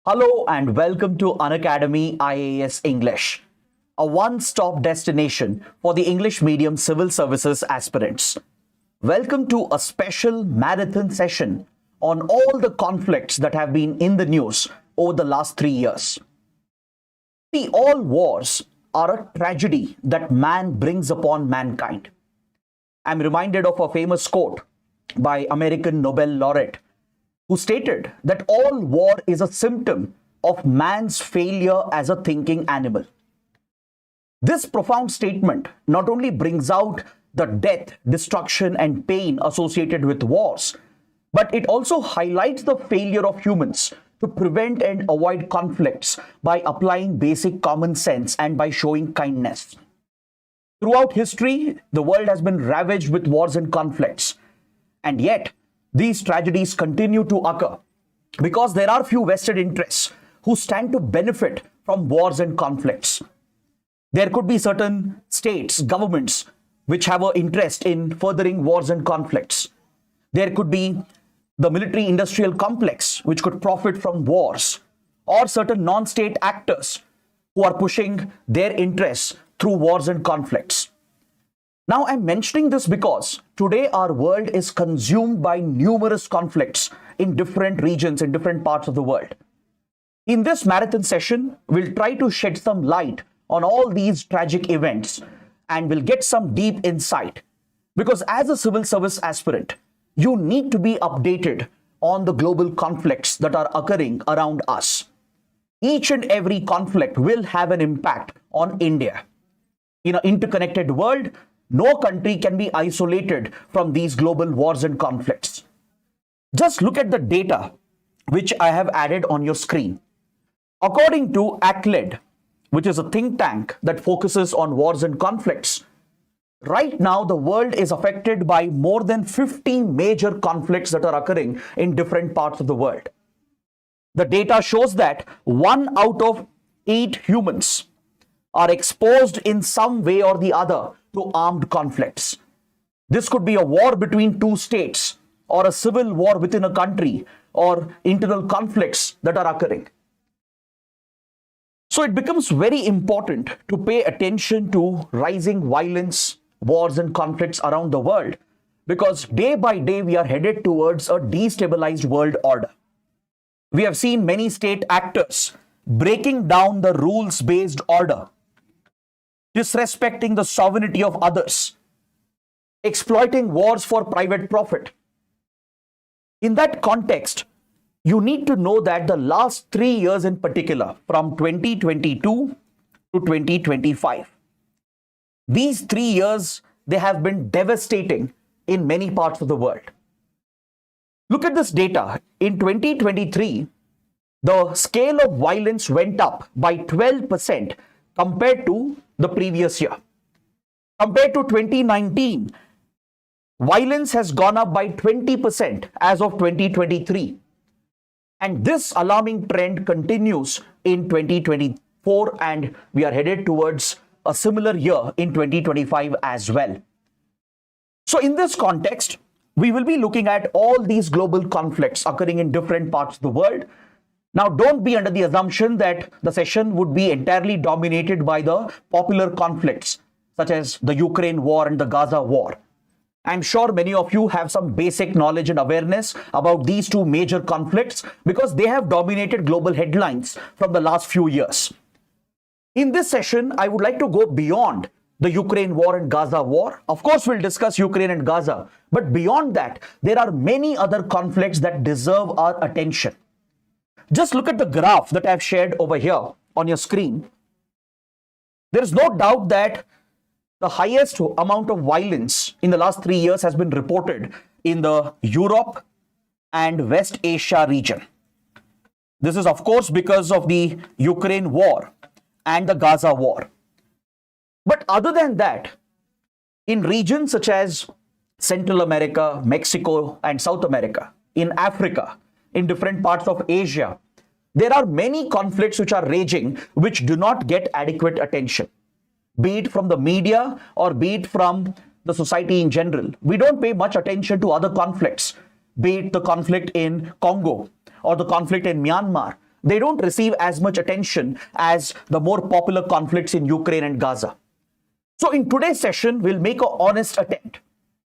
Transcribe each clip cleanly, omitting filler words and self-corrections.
Hello and welcome to Unacademy IAS English, a one-stop destination for the English medium civil services aspirants. Welcome to a special marathon session on all the conflicts that have been in the news over the last 3 years. See, all wars are a tragedy that man brings upon mankind. I'm reminded of a famous quote by American Nobel laureate who stated that all war is a symptom of man's failure as a thinking animal. This profound statement not only brings out the death, destruction, and pain associated with wars, but it also highlights the failure of humans to prevent and avoid conflicts by applying basic common sense and by showing kindness. Throughout history, the world has been ravaged with wars and conflicts, and yet these tragedies continue to occur because there are few vested interests who stand to benefit from wars and conflicts. There could be certain states, governments, which have an interest in furthering wars and conflicts. There could be the military-industrial complex, which could profit from wars, or certain non-state actors who are pushing their interests through wars and conflicts. Now, I'm mentioning this because today our world is consumed by numerous conflicts in different regions, in different parts of the world. In this marathon session, we'll try to shed some light on all these tragic events and we'll get some deep insight. Because as a civil service aspirant, you need to be updated on the global conflicts that are occurring around us. Each and every conflict will have an impact on India. In an interconnected world, no country can be isolated from these global wars and conflicts. Just look at the data which I have added on your screen. According to ACLED, which is a think tank that focuses on wars and conflicts, right now the world is affected by more than 50 major conflicts that are occurring in different parts of the world. The data shows that 1 out of 8 humans are exposed in some way or the other to armed conflicts. This could be a war between two states or a civil war within a country or internal conflicts that are occurring. So it becomes very important to pay attention to rising violence, wars and conflicts around the world because day by day we are headed towards a destabilized world order. We have seen many state actors breaking down the rules-based order, disrespecting the sovereignty of others, exploiting wars for private profit. In that context, you need to know that the last 3 years in particular, from 2022 to 2025, these 3 years, they have been devastating in many parts of the world. Look at this data. In 2023, the scale of violence went up by 12% compared to the previous year. Compared to 2019, violence has gone up by 20% as of 2023. And this alarming trend continues in 2024 and we are headed towards a similar year in 2025 as well. So in this context, we will be looking at all these global conflicts occurring in different parts of the world. Now, don't be under the assumption that the session would be entirely dominated by the popular conflicts, such as the Ukraine war and the Gaza war. I'm sure many of you have some basic knowledge and awareness about these two major conflicts because they have dominated global headlines from the last few years. In this session, I would like to go beyond the Ukraine war and Gaza war. Of course, we'll discuss Ukraine and Gaza, but beyond that, there are many other conflicts that deserve our attention. Just look at the graph that I've shared over here on your screen. There is no doubt that the highest amount of violence in the last 3 years has been reported in the Europe and West Asia region. This is, of course, because of the Ukraine war and the Gaza war. But other than that, in regions such as Central America, Mexico, and South America, in Africa, in different parts of Asia, there are many conflicts which are raging which do not get adequate attention, be it from the media or be it from the society in general. We don't pay much attention to other conflicts, be it the conflict in Congo or the conflict in Myanmar they don't receive as much attention as the more popular conflicts in Ukraine and Gaza. So in today's session, we'll make an honest attempt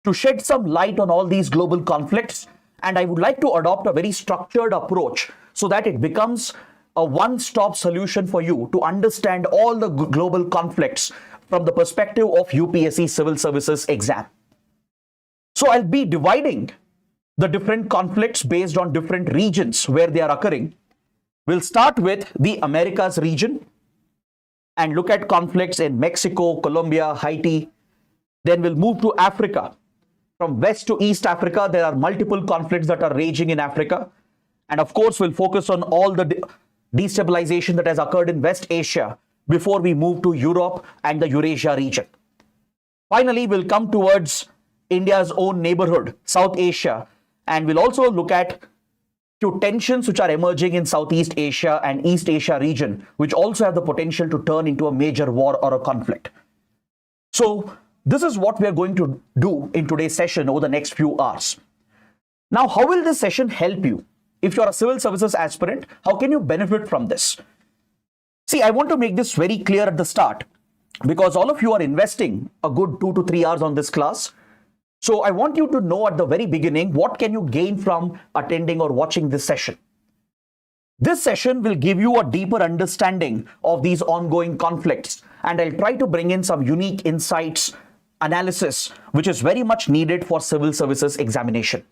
to shed some light on all these global conflicts, and I would like to adopt a very structured approach so that it becomes a one-stop solution for you to understand all the global conflicts from the perspective of UPSC Civil Services exam. So I'll be dividing the different conflicts based on different regions where they are occurring. We'll start with the Americas region and look at conflicts in Mexico, Colombia, Haiti. Then we'll move to Africa. From West to East Africa, there are multiple conflicts that are raging in Africa. And of course, we'll focus on all the destabilization that has occurred in West Asia before we move to Europe and the Eurasia region. Finally, we'll come towards India's own neighborhood, South Asia, and we'll also look at few tensions which are emerging in Southeast Asia and East Asia region, which also have the potential to turn into a major war or a conflict. So this is what we are going to do in today's session over the next few hours. Now, how will this session help you? If you're a civil services aspirant, how can you benefit from this? See, I want to make this very clear at the start because all of you are investing a good 2 to 3 hours on this class. So I want you to know at the very beginning, what can you gain from attending or watching this session? This session will give you a deeper understanding of these ongoing conflicts, and I'll try to bring in some unique insights, analysis, which is very much needed for civil services examination.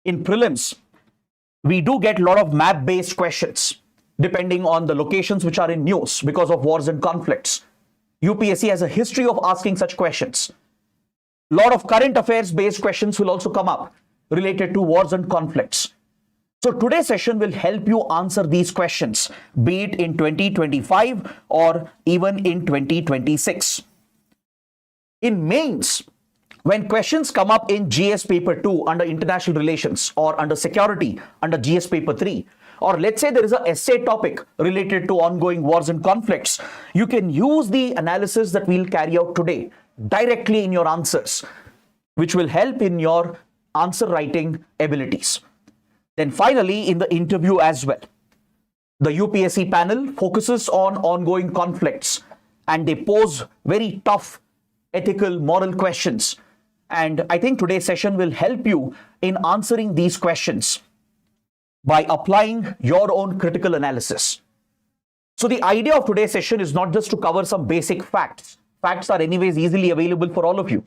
In prelims, we do get a lot of map-based questions, depending on the locations which are in news because of wars and conflicts. UPSC has a history of asking such questions. A lot of current affairs-based questions will also come up related to wars and conflicts. So today's session will help you answer these questions, be it in 2025 or even in 2026. In mains, when questions come up in GS paper 2 under international relations or under security under GS paper 3, or let's say there is an essay topic related to ongoing wars and conflicts, you can use the analysis that we'll carry out today directly in your answers, which will help in your answer writing abilities. Then finally, in the interview as well, the UPSC panel focuses on ongoing conflicts and they pose very tough ethical, moral questions. And I think today's session will help you in answering these questions by applying your own critical analysis. So the idea of today's session is not just to cover some basic facts. Facts are anyways easily available for all of you.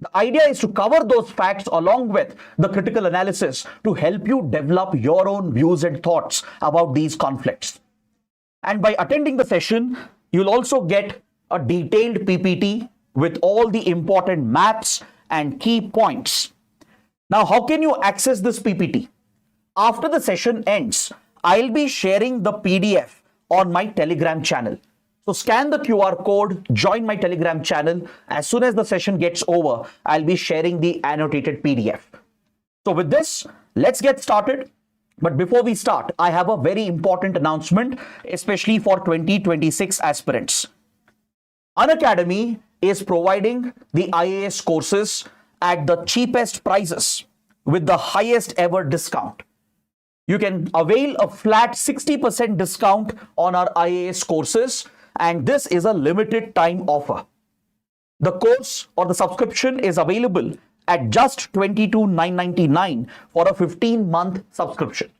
The idea is to cover those facts along with the critical analysis to help you develop your own views and thoughts about these conflicts. And by attending the session, you'll also get a detailed PPT with all the important maps and key points. Now, how can you access this PPT? After the session ends, I'll be sharing the PDF on my Telegram channel. So scan the QR code, join my Telegram channel. As soon as the session gets over, I'll be sharing the annotated PDF. So with this, let's get started. But before we start, I have a very important announcement, especially for 2026 aspirants. Unacademy is providing the IAS courses at the cheapest prices with the highest ever discount. You can avail a flat 60% discount on our IAS courses, and this is a limited time offer. The course or the subscription is available at just $22,999 for a 15-month subscription.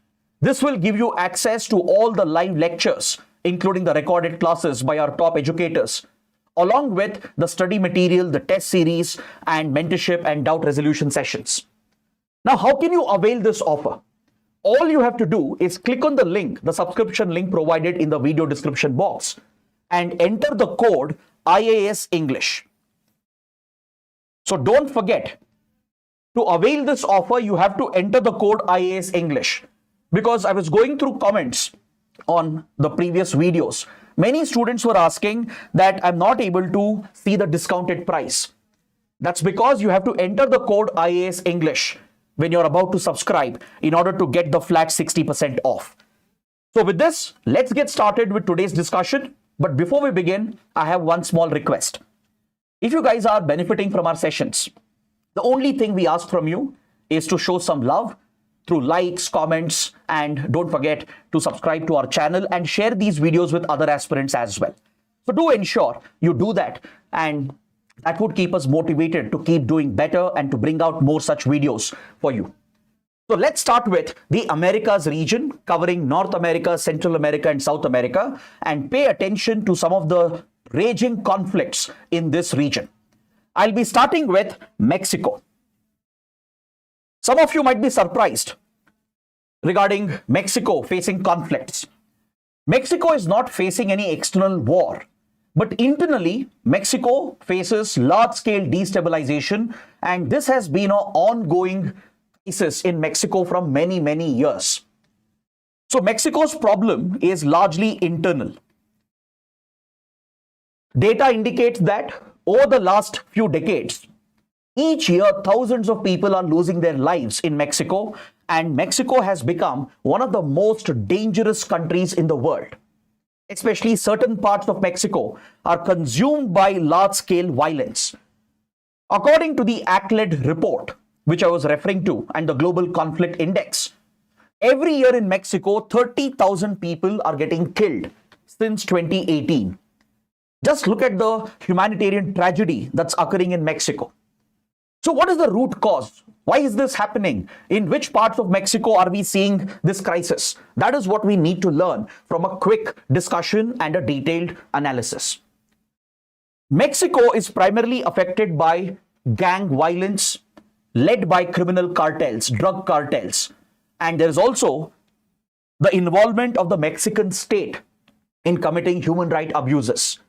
This will give you access to all the live lectures, including the recorded classes by our top educators, along with the study material, the test series, and mentorship and doubt resolution sessions. Now, how can you avail this offer? All you have to do is click on the link, the subscription link provided in the video description box, and enter the code IAS English. So don't forget, to avail this offer, you have to enter the code IAS English, because I was going through comments on the previous videos. Many students were asking that I'm not able to see the discounted price. That's because you have to enter the code IAS English when you're about to subscribe in order to get the flat 60% off. So with this, let's get started with today's discussion. But before we begin, I have one small request. If you guys are benefiting from our sessions, the only thing we ask from you is to show some love through likes, comments, and don't forget to subscribe to our channel and share these videos with other aspirants as well. So do ensure you do that, and that would keep us motivated to keep doing better and to bring out more such videos for you. So let's start with the Americas region, covering North America, Central America, and South America, and pay attention to some of the raging conflicts in this region. I'll be starting with Mexico. Some of you might be surprised regarding Mexico facing conflicts. Mexico is not facing any external war, but internally, Mexico faces large-scale destabilization, and this has been an ongoing crisis in Mexico from many, many years. So Mexico's problem is largely internal. Data indicates that over the last few decades, each year thousands of people are losing their lives in Mexico, and Mexico has become one of the most dangerous countries in the world. Especially certain parts of Mexico are consumed by large-scale violence. According to the ACLED report, which I was referring to, and the Global Conflict Index, every year in Mexico, 30,000 people are getting killed since 2018. Just look at the humanitarian tragedy that's occurring in Mexico. So what is the root cause? Why is this happening? In which parts of Mexico are we seeing this crisis? That is what we need to learn from a quick discussion and a detailed analysis. Mexico is primarily affected by gang violence led by criminal cartels, drug cartels. And there is also the involvement of the Mexican state in committing human rights abuses.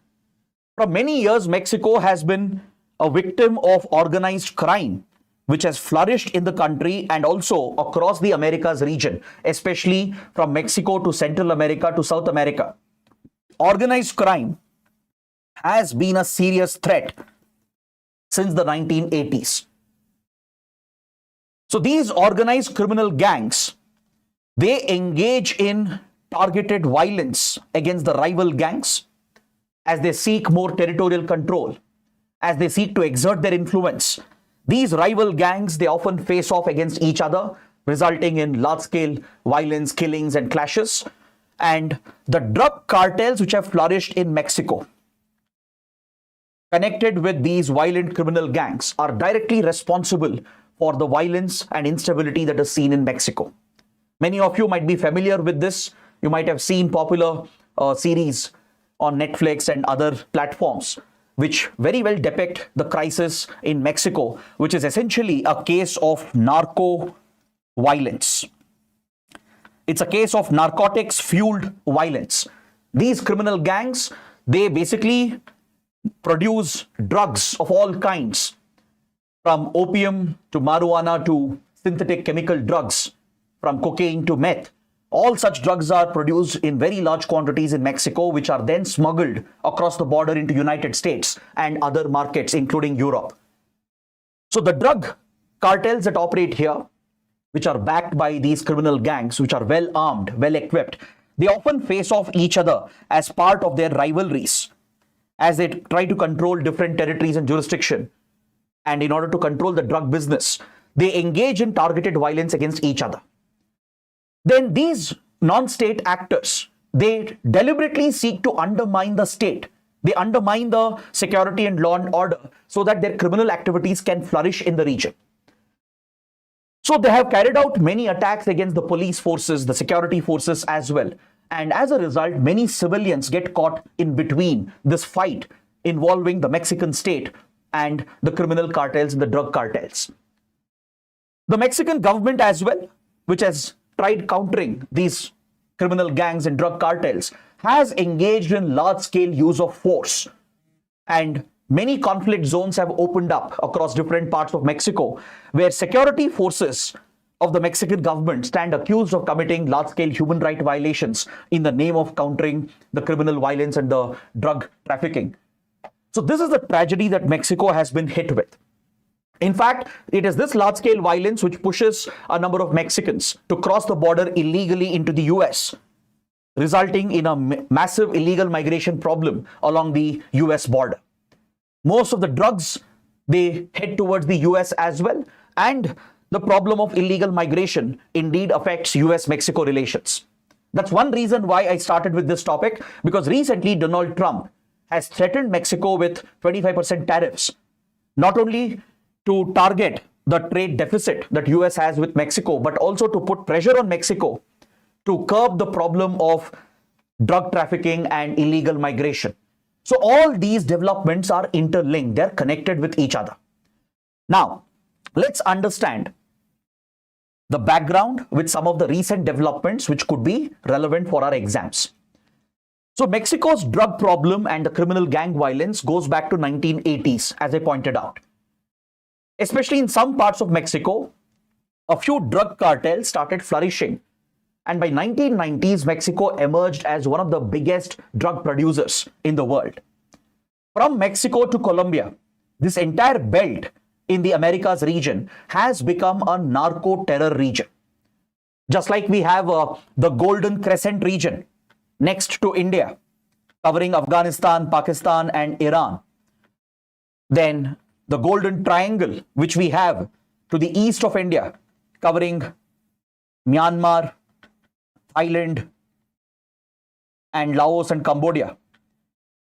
For many years, Mexico has been a victim of organized crime, which has flourished in the country and also across the Americas region, especially from Mexico to Central America to South America. Organized crime has been a serious threat since the 1980s. So these organized criminal gangs, they engage in targeted violence against the rival gangs as they seek more territorial control, as they seek to exert their influence. These rival gangs, they often face off against each other, resulting in large-scale violence, killings, and clashes. And the drug cartels which have flourished in Mexico, connected with these violent criminal gangs, are directly responsible for the violence and instability that is seen in Mexico. Many of you might be familiar with this. You might have seen popular series on Netflix and other platforms, which very well depict the crisis in Mexico, which is essentially a case of narco violence. It's a case of narcotics-fueled violence. These criminal gangs, they basically produce drugs of all kinds, from opium to marijuana to synthetic chemical drugs, from cocaine to meth. All such drugs are produced in very large quantities in Mexico, which are then smuggled across the border into United States and other markets, including Europe. So the drug cartels that operate here, which are backed by these criminal gangs, which are well armed, well equipped, they often face off each other as part of their rivalries, as they try to control different territories and jurisdiction. And in order to control the drug business, they engage in targeted violence against each other. Then these non-state actors, they deliberately seek to undermine the state. They undermine the security and law and order so that their criminal activities can flourish in the region. So they have carried out many attacks against the police forces, the security forces as well. And as a result, many civilians get caught in between this fight involving the Mexican state and the criminal cartels and the drug cartels. The Mexican government as well, which has tried countering these criminal gangs and drug cartels, has engaged in large-scale use of force. And many conflict zones have opened up across different parts of Mexico, where security forces of the Mexican government stand accused of committing large-scale human rights violations in the name of countering the criminal violence and the drug trafficking. So this is the tragedy that Mexico has been hit with. In fact, it is this large-scale violence which pushes a number of Mexicans to cross the border illegally into the US, resulting in a massive illegal migration problem along the US border. Most of the drugs, they head towards the US as well, and the problem of illegal migration indeed affects US-Mexico relations. That's one reason why I started with this topic, because recently Donald Trump has threatened Mexico with 25% tariffs, not only to target the trade deficit that US has with Mexico, but also to put pressure on Mexico to curb the problem of drug trafficking and illegal migration. So all these developments are interlinked, they're connected with each other. Now, let's understand the background with some of the recent developments which could be relevant for our exams. So Mexico's drug problem and the criminal gang violence goes back to 1980s, as I pointed out. Especially in some parts of Mexico, a few drug cartels started flourishing. And by 1990s, Mexico emerged as one of the biggest drug producers in the world. From Mexico to Colombia, this entire belt in the Americas region has become a narco-terror region. Just like we have the Golden Crescent region next to India, covering Afghanistan, Pakistan, and Iran. Then the Golden Triangle, which we have to the east of India, covering Myanmar, Thailand, and Laos and Cambodia.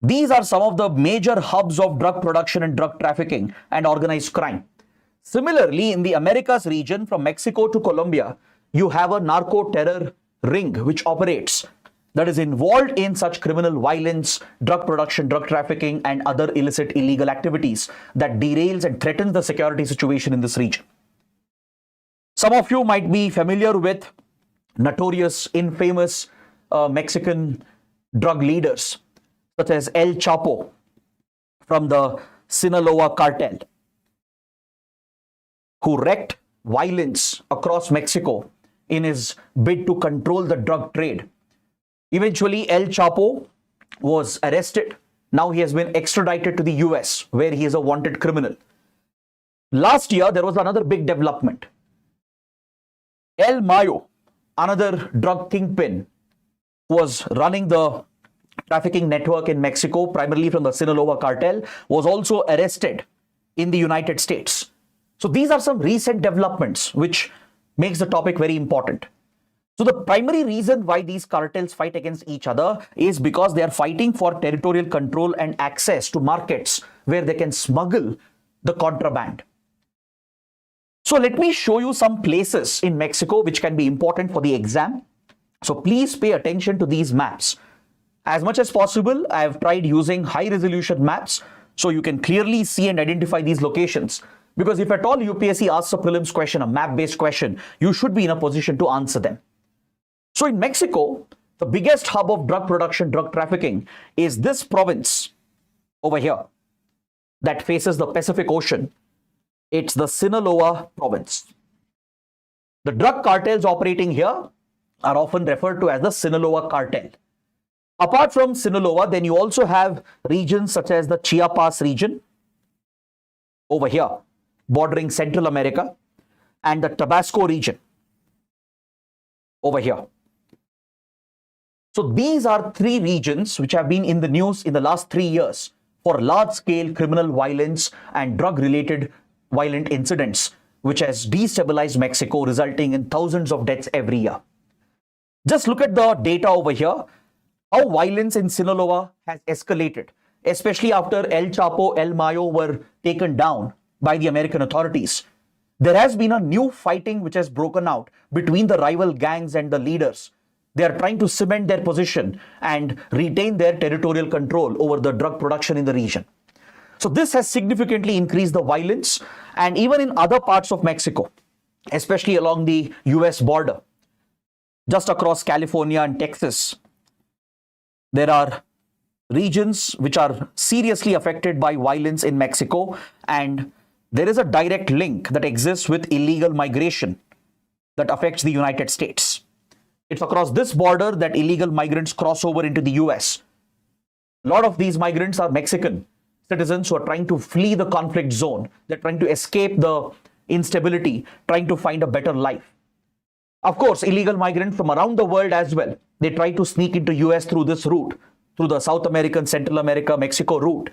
These are some of the major hubs of drug production and drug trafficking and organized crime. Similarly, in the Americas region, from Mexico to Colombia, you have a narco-terror ring which operates, that is involved in such criminal violence, drug production, drug trafficking, and other illicit illegal activities that derails and threatens the security situation in this region. Some of you might be familiar with notorious, infamous Mexican drug leaders such as El Chapo from the Sinaloa cartel, who wreaked violence across Mexico in his bid to control the drug trade. Eventually, El Chapo was arrested. Now he has been extradited to the US, where he is a wanted criminal. Last year, there was another big development. El Mayo, another drug kingpin, was running the trafficking network in Mexico, primarily from the Sinaloa cartel, was also arrested in the United States. So these are some recent developments which makes the topic very important. So the primary reason why these cartels fight against each other is because they are fighting for territorial control and access to markets where they can smuggle the contraband. So let me show you some places in Mexico which can be important for the exam. So please pay attention to these maps. As much as possible, I have tried using high-resolution maps so you can clearly see and identify these locations. Because if at all UPSC asks a prelims question, a map-based question, you should be in a position to answer them. So in Mexico, the biggest hub of drug production, drug trafficking is this province over here that faces the Pacific Ocean. It's the Sinaloa province. The drug cartels operating here are often referred to as the Sinaloa cartel. Apart from Sinaloa, then you also have regions such as the Chiapas region over here, bordering Central America, and the Tabasco region over here. So these are three regions which have been in the news in the last 3 years for large-scale criminal violence and drug-related violent incidents, which has destabilized Mexico, resulting in thousands of deaths every year. Just look at the data over here, how violence in Sinaloa has escalated, especially after El Chapo, El Mayo were taken down by the American authorities. There has been a new fighting which has broken out between the rival gangs and the leaders. They are trying to cement their position and retain their territorial control over the drug production in the region. So this has significantly increased the violence, and even in other parts of Mexico, especially along the US border, just across California and Texas, there are regions which are seriously affected by violence in Mexico, and there is a direct link that exists with illegal migration that affects the United States. It's across this border that illegal migrants cross over into the US. A lot of these migrants are Mexican citizens who are trying to flee the conflict zone. They're trying to escape the instability, trying to find a better life. Of course, illegal migrants from around the world as well, they try to sneak into US through this route, through the South American, Central America, Mexico route.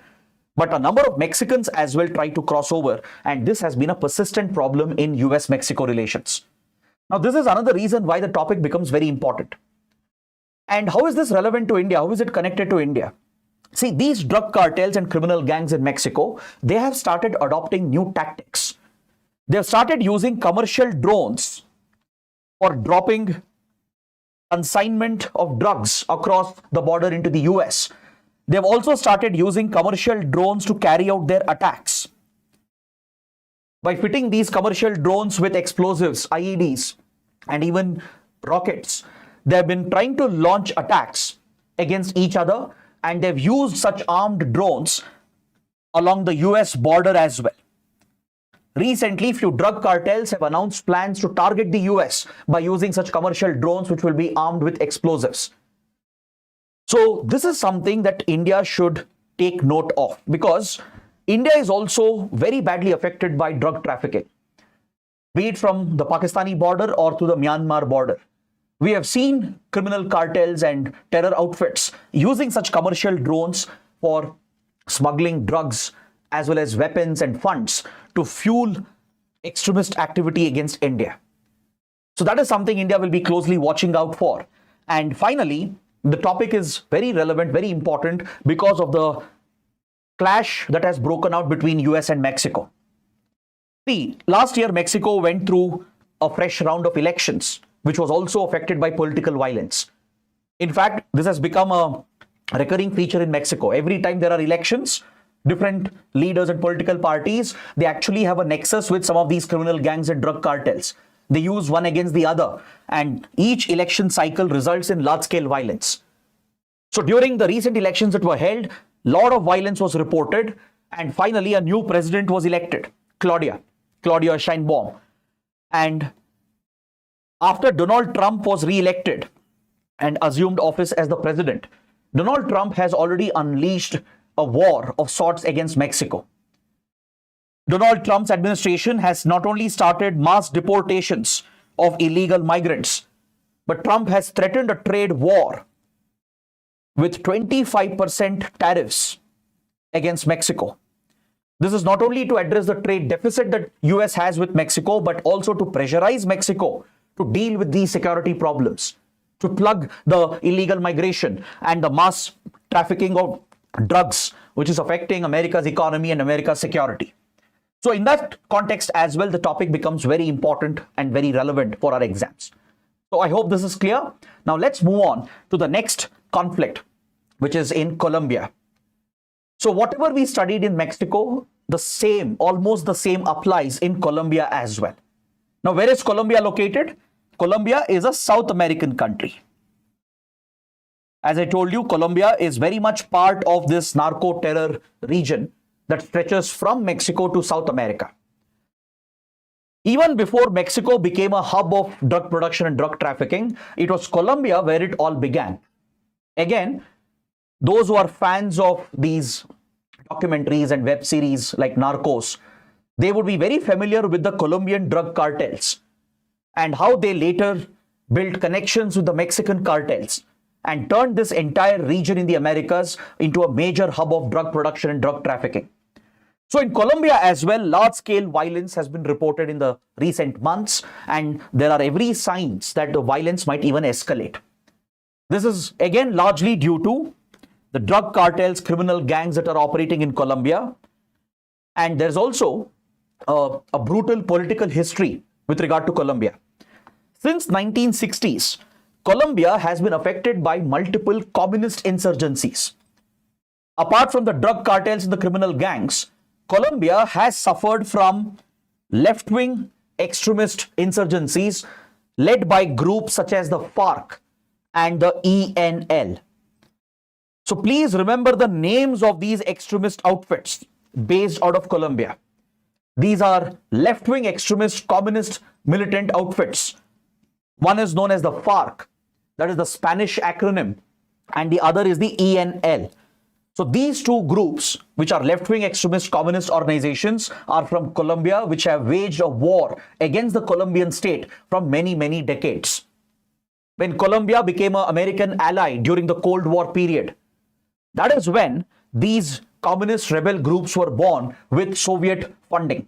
But a number of Mexicans as well try to cross over, and this has been a persistent problem in US-Mexico relations. Now, this is another reason why the topic becomes very important. And how is this relevant to India? How is it connected to India? See, these drug cartels and criminal gangs in Mexico, they have started adopting new tactics. They have started using commercial drones for dropping consignment of drugs across the border into the US. They've also started using commercial drones to carry out their attacks. By fitting these commercial drones with explosives, IEDs, and even rockets, they've been trying to launch attacks against each other, and they've used such armed drones along the US border as well. Recently, few drug cartels have announced plans to target the US by using such commercial drones which will be armed with explosives. So this is something that India should take note of, because India is also very badly affected by drug trafficking, be it from the Pakistani border or to the Myanmar border. We have seen criminal cartels and terror outfits using such commercial drones for smuggling drugs as well as weapons and funds to fuel extremist activity against India. So that is something India will be closely watching out for. And finally, the topic is very relevant, very important because of the clash that has broken out between US and Mexico. See, last year Mexico went through a fresh round of elections, which was also affected by political violence. In fact, this has become a recurring feature in Mexico. Every time there are elections, different leaders and political parties, they actually have a nexus with some of these criminal gangs and drug cartels. They use one against the other, and each election cycle results in large-scale violence. So during the recent elections that were held, a lot of violence was reported, and finally a new president was elected, Claudia Sheinbaum. And after Donald Trump was re-elected and assumed office as the president, Donald Trump has already unleashed a war of sorts against Mexico. Donald Trump's administration has not only started mass deportations of illegal migrants, but Trump has threatened a trade war with 25% tariffs against Mexico. This is not only to address the trade deficit that US has with Mexico, but also to pressurize Mexico to deal with these security problems, to plug the illegal migration and the mass trafficking of drugs, which is affecting America's economy and America's security. So in that context as well, the topic becomes very important and very relevant for our exams. So I hope this is clear. Now let's move on to the next conflict, which is in Colombia. So whatever we studied in Mexico, almost the same applies in Colombia as well. Now, where is Colombia located? Colombia is a South American country. As I told you, Colombia is very much part of this narco-terror region that stretches from Mexico to South America. Even before Mexico became a hub of drug production and drug trafficking, it was Colombia where it all began. Again, those who are fans of these documentaries and web series like Narcos, they would be very familiar with the Colombian drug cartels and how they later built connections with the Mexican cartels and turned this entire region in the Americas into a major hub of drug production and drug trafficking. So in Colombia as well, large-scale violence has been reported in the recent months, and there are every signs that the violence might even escalate. This is again largely due to the drug cartels, criminal gangs that are operating in Colombia. And there's also a brutal political history with regard to Colombia. Since 1960s, Colombia has been affected by multiple communist insurgencies. Apart from the drug cartels and the criminal gangs, Colombia has suffered from left-wing extremist insurgencies led by groups such as the FARC and the ENL. So please remember the names of these extremist outfits based out of Colombia. These are left-wing extremist communist militant outfits. One is known as the FARC, that is the Spanish acronym, and the other is the ENL. So these two groups, which are left-wing extremist communist organizations, are from Colombia, which have waged a war against the Colombian state from many, many decades. When Colombia became an American ally during the Cold War period, that is when these communist rebel groups were born with Soviet funding.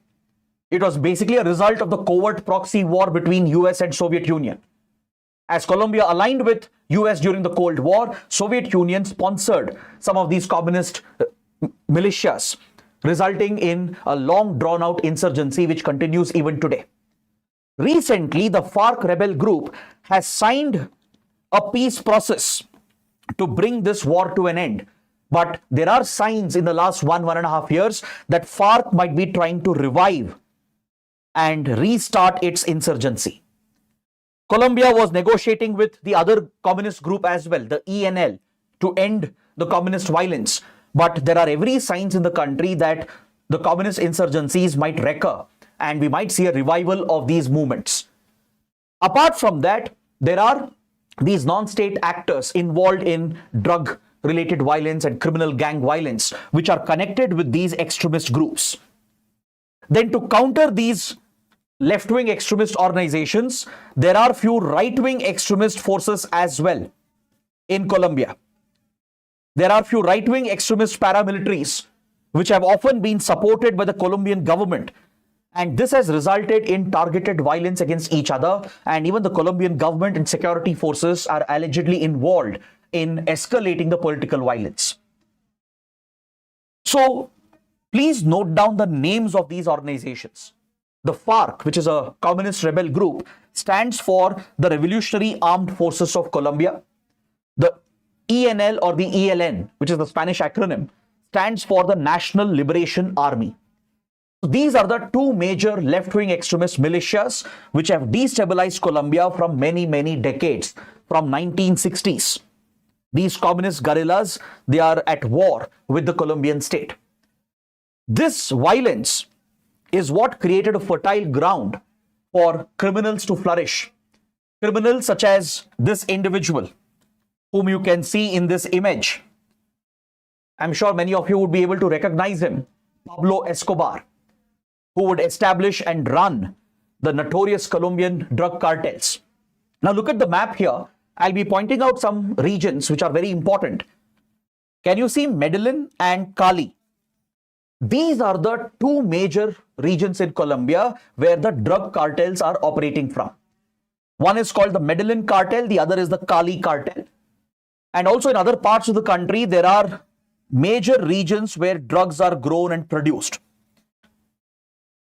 It was basically a result of the covert proxy war between US and Soviet Union. As Colombia aligned with US during the Cold War, Soviet Union sponsored some of these communist militias, resulting in a long drawn-out insurgency which continues even today. Recently, the FARC rebel group has signed a peace process to bring this war to an end. But there are signs in the last 1.5 years that FARC might be trying to revive and restart its insurgency. Colombia was negotiating with the other communist group as well, the ENL, to end the communist violence. But there are every signs in the country that the communist insurgencies might recur and we might see a revival of these movements. Apart from that, there are these non-state actors involved in drug-related violence and criminal gang violence, which are connected with these extremist groups. Then to counter these left-wing extremist organizations, there are few right-wing extremist forces as well in Colombia. There are few right-wing extremist paramilitaries which have often been supported by the Colombian government, and this has resulted in targeted violence against each other, and even the Colombian government and security forces are allegedly involved in escalating the political violence. So please note down the names of these organizations. The FARC, which is a communist rebel group, stands for the Revolutionary Armed Forces of Colombia. The ENL or the ELN, which is the Spanish acronym, stands for the National Liberation Army. These are the two major left-wing extremist militias which have destabilized Colombia from many decades, from 1960s. These communist guerrillas, they are at war with the Colombian state. This violence is what created a fertile ground for criminals to flourish. Criminals such as this individual, whom you can see in this image. I'm sure many of you would be able to recognize him, Pablo Escobar, who would establish and run the notorious Colombian drug cartels. Now look at the map here. I'll be pointing out some regions which are very important. Can you see Medellin and Cali? These are the two major regions in Colombia where the drug cartels are operating from. One is called the Medellin cartel, the other is the Cali cartel. And also in other parts of the country, there are major regions where drugs are grown and produced.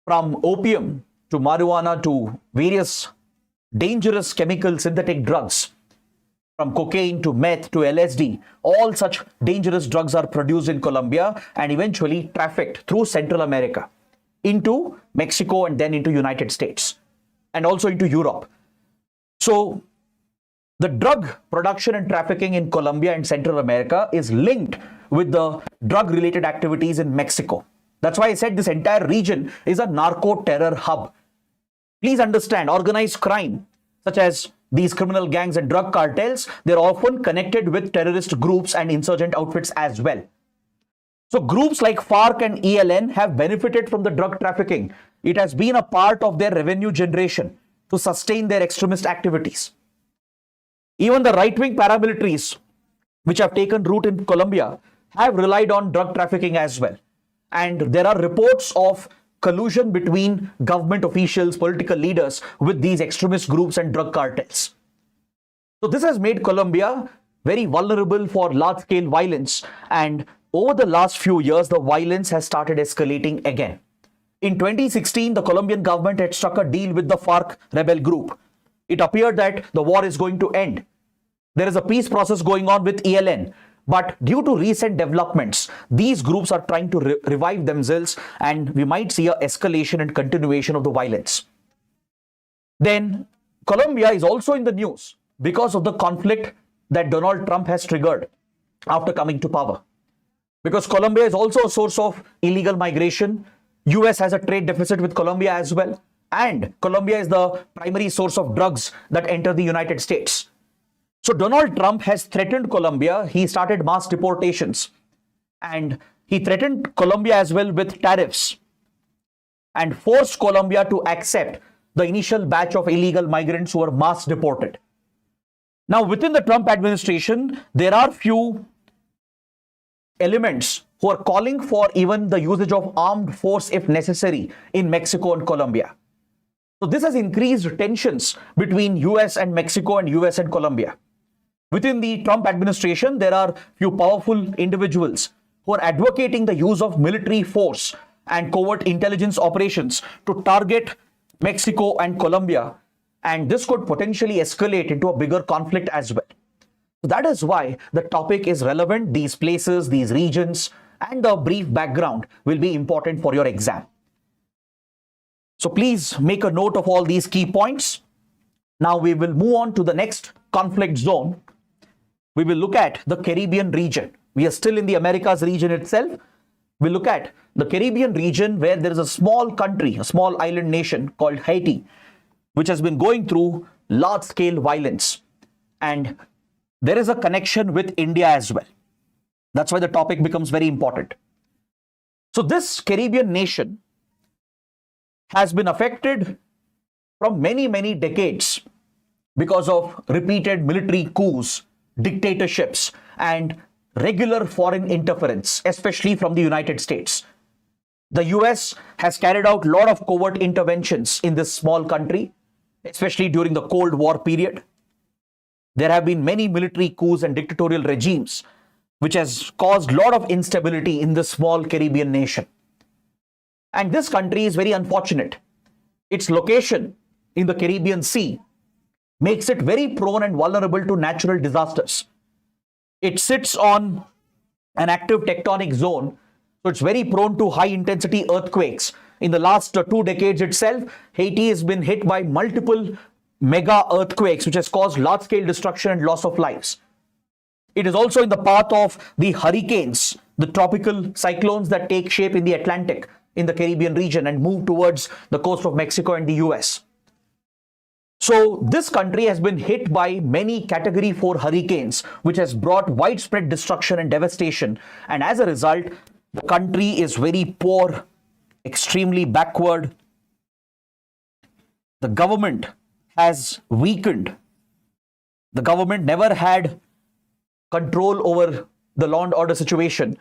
From opium to marijuana to various dangerous chemical synthetic drugs, from cocaine to meth to LSD, all such dangerous drugs are produced in Colombia and eventually trafficked through Central America into Mexico and then into United States and also into Europe. So the drug production and trafficking in Colombia and Central America is linked with the drug-related activities in Mexico. That's why I said this entire region is a narco-terror hub. Please understand, organized crime, such as these criminal gangs and drug cartels, they're often connected with terrorist groups and insurgent outfits as well. So groups like FARC and ELN have benefited from the drug trafficking. It has been a part of their revenue generation to sustain their extremist activities. Even the right-wing paramilitaries, which have taken root in Colombia, have relied on drug trafficking as well. And there are reports of collusion between government officials, political leaders with these extremist groups and drug cartels. So this has made Colombia very vulnerable for large-scale violence, and over the last few years, the violence has started escalating again. In 2016, the Colombian government had struck a deal with the FARC rebel group. It appeared that the war is going to end. There is a peace process going on with ELN. But due to recent developments, these groups are trying to revive themselves, and we might see an escalation and continuation of the violence. Then Colombia is also in the news because of the conflict that Donald Trump has triggered after coming to power. Because Colombia is also a source of illegal migration. US has a trade deficit with Colombia as well. And Colombia is the primary source of drugs that enter the United States. So Donald Trump has threatened Colombia. He started mass deportations, and he threatened Colombia as well with tariffs and forced Colombia to accept the initial batch of illegal migrants who were mass deported. Now, within the Trump administration, there are few elements who are calling for even the usage of armed force if necessary in Mexico and Colombia. So this has increased tensions between US and Mexico and US and Colombia. Within the Trump administration, there are few powerful individuals who are advocating the use of military force and covert intelligence operations to target Mexico and Colombia, and this could potentially escalate into a bigger conflict as well. So that is why the topic is relevant. These places, these regions, and the brief background will be important for your exam. So please make a note of all these key points. Now we will move on to the next conflict zone. We will look at the Caribbean region. We are still in the Americas region itself. We'll look at the Caribbean region where there is a small country, a small island nation called Haiti, which has been going through large-scale violence. And there is a connection with India as well. That's why the topic becomes very important. So this Caribbean nation has been affected from many decades because of repeated military coups, dictatorships, and regular foreign interference, especially from the United States. The US has carried out a lot of covert interventions in this small country, especially during the Cold War period. There have been many military coups and dictatorial regimes, which has caused a lot of instability in this small Caribbean nation. And this country is very unfortunate. Its location in the Caribbean Sea makes it very prone and vulnerable to natural disasters. It sits on an active tectonic zone, so it's very prone to high-intensity earthquakes. In the last 2 decades itself, Haiti has been hit by multiple mega earthquakes, which has caused large-scale destruction and loss of lives. It is also in the path of the hurricanes, the tropical cyclones that take shape in the Atlantic, in the Caribbean region, and move towards the coast of Mexico and the US. So this country has been hit by many Category 4 hurricanes, which has brought widespread destruction and devastation. And as a result, the country is very poor, extremely backward. The government has weakened. The government never had control over the law and order situation.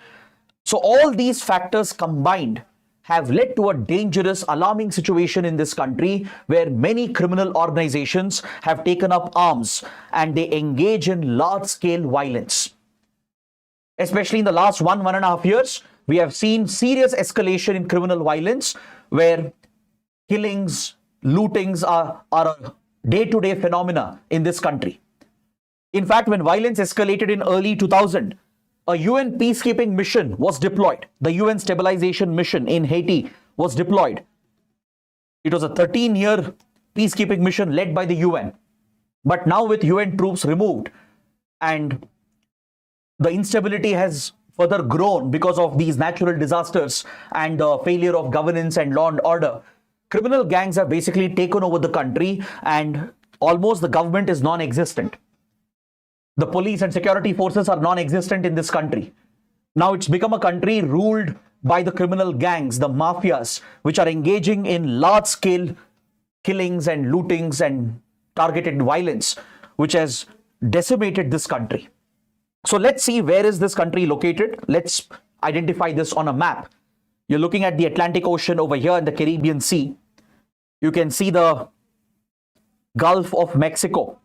So all these factors combined have led to a dangerous, alarming situation in this country where many criminal organizations have taken up arms and they engage in large-scale violence. Especially in the last 1.5 years, we have seen serious escalation in criminal violence where killings, lootings are a day-to-day phenomena in this country. In fact, when violence escalated in early 2000, a UN peacekeeping mission was deployed. The UN stabilization mission in Haiti was deployed. It was a 13-year peacekeeping mission led by the UN. But now with UN troops removed and the instability has further grown because of these natural disasters and the failure of governance and law and order, criminal gangs have basically taken over the country and almost the government is non-existent. The police and security forces are non-existent in this country. Now it's become a country ruled by the criminal gangs, the mafias, which are engaging in large-scale killings and lootings and targeted violence, which has decimated this country. So let's see, where is this country located? Let's identify this on a map. You're looking at the Atlantic Ocean over here in the Caribbean Sea. You can see the Gulf of Mexico,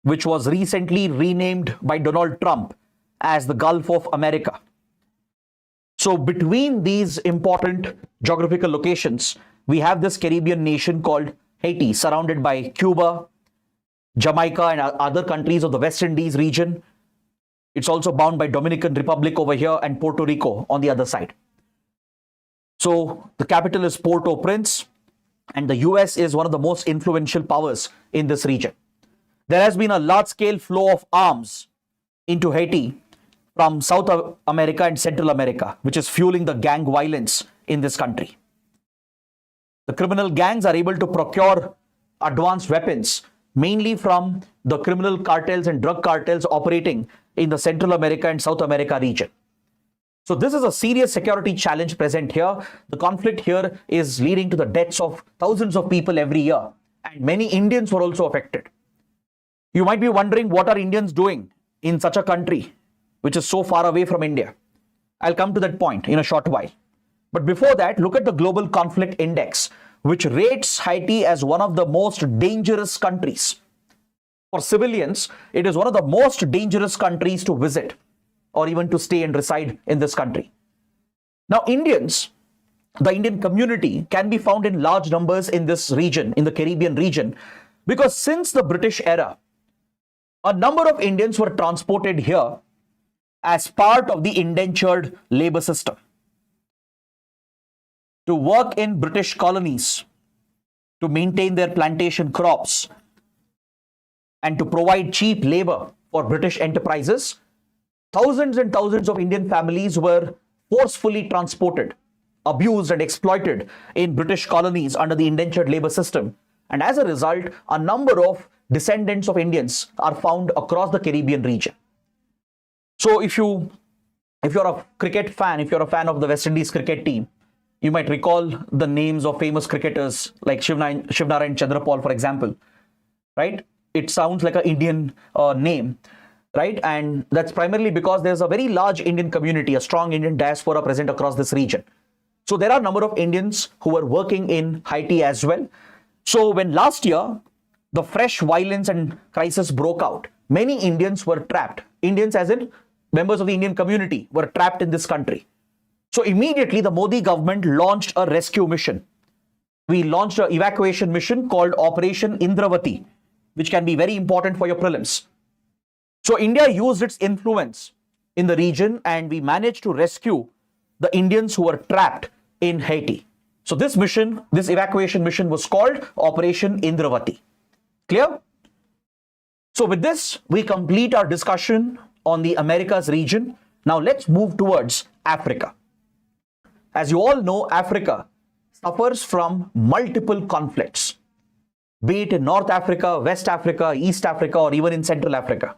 which was recently renamed by Donald Trump as the Gulf of America. So between these important geographical locations, we have this Caribbean nation called Haiti, surrounded by Cuba, Jamaica, and other countries of the West Indies region. It's also bound by Dominican Republic over here and Puerto Rico on the other side. So the capital is Port-au-Prince, and the US is one of the most influential powers in this region. There has been a large-scale flow of arms into Haiti from South America and Central America, which is fueling the gang violence in this country. The criminal gangs are able to procure advanced weapons, mainly from the criminal cartels and drug cartels operating in the Central America and South America region. So this is a serious security challenge present here. The conflict here is leading to the deaths of thousands of people every year, and many Indians were also affected. You might be wondering, what are Indians doing in such a country which is so far away from India? I'll come to that point in a short while. But before that, look at the Global Conflict Index, which rates Haiti as one of the most dangerous countries. For civilians, it is one of the most dangerous countries to visit or even to stay and reside in this country. Now, Indians, the Indian community, can be found in large numbers in this region, in the Caribbean region, because since the British era, a number of Indians were transported here as part of the indentured labor system to work in British colonies, to maintain their plantation crops, and to provide cheap labor for British enterprises. Thousands and thousands of Indian families were forcefully transported, abused and exploited in British colonies under the indentured labor system. And as a result, a number of descendants of Indians are found across the Caribbean region. So if you're a cricket fan, if you're a fan of the West Indies cricket team, you might recall the names of famous cricketers like Shivnarayan Chandrapal, for example, right? It sounds like an Indian name, right? And that's primarily because there's a very large Indian community, a strong Indian diaspora present across this region. So there are a number of Indians who were working in Haiti as well. So when last year, the fresh violence and crisis broke out, many Indians were trapped. Indians as in members of the Indian community were trapped in this country. So immediately the Modi government launched a rescue mission. We launched an evacuation mission called Operation Indravati, which can be very important for your prelims. So India used its influence in the region and we managed to rescue the Indians who were trapped in Haiti. So this mission, this evacuation mission was called Operation Indravati. Clear? So with this, we complete our discussion on the Americas region. Now let's move towards Africa. As you all know, Africa suffers from multiple conflicts, be it in North Africa, West Africa, East Africa, or even in Central Africa.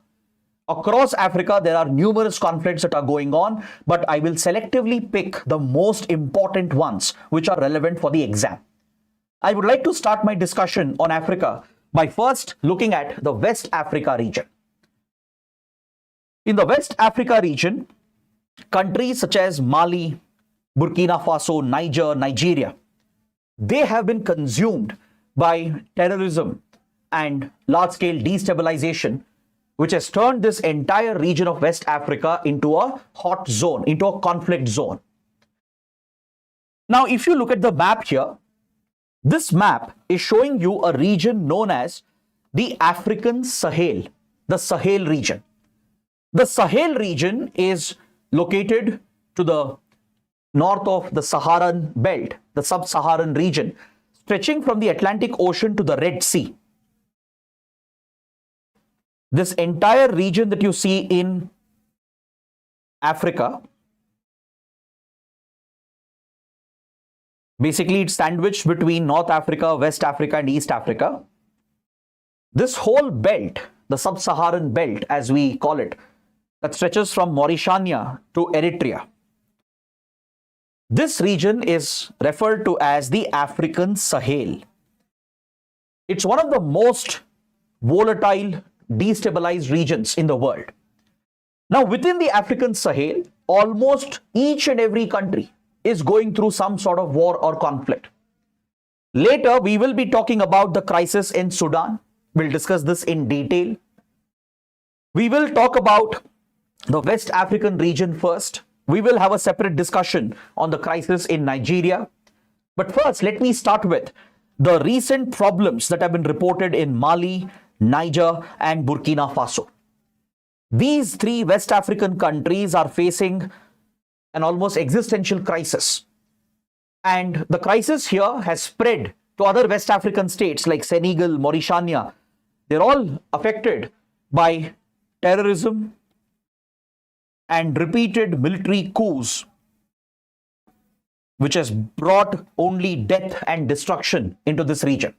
Across Africa, there are numerous conflicts that are going on, but I will selectively pick the most important ones which are relevant for the exam. I would like to start my discussion on Africa by first looking at the West Africa region. In the West Africa region, countries such as Mali, Burkina Faso, Niger, Nigeria, they have been consumed by terrorism and large-scale destabilization, which has turned this entire region of West Africa into a hot zone, into a conflict zone. Now, if you look at the map here, this map is showing you a region known as the African Sahel, the Sahel region. The Sahel region is located to the north of the Saharan belt, the sub-Saharan region, stretching from the Atlantic Ocean to the Red Sea. This entire region that you see in Africa, basically it's sandwiched between North Africa, West Africa, and East Africa. This whole belt, the sub-Saharan belt as we call it, that stretches from Mauritania to Eritrea. This region is referred to as the African Sahel. It's one of the most volatile, destabilized regions in the world. Now, within the African Sahel, almost each and every country is going through some sort of war or conflict. Later, we will be talking about the crisis in Sudan. We'll discuss this in detail. We will talk about the West African region first. We will have a separate discussion on the crisis in Nigeria. But first, let me start with the recent problems that have been reported in Mali, Niger, and Burkina Faso. These three West African countries are facing an almost existential crisis. And the crisis here has spread to other West African states like Senegal, Mauritania. They're all affected by terrorism and repeated military coups, which has brought only death and destruction into this region.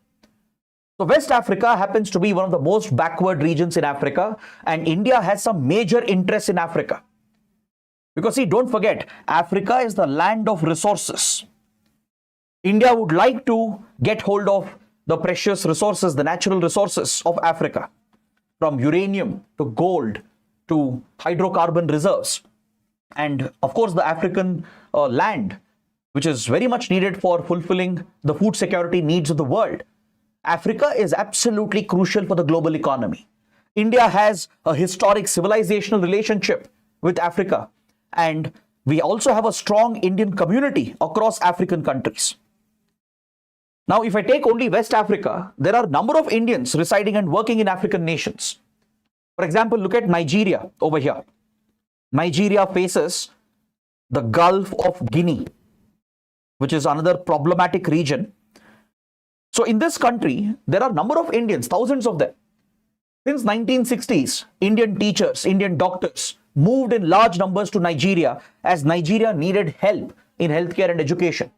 So West Africa happens to be one of the most backward regions in Africa, and India has some major interests in Africa. Because see, don't forget, Africa is the land of resources. India would like to get hold of the precious resources, the natural resources of Africa, from uranium to gold to hydrocarbon reserves. and of course the African land, which is very much needed for fulfilling the food security needs of the world. Africa is absolutely crucial for the global economy. India has a historic civilizational relationship with Africa, and we also have a strong Indian community across African countries. Now, if I take only West Africa, there are a number of Indians residing and working in African nations. For example, look at Nigeria over here. Nigeria faces the Gulf of Guinea, which is another problematic region. So in this country, there are a number of Indians, thousands of them. Since 1960s, Indian teachers, Indian doctors moved in large numbers to Nigeria as Nigeria needed help in healthcare and education.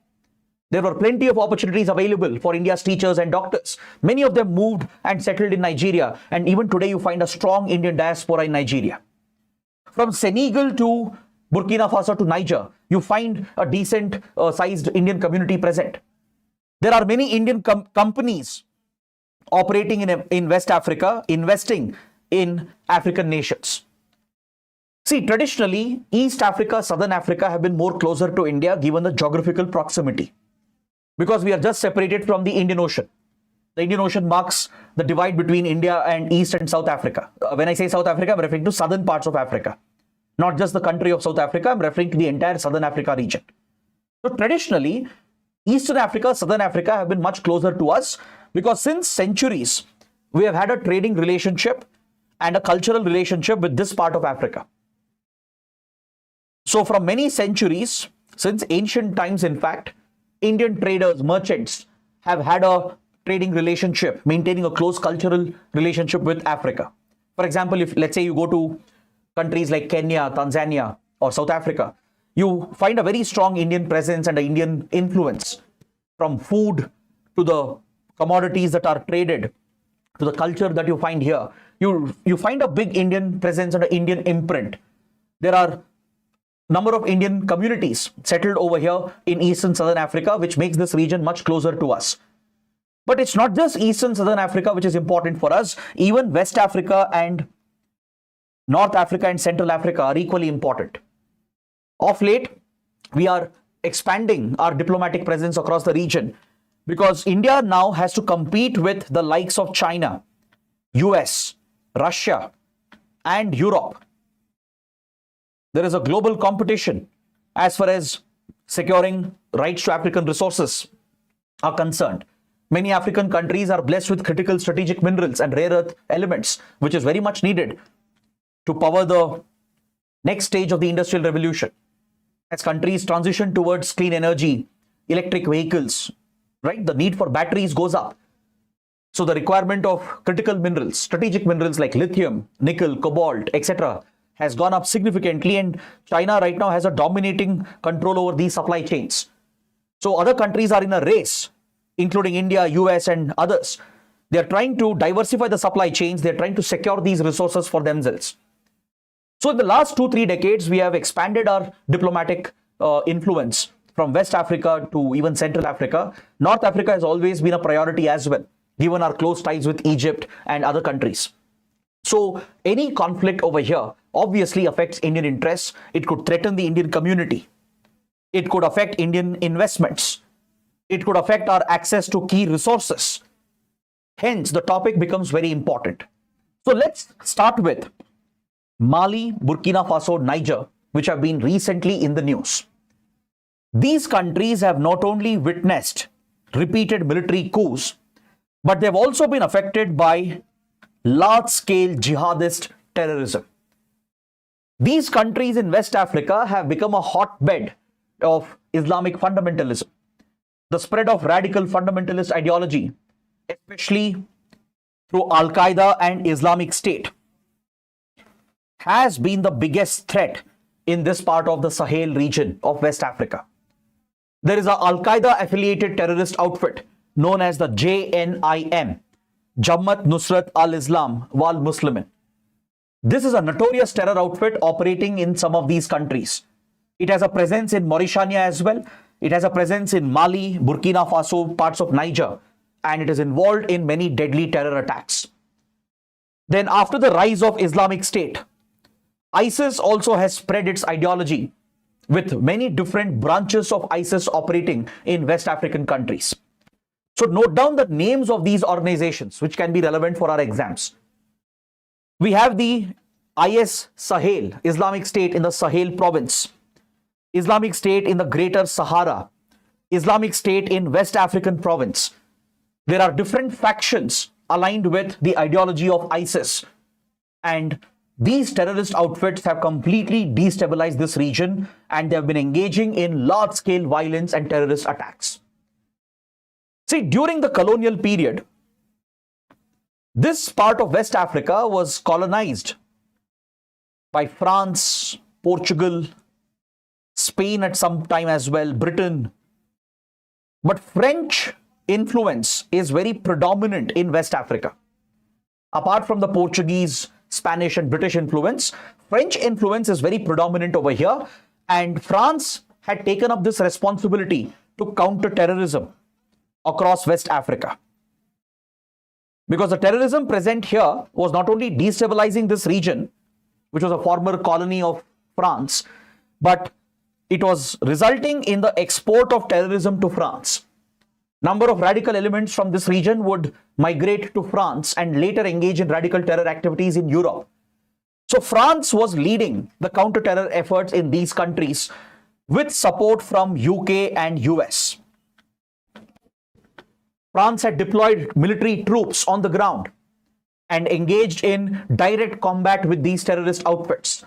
There were plenty of opportunities available for India's teachers and doctors. Many of them moved and settled in Nigeria, and even today you find a strong Indian diaspora in Nigeria. From Senegal to Burkina Faso to Niger, you find a decent sized Indian community present. There are many Indian companies operating in West Africa, investing in African nations. See, traditionally, East Africa, Southern Africa have been more closer to India given the geographical proximity, because we are just separated from the Indian Ocean. The Indian Ocean marks the divide between India and East and South Africa. When I say South Africa, I'm referring to southern parts of Africa. Not just the country of South Africa, I'm referring to the entire Southern Africa region. So traditionally, Eastern Africa, Southern Africa have been much closer to us because since centuries, we have had a trading relationship and a cultural relationship with this part of Africa. So from many centuries, since ancient times, in fact, Indian traders, merchants have had a trading relationship, maintaining a close cultural relationship with Africa. For example, if let's say you go to countries like Kenya, Tanzania, or South Africa, you find a very strong Indian presence and an Indian influence, from food to the commodities that are traded to the culture that you find here. You find a big Indian presence and an Indian imprint. There are number of Indian communities settled over here in Eastern Southern Africa, which makes this region much closer to us. But it's not just Eastern Southern Africa which is important for us. Even West Africa and North Africa and Central Africa are equally important. Of late, we are expanding our diplomatic presence across the region because India now has to compete with the likes of China, US, Russia, and Europe. There is a global competition as far as securing rights to African resources are concerned. Many African countries are blessed with critical strategic minerals and rare earth elements, which is very much needed to power the next stage of the industrial revolution. As countries transition towards clean energy, electric vehicles, right? The need for batteries goes up. So the requirement of critical minerals, strategic minerals like lithium, nickel, cobalt, etc. has gone up significantly, and China right now has a dominating control over these supply chains. So other countries are in a race, including India, US, and others. They are trying to diversify the supply chains. They are trying to secure these resources for themselves. So in the last 2-3 decades, we have expanded our diplomatic influence from West Africa to even Central Africa. North Africa has always been a priority as well, given our close ties with Egypt and other countries. So any conflict over here obviously affects Indian interests. It could threaten the Indian community. It could affect Indian investments. It could affect our access to key resources. Hence, the topic becomes very important. So let's start with Mali, Burkina Faso, Niger, which have been recently in the news. These countries have not only witnessed repeated military coups, but they've also been affected by large-scale jihadist terrorism. These countries in West Africa have become a hotbed of Islamic fundamentalism. The spread of radical fundamentalist ideology, especially through Al-Qaeda and Islamic State, has been the biggest threat in this part of the Sahel region of West Africa. There is an Al-Qaeda affiliated terrorist outfit known as the JNIM, Jamaat Nusrat al-Islam wal Muslimin. This is a notorious terror outfit operating in some of these countries. It has a presence in Mauritania as well. It has a presence in Mali, Burkina Faso, parts of Niger, and it is involved in many deadly terror attacks. Then after the rise of Islamic State, ISIS also has spread its ideology with many different branches of ISIS operating in West African countries. So note down the names of these organizations which can be relevant for our exams. We have the IS Sahel, Islamic State in the Sahel province, Islamic State in the Greater Sahara, Islamic State in West African province. There are different factions aligned with the ideology of ISIS, and these terrorist outfits have completely destabilized this region, and they have been engaging in large-scale violence and terrorist attacks. See, during the colonial period, this part of West Africa was colonized by France, Portugal, Spain at some time as well, Britain. But French influence is very predominant in West Africa. Apart from the Portuguese, Spanish and British influence, French influence is very predominant over here, and France had taken up this responsibility to counter terrorism across West Africa. Because the terrorism present here was not only destabilizing this region, which was a former colony of France, but it was resulting in the export of terrorism to France. Number of radical elements from this region would migrate to France and later engage in radical terror activities in Europe. So France was leading the counter-terror efforts in these countries with support from UK and US. France had deployed military troops on the ground and engaged in direct combat with these terrorist outfits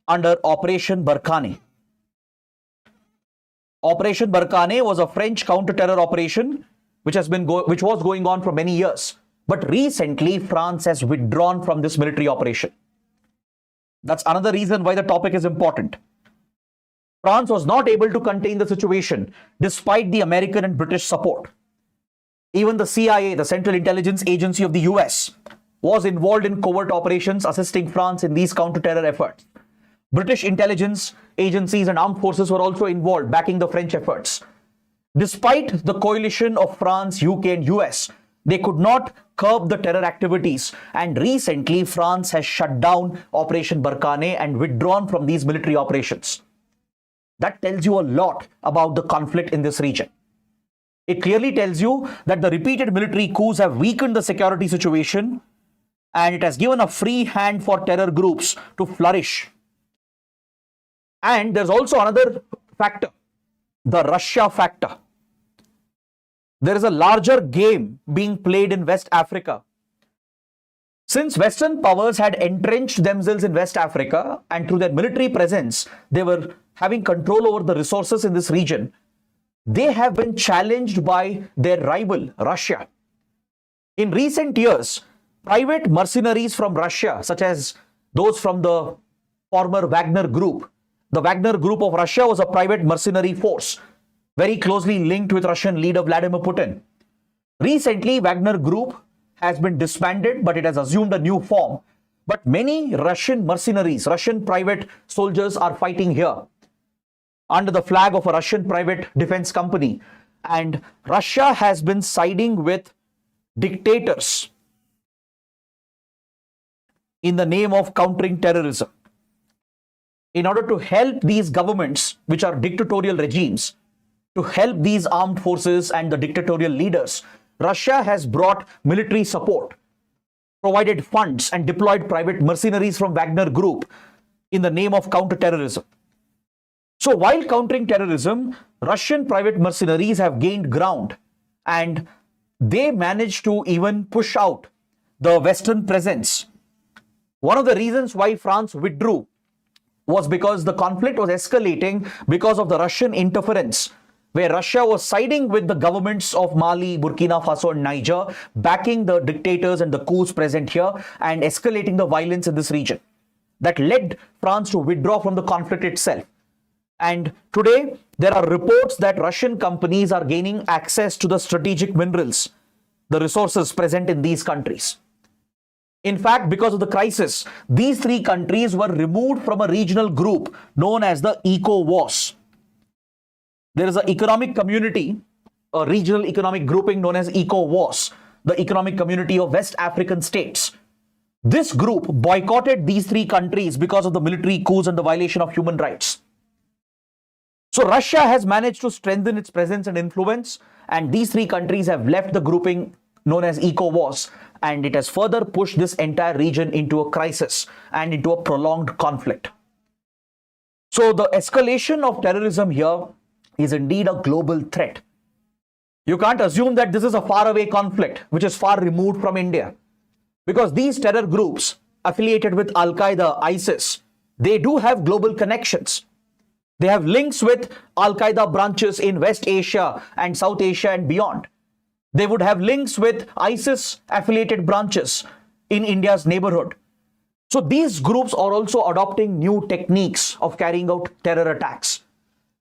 under Operation Barkhane. Operation Barkhane was a French counter-terror operation which was going on for many years. But recently, France has withdrawn from this military operation. That's another reason why the topic is important. France was not able to contain the situation despite the American and British support. Even the CIA, the Central Intelligence Agency of the US, was involved in covert operations assisting France in these counter-terror efforts. British intelligence agencies and armed forces were also involved, backing the French efforts. Despite the coalition of France, UK and US, they could not curb the terror activities, and recently France has shut down Operation Barkhane and withdrawn from these military operations. That tells you a lot about the conflict in this region. It clearly tells you that the repeated military coups have weakened the security situation, and it has given a free hand for terror groups to flourish. And there's also another factor, the Russia factor. There is a larger game being played in West Africa. Since Western powers had entrenched themselves in West Africa and through their military presence, they were having control over the resources in this region, they have been challenged by their rival, Russia. In recent years, private mercenaries from Russia, such as those from the former Wagner Group, the Wagner Group of Russia was a private mercenary force, very closely linked with Russian leader Vladimir Putin. Recently, Wagner Group has been disbanded, but it has assumed a new form. But many Russian mercenaries, Russian private soldiers are fighting here under the flag of a Russian private defense company. And Russia has been siding with dictators in the name of countering terrorism. In order to help these governments, which are dictatorial regimes, to help these armed forces and the dictatorial leaders, Russia has brought military support, provided funds, and deployed private mercenaries from Wagner Group in the name of counter-terrorism. So while countering terrorism, Russian private mercenaries have gained ground, and they managed to even push out the Western presence. One of the reasons why France withdrew was because the conflict was escalating because of the Russian interference, where Russia was siding with the governments of Mali, Burkina Faso and Niger, backing the dictators and the coups present here and escalating the violence in this region. That led France to withdraw from the conflict itself. And today, there are reports that Russian companies are gaining access to the strategic minerals, the resources present in these countries. In fact, because of the crisis, these three countries were removed from a regional group known as the ECOWAS. There is an economic community, a regional economic grouping known as ECOWAS, the Economic Community of West African States. This group boycotted these three countries because of the military coups and the violation of human rights. So Russia has managed to strengthen its presence and influence, and these three countries have left the grouping known as ECOWAS, and it has further pushed this entire region into a crisis and into a prolonged conflict. So the escalation of terrorism here is indeed a global threat. You can't assume that this is a faraway conflict which is far removed from India, because these terror groups affiliated with Al-Qaeda, ISIS, they do have global connections. They have links with Al-Qaeda branches in West Asia and South Asia and beyond. They would have links with ISIS affiliated branches in India's neighborhood. So these groups are also adopting new techniques of carrying out terror attacks.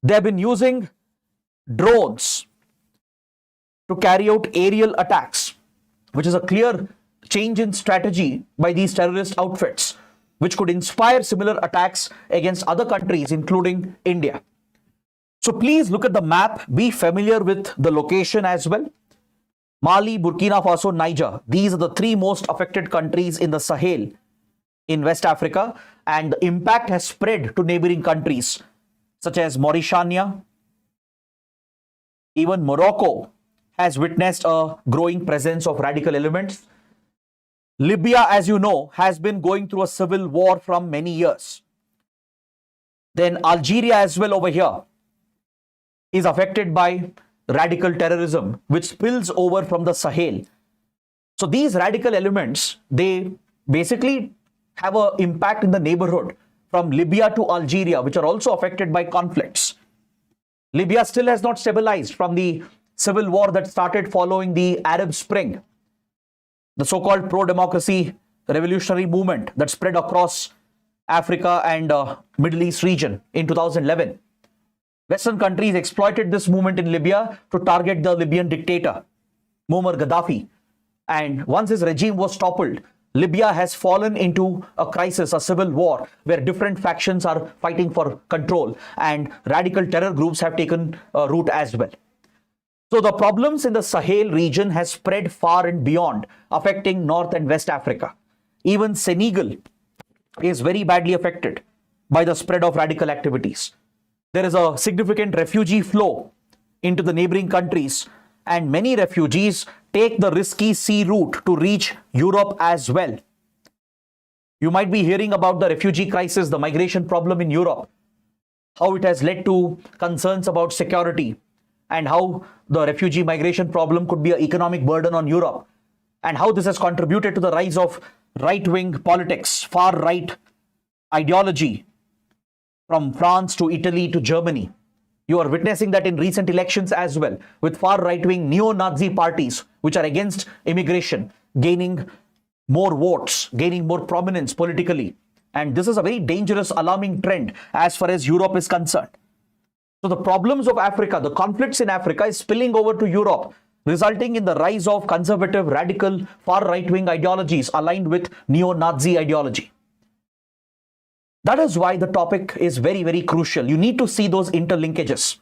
They have been using drones to carry out aerial attacks, which is a clear change in strategy by these terrorist outfits, which could inspire similar attacks against other countries, including India. So please look at the map, be familiar with the location as well. Mali, Burkina Faso, Niger, these are the three most affected countries in the Sahel in West Africa, and the impact has spread to neighboring countries such as Mauritania. Even Morocco has witnessed a growing presence of radical elements. Libya, as you know, has been going through a civil war from many years. Then Algeria as well over here is affected by radical terrorism, which spills over from the Sahel. So these radical elements, they basically have an impact in the neighborhood from Libya to Algeria, which are also affected by conflicts. Libya still has not stabilized from the civil war that started following the Arab Spring, the so-called pro-democracy revolutionary movement that spread across Africa and Middle East region in 2011. Western countries exploited this movement in Libya to target the Libyan dictator, Muammar Gaddafi. And once his regime was toppled, Libya has fallen into a crisis, a civil war, where different factions are fighting for control and radical terror groups have taken root as well. So the problems in the Sahel region has spread far and beyond, affecting North and West Africa. Even Senegal is very badly affected by the spread of radical activities. There is a significant refugee flow into the neighboring countries, and many refugees take the risky sea route to reach Europe as well. You might be hearing about the refugee crisis, the migration problem in Europe, how it has led to concerns about security, and how the refugee migration problem could be an economic burden on Europe, and how this has contributed to the rise of right-wing politics, far-right ideology from France to Italy to Germany. You are witnessing that in recent elections as well, with far right-wing neo-Nazi parties which are against immigration gaining more votes, gaining more prominence politically. And this is a very dangerous, alarming trend as far as Europe is concerned. So the problems of Africa, the conflicts in Africa is spilling over to Europe, resulting in the rise of conservative, radical, far right-wing ideologies aligned with neo-Nazi ideology. That is why the topic is very, very crucial. You need to see those interlinkages.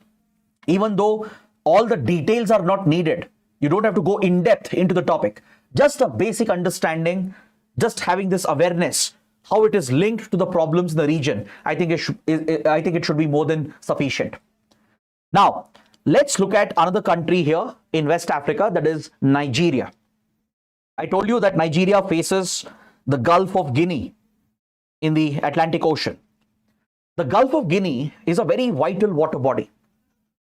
Even though all the details are not needed, you don't have to go in depth into the topic. Just a basic understanding, just having this awareness, how it is linked to the problems in the region, I think it should be more than sufficient. Now, let's look at another country here in West Africa, that is Nigeria. I told you that Nigeria faces the Gulf of Guinea in the Atlantic Ocean. The Gulf of Guinea is a very vital water body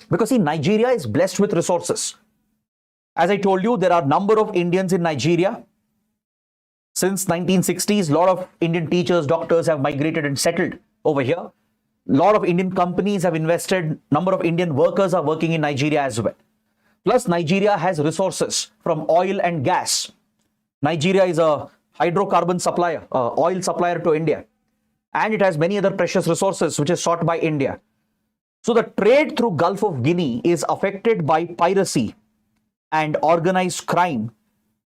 because see, Nigeria is blessed with resources. As I told you, there are a number of Indians in Nigeria. Since 1960s, a lot of Indian teachers, doctors have migrated and settled over here. A lot of Indian companies have invested. Number of Indian workers are working in Nigeria as well. Plus, Nigeria has resources from oil and gas. Nigeria is a hydrocarbon supplier, oil supplier to India. And it has many other precious resources which is sought by India. So the trade through Gulf of Guinea is affected by piracy and organized crime,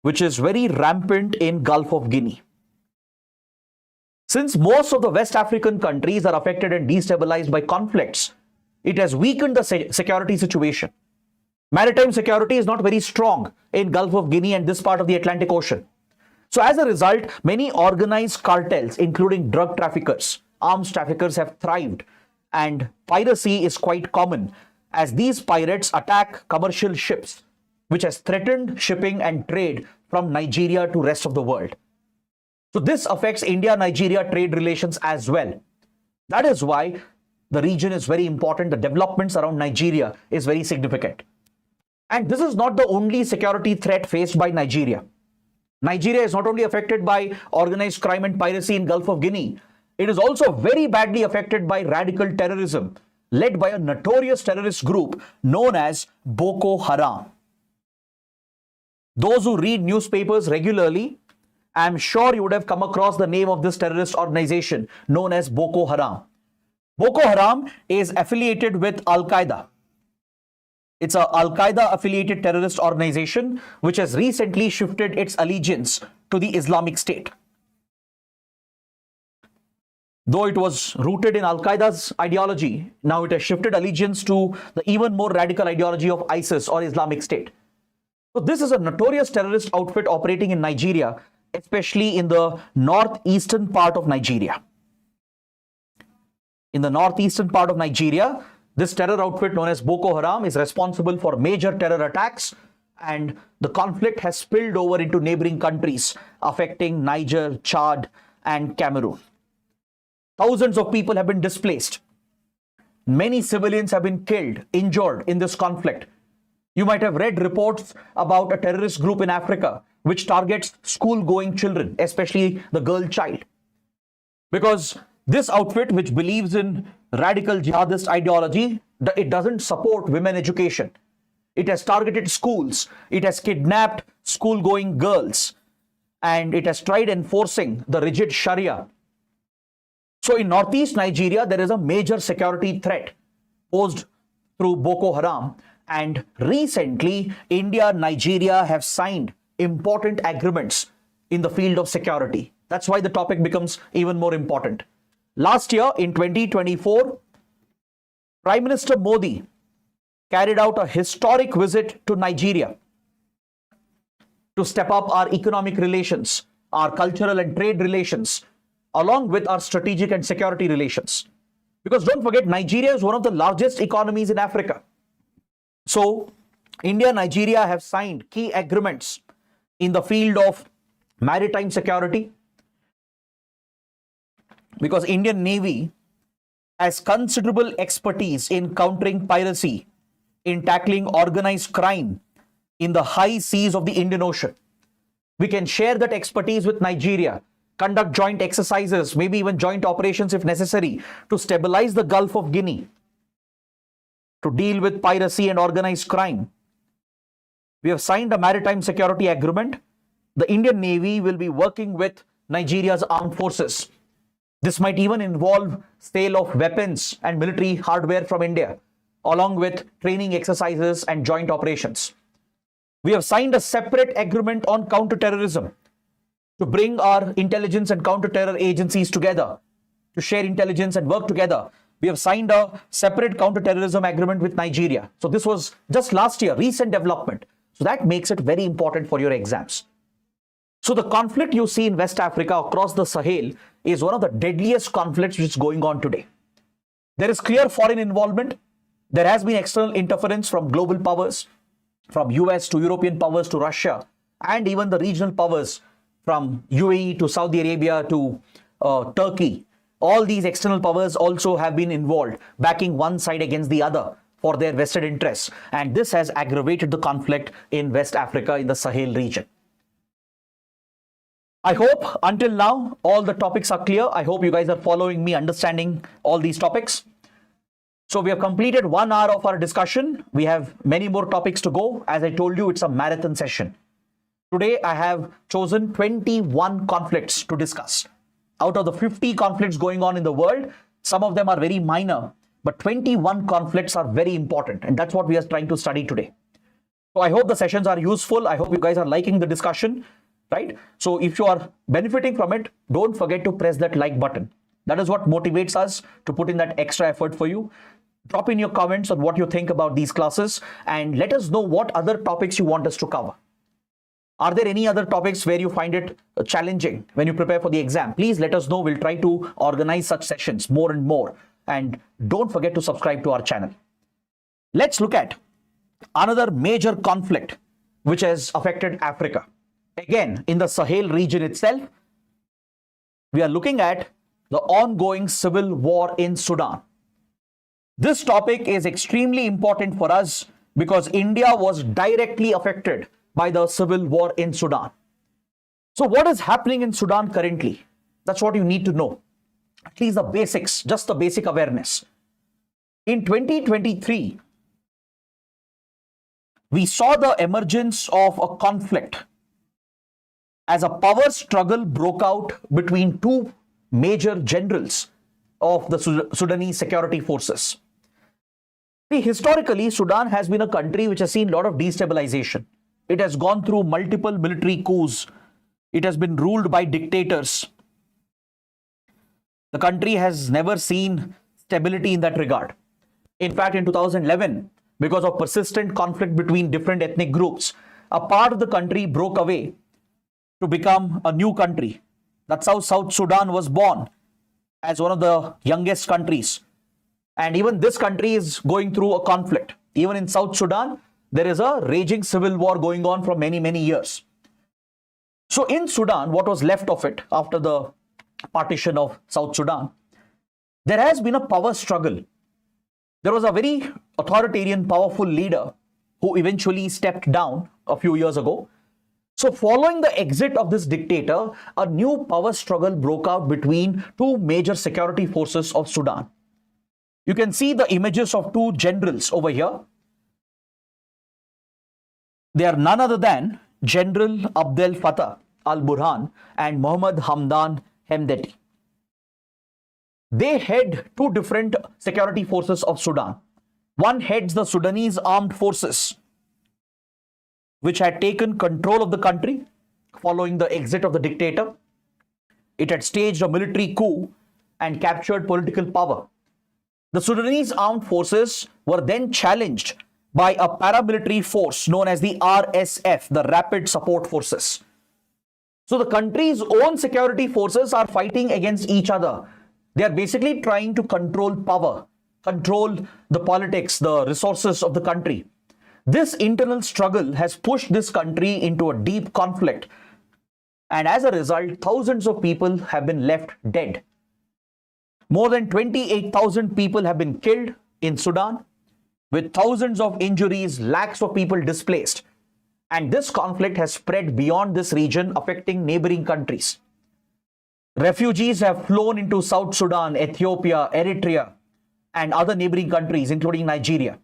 which is very rampant in Gulf of Guinea. Since most of the West African countries are affected and destabilized by conflicts, it has weakened the security situation. Maritime security is not very strong in Gulf of Guinea and this part of the Atlantic Ocean. So as a result, many organized cartels, including drug traffickers, arms traffickers, have thrived, and piracy is quite common as these pirates attack commercial ships, which has threatened shipping and trade from Nigeria to rest of the world. So this affects India-Nigeria trade relations as well. That is why the region is very important. The developments around Nigeria is very significant. And this is not the only security threat faced by Nigeria. Nigeria is not only affected by organized crime and piracy in Gulf of Guinea, it is also very badly affected by radical terrorism led by a notorious terrorist group known as Boko Haram. Those who read newspapers regularly, I am sure you would have come across the name of this terrorist organization known as Boko Haram. Boko Haram is affiliated with Al-Qaeda. It's a Al-Qaeda affiliated terrorist organization which has recently shifted its allegiance to the Islamic State. Though it was rooted in Al-Qaeda's ideology, now it has shifted allegiance to the even more radical ideology of ISIS or Islamic State. So this is a notorious terrorist outfit operating in Nigeria, especially in the northeastern part of Nigeria. In the northeastern part of Nigeria, this terror outfit known as Boko Haram is responsible for major terror attacks, and the conflict has spilled over into neighboring countries, affecting Niger, Chad, and Cameroon. Thousands of people have been displaced. Many civilians have been killed, injured in this conflict. You might have read reports about a terrorist group in Africa which targets school-going children, especially the girl child. Because this outfit, which believes in radical jihadist ideology, it doesn't support women education. It has targeted schools, it has kidnapped school-going girls, and it has tried enforcing the rigid Sharia. So in northeast Nigeria, there is a major security threat posed through Boko Haram, and recently India and Nigeria have signed important agreements in the field of security. That's why the topic becomes even more important. Last year in 2024, Prime Minister Modi carried out a historic visit to Nigeria to step up our economic relations, our cultural and trade relations, along with our strategic and security relations. Because don't forget, Nigeria is one of the largest economies in Africa. So India and Nigeria have signed key agreements in the field of maritime security, because Indian Navy has considerable expertise in countering piracy, in tackling organized crime in the high seas of the Indian Ocean. We can share that expertise with Nigeria, conduct joint exercises, maybe even joint operations if necessary, to stabilize the Gulf of Guinea, to deal with piracy and organized crime. We have signed a maritime security agreement. The Indian Navy will be working with Nigeria's armed forces. This might even involve sale of weapons and military hardware from India, along with training exercises and joint operations. We have signed a separate agreement on counterterrorism to bring our intelligence and counter-terror agencies together, to share intelligence and work together. We have signed a separate counter-terrorism agreement with Nigeria. So this was just last year, recent development. So that makes it very important for your exams. So the conflict you see in West Africa across the Sahel is one of the deadliest conflicts which is going on today. There is clear foreign involvement. There has been external interference from global powers, from US to European powers to Russia, and even the regional powers from UAE to Saudi Arabia to Turkey. All these external powers also have been involved, backing one side against the other for their vested interests. And this has aggravated the conflict in West Africa, in the Sahel region. I hope until now all the topics are clear. I hope you guys are following me, understanding all these topics. So we have completed 1 hour of our discussion. We have many more topics to go. As I told you, it's a marathon session. Today, I have chosen 21 conflicts to discuss. Out of the 50 conflicts going on in the world, some of them are very minor, but 21 conflicts are very important. And that's what we are trying to study today. So I hope the sessions are useful. I hope you guys are liking the discussion, right? So if you are benefiting from it, don't forget to press that like button. That is what motivates us to put in that extra effort for you. Drop in your comments on what you think about these classes and let us know what other topics you want us to cover. Are there any other topics where you find it challenging when you prepare for the exam? Please let us know. We'll try to organize such sessions more and more. And don't forget to subscribe to our channel. Let's look at another major conflict which has affected Africa. Again, in the Sahel region itself, we are looking at the ongoing civil war in Sudan. This topic is extremely important for us because India was directly affected by the civil war in Sudan. So what is happening in Sudan currently? That's what you need to know. At least the basics, just the basic awareness. In 2023, we saw the emergence of a conflict as a power struggle broke out between two major generals of the Sudanese security forces. See, historically, Sudan has been a country which has seen a lot of destabilization. It has gone through multiple military coups. It has been ruled by dictators. The country has never seen stability in that regard. In fact, in 2011, because of persistent conflict between different ethnic groups, a part of the country broke away to become a new country. That's how South Sudan was born, as one of the youngest countries. And even this country is going through a conflict. Even in South Sudan, there is a raging civil war going on for many, many years. So in Sudan, what was left of it after the partition of South Sudan, there has been a power struggle. There was a very authoritarian, powerful leader who eventually stepped down a few years ago. So following the exit of this dictator, a new power struggle broke out between two major security forces of Sudan. You can see the images of two generals over here. They are none other than General Abdel Fattah al-Burhan and Mohammed Hamdan Hemdati. They head two different security forces of Sudan. One heads the Sudanese armed forces, which had taken control of the country following the exit of the dictator. It had staged a military coup and captured political power. The Sudanese armed forces were then challenged by a paramilitary force known as the RSF, the Rapid Support Forces. So the country's own security forces are fighting against each other. They are basically trying to control power, control the politics, the resources of the country. This internal struggle has pushed this country into a deep conflict. And as a result, thousands of people have been left dead. More than 28,000 people have been killed in Sudan, with thousands of injuries, lakhs of people displaced. And this conflict has spread beyond this region, affecting neighboring countries. Refugees have flown into South Sudan, Ethiopia, Eritrea, and other neighboring countries, including Nigeria.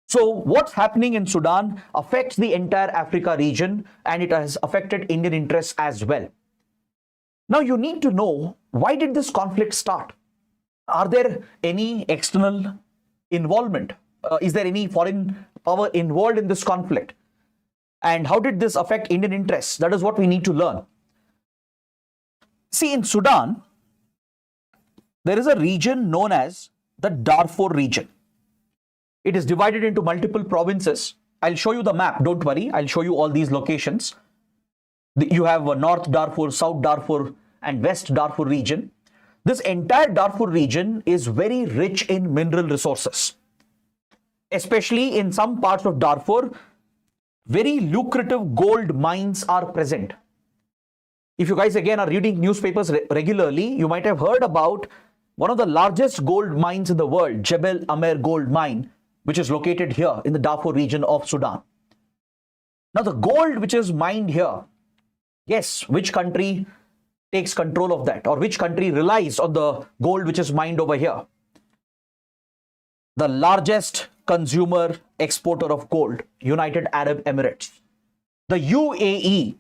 So what's happening in Sudan affects the entire Africa region, and it has affected Indian interests as well. Now you need to know, why did this conflict start? Are there any external involvement? Is there any foreign power involved in this conflict? And how did this affect Indian interests? That is what we need to learn. See, in Sudan, there is a region known as the Darfur region. It is divided into multiple provinces. I'll show you the map. Don't worry. I'll show you all these locations. You have North Darfur, South Darfur, and West Darfur region. This entire Darfur region is very rich in mineral resources. Especially in some parts of Darfur, very lucrative gold mines are present. If you guys again are reading newspapers regularly, you might have heard about one of the largest gold mines in the world, Jebel Amer gold mine, which is located here in the Darfur region of Sudan. Now the gold which is mined here, guess which country takes control of that, or which country relies on the gold which is mined over here? The largest consumer exporter of gold, United Arab Emirates. The UAE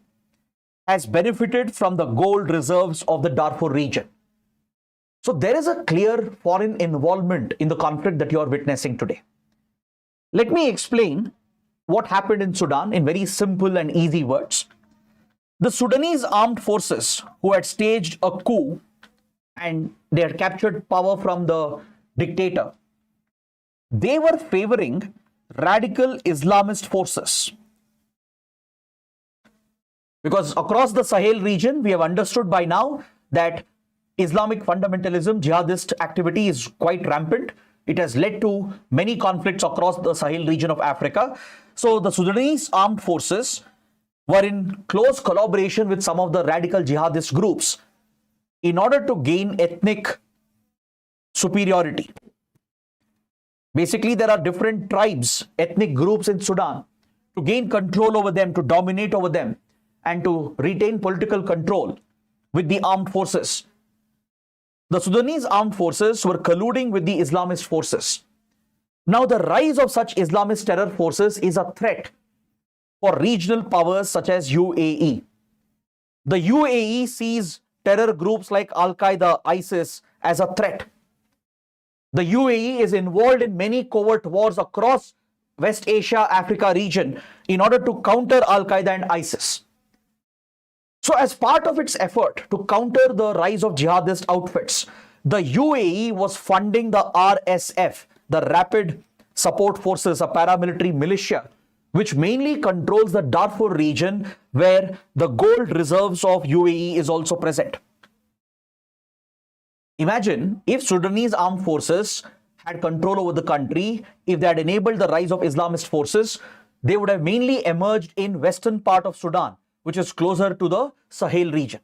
has benefited from the gold reserves of the Darfur region. So there is a clear foreign involvement in the conflict that you are witnessing today. Let me explain what happened in Sudan in very simple and easy words. The Sudanese armed forces, who had staged a coup and they had captured power from the dictator, they were favoring radical Islamist forces. Because across the Sahel region, we have understood by now that Islamic fundamentalism, jihadist activity is quite rampant. It has led to many conflicts across the Sahel region of Africa. So the Sudanese armed forces were in close collaboration with some of the radical jihadist groups in order to gain ethnic superiority. Basically, there are different tribes, ethnic groups in Sudan. To gain control over them, to dominate over them, and to retain political control with the armed forces. The Sudanese armed forces were colluding with the Islamist forces. Now, the rise of such Islamist terror forces is a threat for regional powers such as UAE. The UAE sees terror groups like Al-Qaeda, ISIS as a threat. The UAE is involved in many covert wars across West Asia, Africa region in order to counter Al-Qaeda and ISIS. So as part of its effort to counter the rise of jihadist outfits, the UAE was funding the RSF, the Rapid Support Forces, a paramilitary militia, which mainly controls the Darfur region where the gold reserves of UAE is also present. Imagine if Sudanese armed forces had control over the country, if they had enabled the rise of Islamist forces, they would have mainly emerged in western part of Sudan, which is closer to the Sahel region.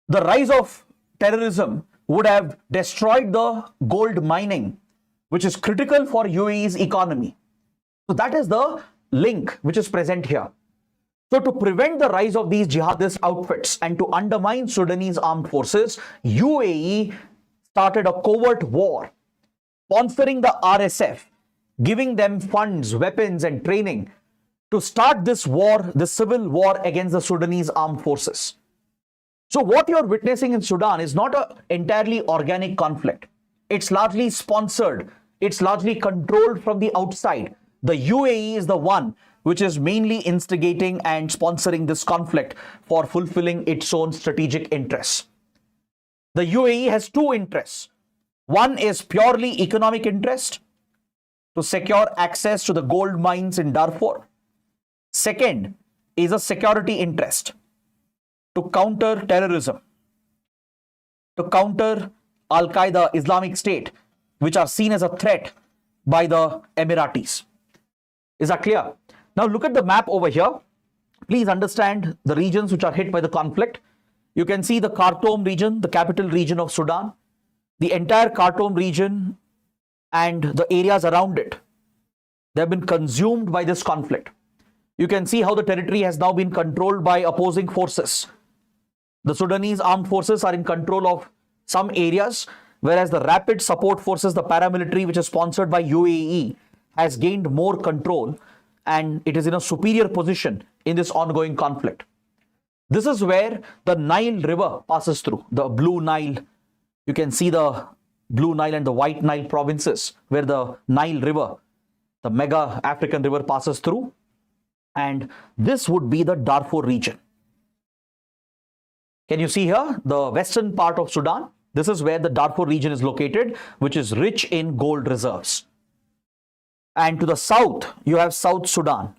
The rise of terrorism would have destroyed the gold mining, which is critical for UAE's economy. So that is the link which is present here. So to prevent the rise of these jihadist outfits and to undermine Sudanese armed forces, UAE started a covert war, sponsoring the RSF, giving them funds, weapons and training to start this war, the civil war against the Sudanese armed forces. So what you're witnessing in Sudan is not an entirely organic conflict. It's largely sponsored. It's largely controlled from the outside. The UAE is the one which is mainly instigating and sponsoring this conflict for fulfilling its own strategic interests. The UAE has two interests. One is purely economic interest to secure access to the gold mines in Darfur. Second is a security interest to counter terrorism, to counter Al-Qaeda, Islamic State, which are seen as a threat by the Emiratis. Is that clear? Now look at the map over here. Please understand the regions which are hit by the conflict. You can see the Khartoum region, the capital region of Sudan, the entire Khartoum region and the areas around it. They have been consumed by this conflict. You can see how the territory has now been controlled by opposing forces. The Sudanese armed forces are in control of some areas, whereas the Rapid Support Forces, the paramilitary which is sponsored by UAE, has gained more control and it is in a superior position in this ongoing conflict. This is where the Nile River passes through, the Blue Nile. You can see the Blue Nile and the White Nile provinces where the Nile River, the mega African river, passes through. And this would be the Darfur region. Can you see here the western part of Sudan? This is where the Darfur region is located, which is rich in gold reserves. And to the south, you have South Sudan,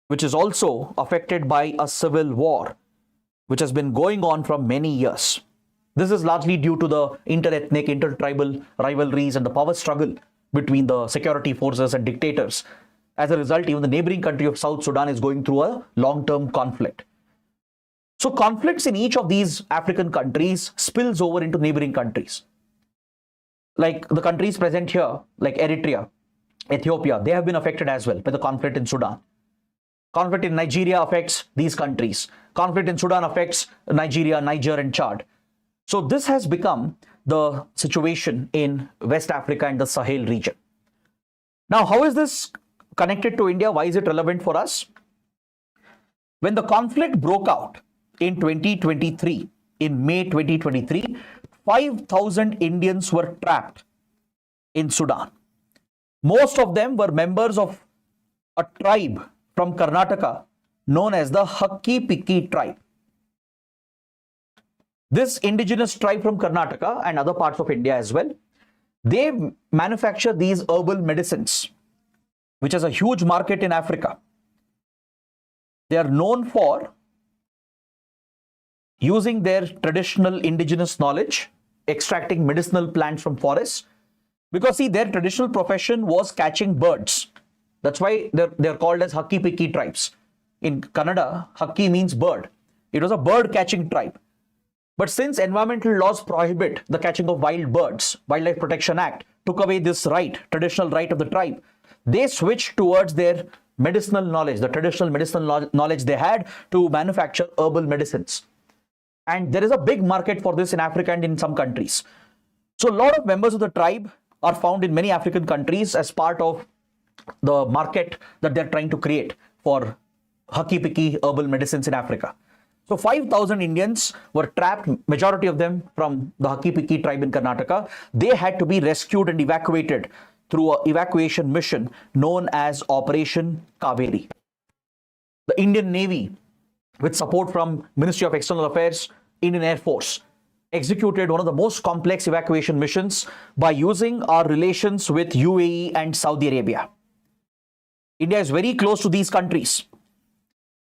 which is also affected by a civil war, which has been going on for many years. This is largely due to the inter-ethnic, inter-tribal rivalries and the power struggle between the security forces and dictators. As a result, even the neighboring country of South Sudan is going through a long-term conflict. So conflicts in each of these African countries spills over into neighboring countries. Like the countries present here, like Eritrea, Ethiopia, they have been affected as well by the conflict in Sudan. Conflict in Nigeria affects these countries. Conflict in Sudan affects Nigeria, Niger and Chad. So this has become the situation in West Africa and the Sahel region. Now, how is this connected to India? Why is it relevant for us? When the conflict broke out in 2023, in May 2023, 5,000 Indians were trapped in Sudan. Most of them were members of a tribe from Karnataka known as the Hakki Pikki tribe. This indigenous tribe from Karnataka and other parts of India as well, they manufacture these herbal medicines, which is a huge market in Africa. They are known for using their traditional indigenous knowledge, extracting medicinal plants from forests. Because see, their traditional profession was catching birds. That's why they're called as Hakki-Pikki tribes. In Kannada, Hakki means bird. It was a bird catching tribe. But since environmental laws prohibit the catching of wild birds, Wildlife Protection Act took away this right, traditional right of the tribe, they switched towards their medicinal knowledge, the traditional medicinal knowledge they had to manufacture herbal medicines. And there is a big market for this in Africa and in some countries. So a lot of members of the tribe are found in many African countries as part of the market that they're trying to create for Hakki-Pikki herbal medicines in Africa. So 5,000 Indians were trapped, majority of them from the Hakki-Pikki tribe in Karnataka. They had to be rescued and evacuated through an evacuation mission known as Operation Kaveri. The Indian Navy, with support from Ministry of External Affairs, Indian Air Force, executed one of the most complex evacuation missions by using our relations with UAE and Saudi Arabia. India is very close to these countries.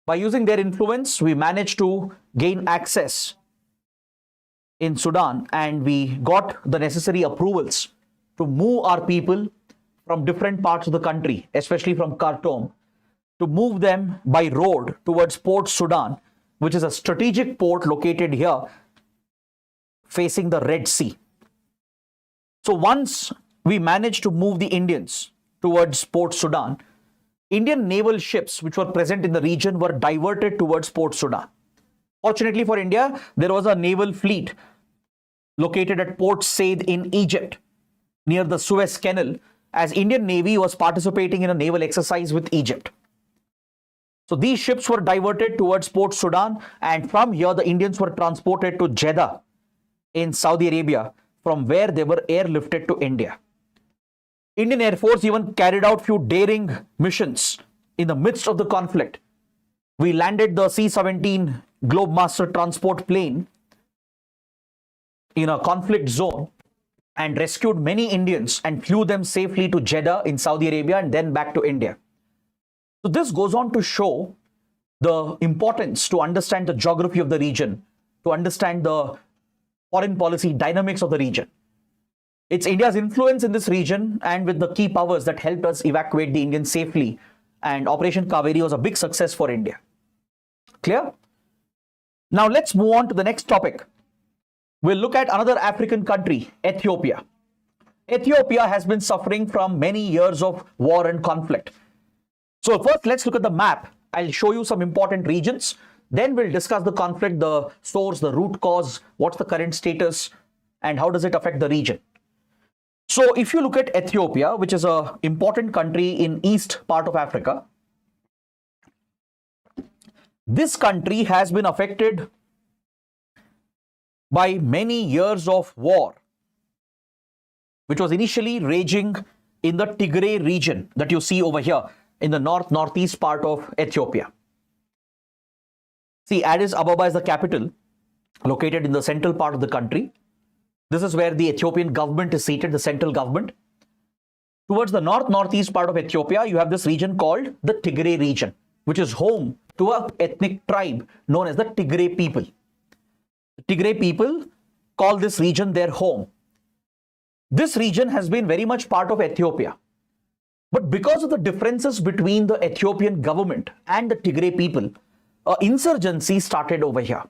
By using their influence, we managed to gain access in Sudan, and we got the necessary approvals to move our people from different parts of the country, especially from Khartoum, to move them by road towards Port Sudan, which is a strategic port located here facing the Red Sea. So once we managed to move the Indians towards Port Sudan, Indian naval ships which were present in the region were diverted towards Port Sudan. Fortunately for India, there was a naval fleet located at Port Said in Egypt near the Suez Canal, as Indian Navy was participating in a naval exercise with Egypt. So these ships were diverted towards Port Sudan, and from here the Indians were transported to Jeddah in Saudi Arabia, from where they were airlifted to India. Indian Air Force even carried out few daring missions in the midst of the conflict. We landed the C-17 Globemaster transport plane in a conflict zone and rescued many Indians and flew them safely to Jeddah in Saudi Arabia and then back to India. So this goes on to show the importance to understand the geography of the region, to understand the foreign policy dynamics of the region. It's India's influence in this region and with the key powers that helped us evacuate the Indians safely, and Operation Kaveri was a big success for India. Clear? Now let's move on to the next topic. We'll look at another African country, Ethiopia. Ethiopia has been suffering from many years of war and conflict. So first, let's look at the map. I'll show you some important regions. Then we'll discuss the conflict, the source, the root cause, what's the current status, and how does it affect the region. So if you look at Ethiopia, which is an important country in east part of Africa, this country has been affected by many years of war, which was initially raging in the Tigray region that you see over here in the northeast part of Ethiopia. See, Addis Ababa is the capital, located in the central part of the country. This is where the Ethiopian government is seated, the central government. Towards the northeast part of Ethiopia, you have this region called the Tigray region, which is home to an ethnic tribe known as the Tigray people. The Tigray people call this region their home. This region has been very much part of Ethiopia. But because of the differences between the Ethiopian government and the Tigray people, insurgency started over here.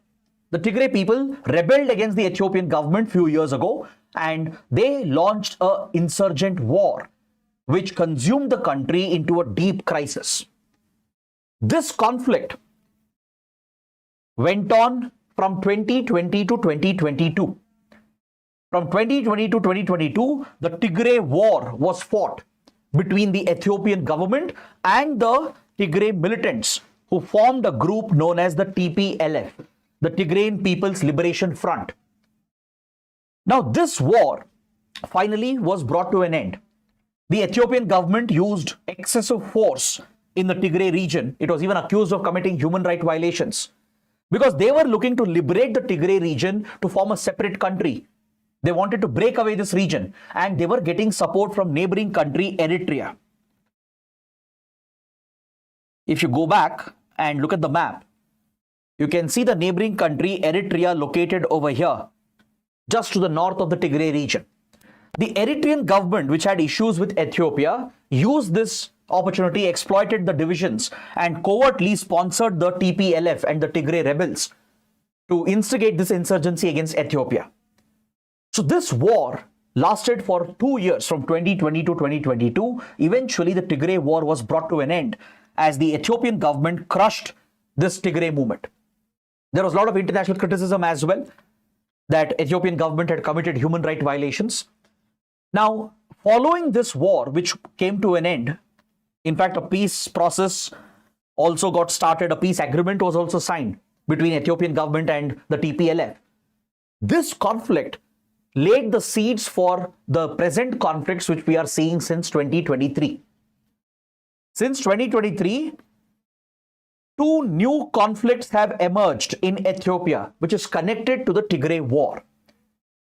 The Tigray people rebelled against the Ethiopian government few years ago, and they launched an insurgent war, which consumed the country into a deep crisis. This conflict went on from 2020 to 2022. From 2020 to 2022, the Tigray war was fought between the Ethiopian government and the Tigray militants who formed a group known as the TPLF, the Tigrayan People's Liberation Front. Now, this war finally was brought to an end. The Ethiopian government used excessive force in the Tigray region. It was even accused of committing human rights violations because they were looking to liberate the Tigray region to form a separate country. They wanted to break away this region, and they were getting support from neighboring country Eritrea. If you go back and look at the map, you can see the neighboring country Eritrea located over here, just to the north of the Tigray region. The Eritrean government, which had issues with Ethiopia, used this opportunity, exploited the divisions, and covertly sponsored the TPLF and the Tigray rebels to instigate this insurgency against Ethiopia. So this war lasted for 2 years, from 2020 to 2022. Eventually, the Tigray war was brought to an end as the Ethiopian government crushed this Tigray movement. There was a lot of international criticism as well that Ethiopian government had committed human rights violations. Now, following this war, which came to an end, in fact, a peace process also got started. A peace agreement was also signed between Ethiopian government and the TPLF. This conflict laid the seeds for the present conflicts which we are seeing since 2023. Since 2023, 2 new conflicts have emerged in Ethiopia, which is connected to the Tigray war.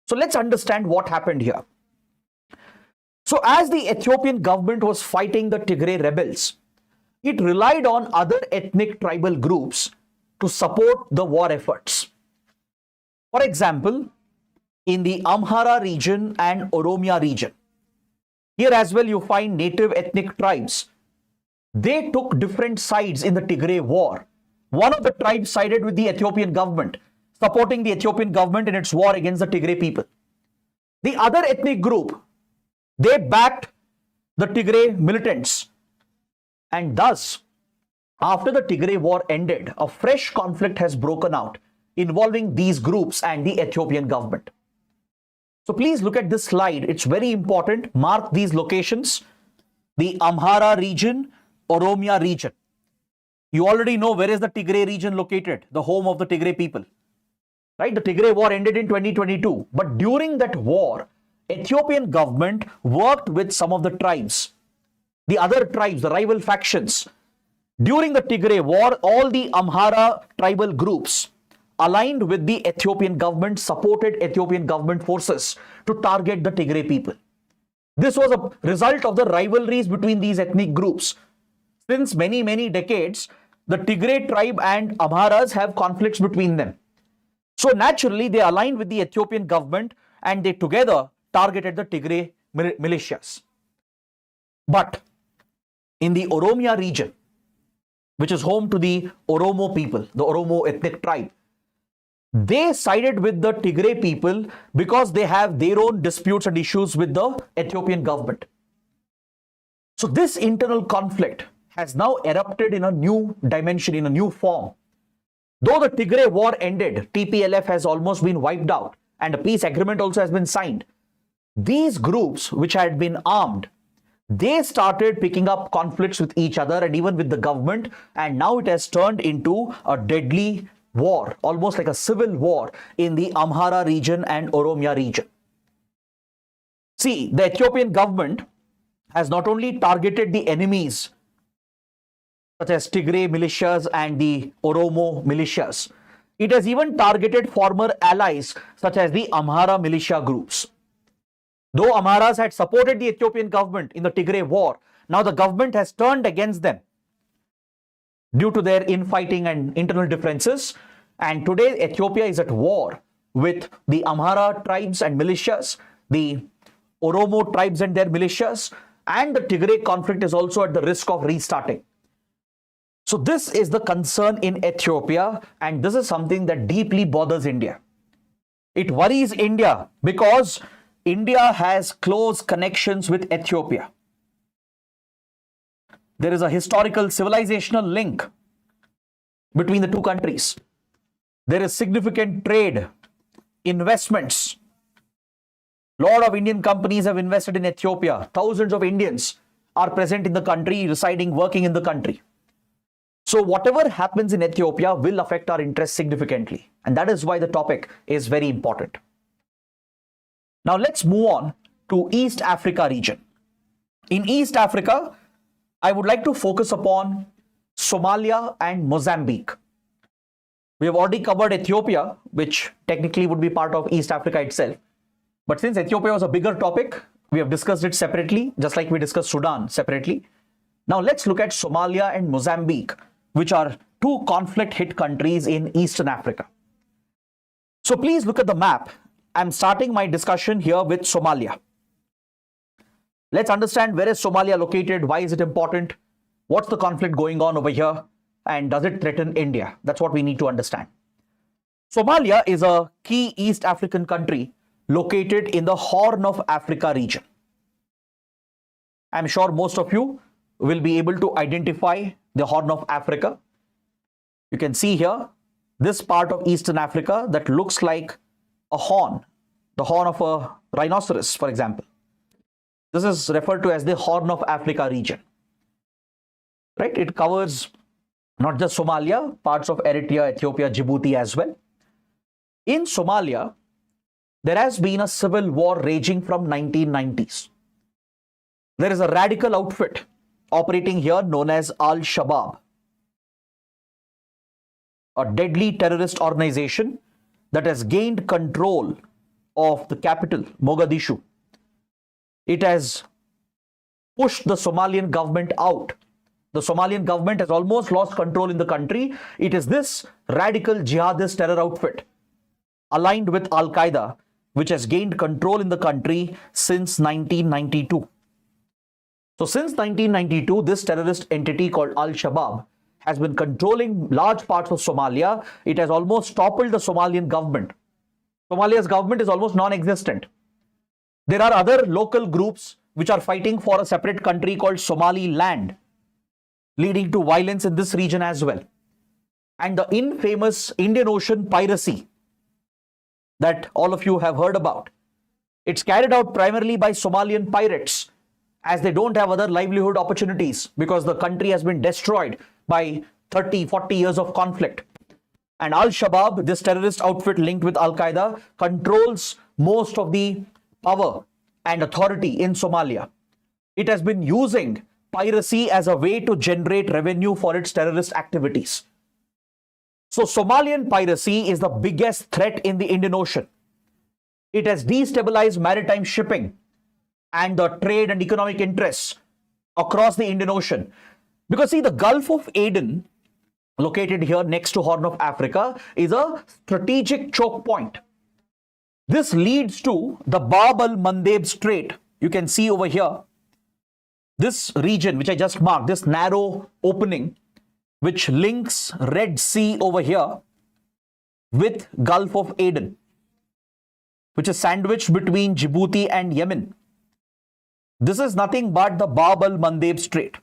So let's understand what happened here. So as the Ethiopian government was fighting the Tigray rebels, it relied on other ethnic tribal groups to support the war efforts. For example, in the Amhara region and Oromia region, here as well you find native ethnic tribes. They took different sides in the Tigray war. One of the tribes sided with the Ethiopian government, supporting the Ethiopian government in its war against the Tigray people. The other ethnic group, they backed the Tigray militants. And thus, after the Tigray war ended, a fresh conflict has broken out involving these groups and the Ethiopian government. So please look at this slide. It's very important. Mark these locations. The Amhara region, Oromia region. You already know where is the Tigray region located, the home of the Tigray people. Right? The Tigray war ended in 2022. But during that war, Ethiopian government worked with some of the tribes, the other tribes, the rival factions. During the Tigray war, all the Amhara tribal groups aligned with the Ethiopian government, supported Ethiopian government forces to target the Tigray people. This was a result of the rivalries between these ethnic groups. Since many decades, the Tigray tribe and Amharas have conflicts between them. So naturally, they aligned with the Ethiopian government and they together targeted the Tigray militias. But in the Oromia region, which is home to the Oromo people, the Oromo ethnic tribe, they sided with the Tigray people because they have their own disputes and issues with the Ethiopian government. So this internal conflict has now erupted in a new dimension, in a new form. Though the Tigray war ended, TPLF has almost been wiped out and a peace agreement also has been signed. These groups, which had been armed, they started picking up conflicts with each other and even with the government, and now it has turned into a deadly war, almost like a civil war in the Amhara region and Oromia region. See, the Ethiopian government has not only targeted the enemies such as Tigray militias and the Oromo militias, it has even targeted former allies such as the Amhara militia groups. Though Amharas had supported the Ethiopian government in the Tigray war, now the government has turned against them due to their infighting and internal differences. And today Ethiopia is at war with the Amhara tribes and militias, the Oromo tribes and their militias, and the Tigray conflict is also at the risk of restarting. So this is the concern in Ethiopia, and this is something that deeply bothers India. It worries India because India has close connections with Ethiopia. There is a historical civilizational link between the two countries. There is significant trade, investments. A lot of Indian companies have invested in Ethiopia. Thousands of Indians are present in the country, residing, working in the country. So whatever happens in Ethiopia will affect our interests significantly. And that is why the topic is very important. Now let's move on to East Africa region. In East Africa, I would like to focus upon Somalia and Mozambique. We have already covered Ethiopia, which technically would be part of East Africa itself. But since Ethiopia was a bigger topic, we have discussed it separately, just like we discussed Sudan separately. Now let's look at Somalia and Mozambique, which are two conflict-hit countries in Eastern Africa. So please look at the map. I'm starting my discussion here with Somalia. Let's understand where is Somalia located, why is it important, what's the conflict going on over here, and does it threaten India? That's what we need to understand. Somalia is a key East African country located in the Horn of Africa region. I'm sure most of you will be able to identify the Horn of Africa. You can see here this part of Eastern Africa that looks like a horn, the horn of a rhinoceros, for example. This is referred to as the Horn of Africa region. Right? It covers not just Somalia, parts of Eritrea, Ethiopia, Djibouti as well. In Somalia, there has been a civil war raging from 1990s. There is a radical outfit operating here known as Al-Shabaab, a deadly terrorist organization that has gained control of the capital, Mogadishu. It has pushed the Somalian government out. The Somalian government has almost lost control in the country. It is this radical jihadist terror outfit aligned with Al-Qaeda which has gained control in the country since 1992. So since 1992, this terrorist entity called Al-Shabaab has been controlling large parts of Somalia. It has almost toppled the Somalian government. Somalia's government is almost non-existent. There are other local groups which are fighting for a separate country called Somaliland, leading to violence in this region as well. And the infamous Indian Ocean piracy that all of you have heard about. It's carried out primarily by Somalian pirates, as they don't have other livelihood opportunities because the country has been destroyed by 30, 40 years of conflict. And Al-Shabaab, this terrorist outfit linked with Al-Qaeda, controls most of the power and authority in Somalia. It has been using piracy as a way to generate revenue for its terrorist activities. So Somalian piracy is the biggest threat in the Indian Ocean. It has destabilized maritime shipping and the trade and economic interests across the Indian Ocean. Because see, the Gulf of Aden, located here next to Horn of Africa, is a strategic choke point. This leads to the Bab al-Mandeb Strait. You can see over here, this region which I just marked, this narrow opening which links Red Sea over here with Gulf of Aden, which is sandwiched between Djibouti and Yemen. This is nothing but the Bab al-Mandeb Strait.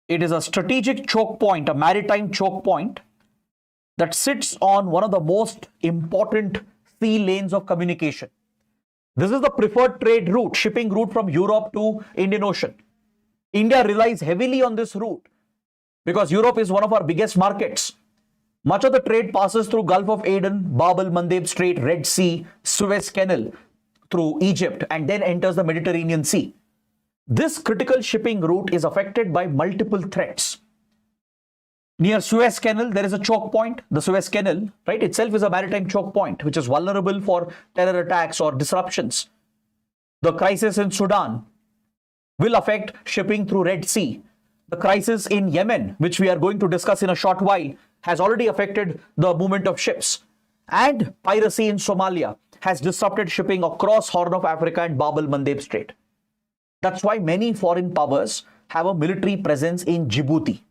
It is a strategic choke point, a maritime choke point that sits on one of the most important sea lanes of communication. This is the preferred trade route, shipping route from Europe to Indian Ocean. India relies heavily on this route because Europe is one of our biggest markets. Much of the trade passes through Gulf of Aden, Bab al-Mandeb Strait, Red Sea, Suez Canal through Egypt and then enters the Mediterranean Sea. This critical shipping route is affected by multiple threats. Near Suez Canal, there is a choke point. The Suez Canal, right, itself is a maritime choke point, which is vulnerable for terror attacks or disruptions. The crisis in Sudan will affect shipping through Red Sea. The crisis in Yemen, which we are going to discuss in a short while, has already affected the movement of ships. And piracy in Somalia has disrupted shipping across Horn of Africa and Bab al-Mandeb Strait. That's why many foreign powers have a military presence in Djibouti.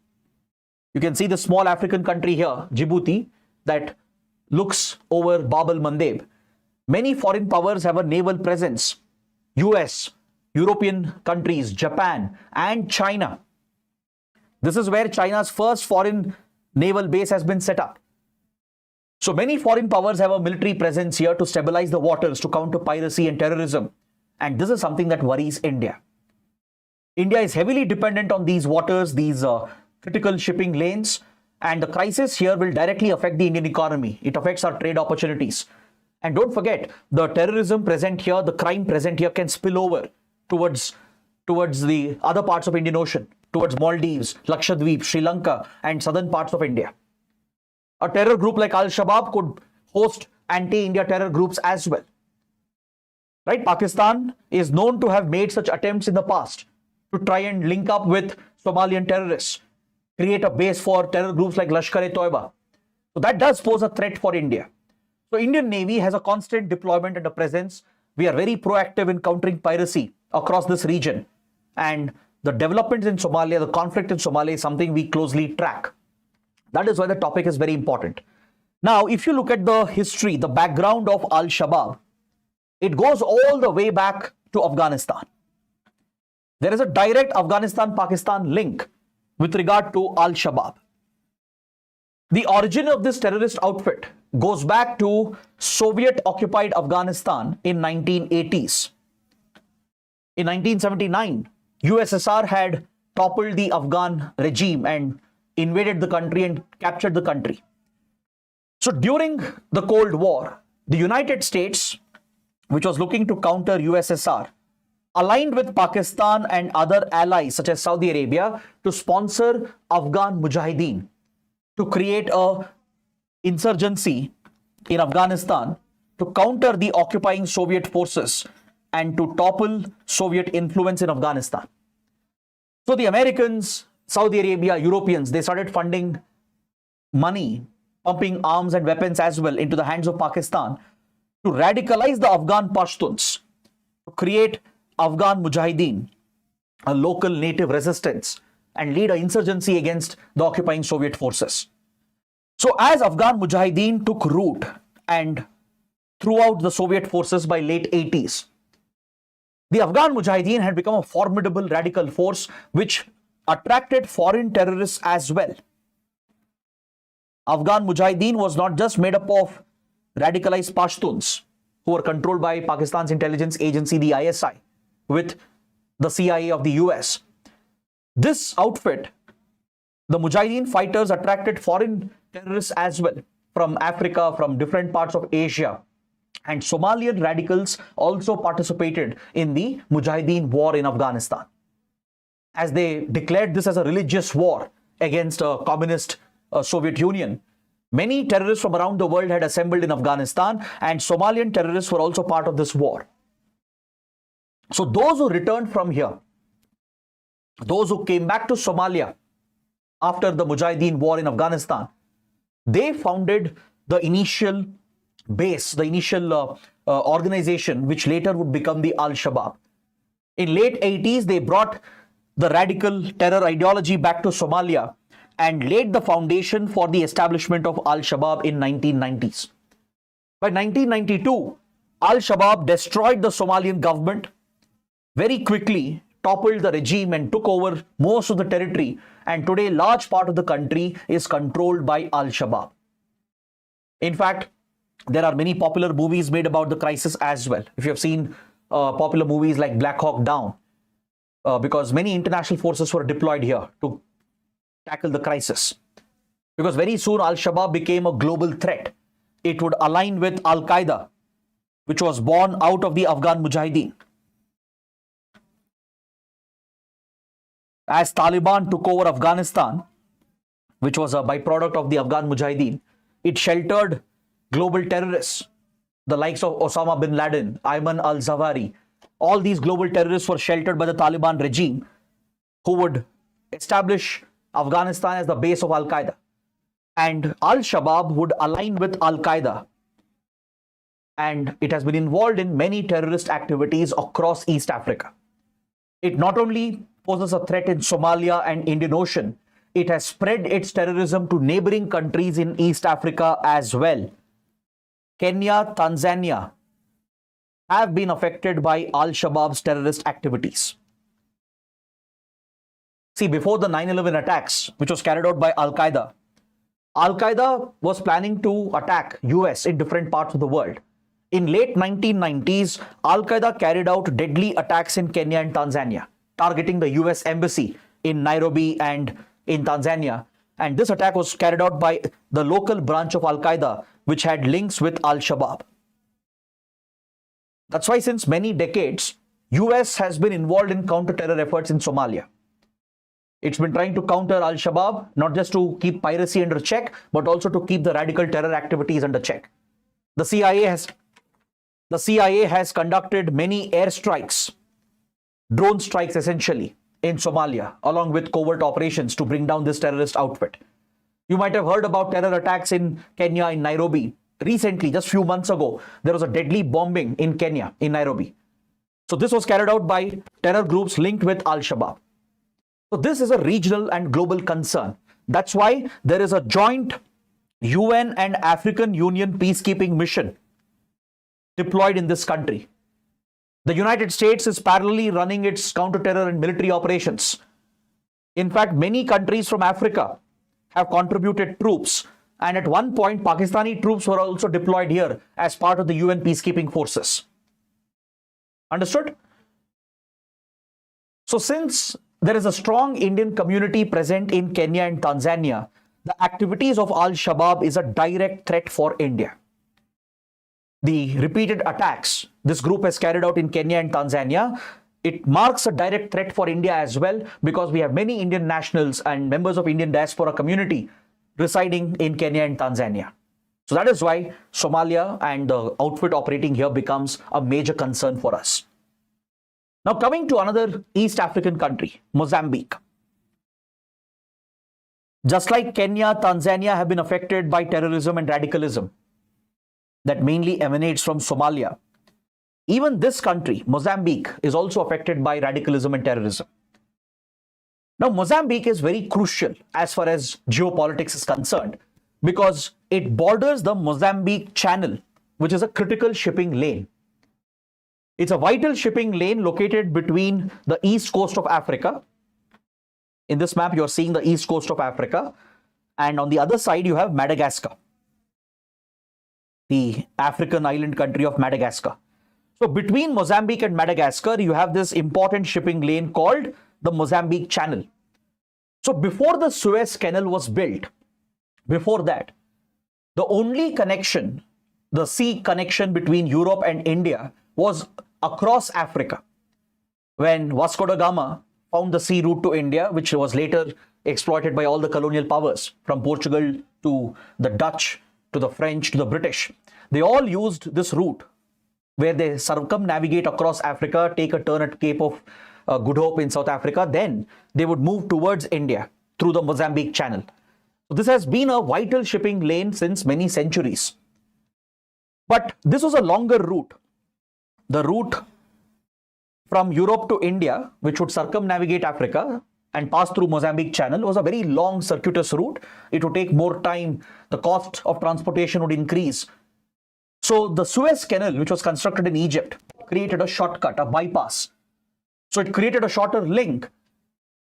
You can see the small African country here, Djibouti, that looks over Bab al-Mandeb. Many foreign powers have a naval presence. US, European countries, Japan, and China. This is where China's first foreign naval base has been set up. So many foreign powers have a military presence here to stabilize the waters, to counter piracy and terrorism. And this is something that worries India. India is heavily dependent on these waters, these critical shipping lanes, and the crisis here will directly affect the Indian economy. It affects our trade opportunities. And don't forget, the terrorism present here, the crime present here can spill over towards the other parts of Indian Ocean, towards Maldives, Lakshadweep, Sri Lanka, and southern parts of India. A terror group like Al-Shabaab could host anti-India terror groups as well. Right? Pakistan is known to have made such attempts in the past to try and link up with Somalian terrorists, create a base for terror groups like Lashkar-e-Toiba. So that does pose a threat for India. So Indian Navy has a constant deployment and a presence. We are very proactive in countering piracy across this region. And the developments in Somalia, the conflict in Somalia is something we closely track. That is why the topic is very important. Now, if you look at the history, the background of Al-Shabaab, it goes all the way back to Afghanistan. There is a direct Afghanistan-Pakistan link with regard to Al-Shabaab. The origin of this terrorist outfit goes back to Soviet-occupied Afghanistan in 1980s. In 1979, USSR had toppled the Afghan regime and invaded the country and captured the country. So during the Cold War, the United States, which was looking to counter USSR, aligned with Pakistan and other allies such as Saudi Arabia to sponsor Afghan Mujahideen to create a insurgency in Afghanistan to counter the occupying Soviet forces and to topple Soviet influence in Afghanistan. So the Americans, Saudi Arabia, Europeans, they started funding money, pumping arms and weapons as well into the hands of Pakistan to radicalize the Afghan Pashtuns, to create Afghan Mujahideen, a local native resistance, and lead an insurgency against the occupying Soviet forces. So as Afghan Mujahideen took root and threw out the Soviet forces by late 80s, the Afghan Mujahideen had become a formidable radical force which attracted foreign terrorists as well. Afghan Mujahideen was not just made up of radicalized Pashtuns who were controlled by Pakistan's intelligence agency, the ISI, with the CIA of the US. This outfit, the Mujahideen fighters, attracted foreign terrorists as well from Africa, from different parts of Asia. And Somalian radicals also participated in the Mujahideen war in Afghanistan, as they declared this as a religious war against a communist Soviet Union. Many terrorists from around the world had assembled in Afghanistan, and Somalian terrorists were also part of this war. So those who returned from here, those who came back to Somalia after the Mujahideen war in Afghanistan, they founded the initial base, the initial organization which later would become the Al-Shabaab. In late 80s, they brought the radical terror ideology back to Somalia and laid the foundation for the establishment of Al-Shabaab in 1990s. By 1992, Al-Shabaab destroyed the Somalian government, very quickly toppled the regime and took over most of the territory, and today large part of the country is controlled by Al-Shabaab. In fact, there are many popular movies made about the crisis as well. If you have seen popular movies like Black Hawk Down, because many international forces were deployed here to tackle the crisis. Because very soon Al-Shabaab became a global threat. It would align with Al-Qaeda, which was born out of the Afghan Mujahideen. As Taliban took over Afghanistan, which was a byproduct of the Afghan Mujahideen, it sheltered global terrorists, the likes of Osama bin Laden, Ayman al-Zawahiri. All these global terrorists were sheltered by the Taliban regime, who would establish Afghanistan as the base of Al-Qaeda. And Al-Shabaab would align with Al-Qaeda. And it has been involved in many terrorist activities across East Africa. It not only poses a threat in Somalia and Indian Ocean, it has spread its terrorism to neighboring countries in East Africa as well. Kenya, Tanzania have been affected by Al-Shabaab's terrorist activities. See, before the 9/11 attacks, which was carried out by Al-Qaeda, Al-Qaeda was planning to attack US in different parts of the world. In late 1990s, Al-Qaeda carried out deadly attacks in Kenya and Tanzania, targeting the US embassy in Nairobi and in Tanzania. And this attack was carried out by the local branch of Al-Qaeda, which had links with Al-Shabaab. That's why since many decades, US has been involved in counter-terror efforts in Somalia. It's been trying to counter Al-Shabaab, not just to keep piracy under check, but also to keep the radical terror activities under check. The CIA has conducted many airstrikes, drone strikes essentially, in Somalia, along with covert operations to bring down this terrorist outfit. You might have heard about terror attacks in Kenya, in Nairobi. Recently, just a few months ago, there was a deadly bombing in Kenya, in Nairobi. So this was carried out by terror groups linked with Al-Shabaab. So this is a regional and global concern. That's why there is a joint UN and African Union peacekeeping mission deployed in this country. The United States is parallelly running its counter-terror and military operations. In fact, many countries from Africa have contributed troops, and at one point, Pakistani troops were also deployed here as part of the UN peacekeeping forces. Understood? So since there is a strong Indian community present in Kenya and Tanzania, the activities of Al-Shabaab is a direct threat for India. The repeated attacks this group has carried out in Kenya and Tanzania, it marks a direct threat for India as well, because we have many Indian nationals and members of Indian diaspora community residing in Kenya and Tanzania. So that is why Somalia and the outfit operating here becomes a major concern for us. Now coming to another East African country, Mozambique. Just like Kenya, Tanzania have been affected by terrorism and radicalism that mainly emanates from Somalia. Even this country, Mozambique, is also affected by radicalism and terrorism. Now, Mozambique is very crucial as far as geopolitics is concerned because it borders the Mozambique Channel, which is a critical shipping lane. It's a vital shipping lane located between the east coast of Africa. In this map, you're seeing the east coast of Africa. And on the other side, you have Madagascar, the African island country of Madagascar. So between Mozambique and Madagascar, you have this important shipping lane called the Mozambique Channel. So before the Suez Canal was built, before that, the only connection, the sea connection between Europe and India was across Africa. When Vasco da Gama found the sea route to India, which was later exploited by all the colonial powers, from Portugal to the Dutch, to the French, to the British, they all used this route where they circumnavigate across Africa, take a turn at Cape of Good Hope in South Africa, then they would move towards India through the Mozambique Channel. So this has been a vital shipping lane since many centuries. But this was a longer route. The route from Europe to India, which would circumnavigate Africa and pass through Mozambique Channel, was a very long circuitous route. It would take more time. The cost of transportation would increase. So the Suez Canal, which was constructed in Egypt, created a shortcut, a bypass. So it created a shorter link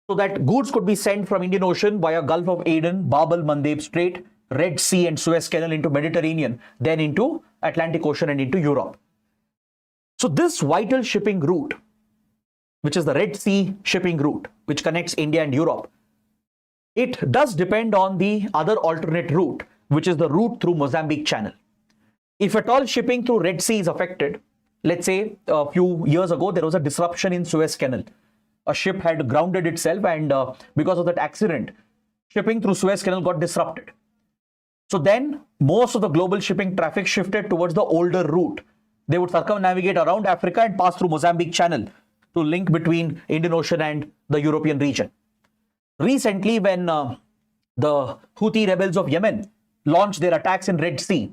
so that goods could be sent from Indian Ocean via Gulf of Aden, Bab el-Mandeb Strait, Red Sea and Suez Canal into Mediterranean, then into Atlantic Ocean and into Europe. So this vital shipping route, which is the Red Sea shipping route, which connects India and Europe, it does depend on the other alternate route, which is the route through Mozambique Channel. If at all shipping through Red Sea is affected, let's say a few years ago, there was a disruption in Suez Canal. A ship had grounded itself and because of that accident, shipping through Suez Canal got disrupted. So then most of the global shipping traffic shifted towards the older route. They would circumnavigate around Africa and pass through Mozambique Channel to link between Indian Ocean and the European region. Recently, when the Houthi rebels of Yemen launched their attacks in Red Sea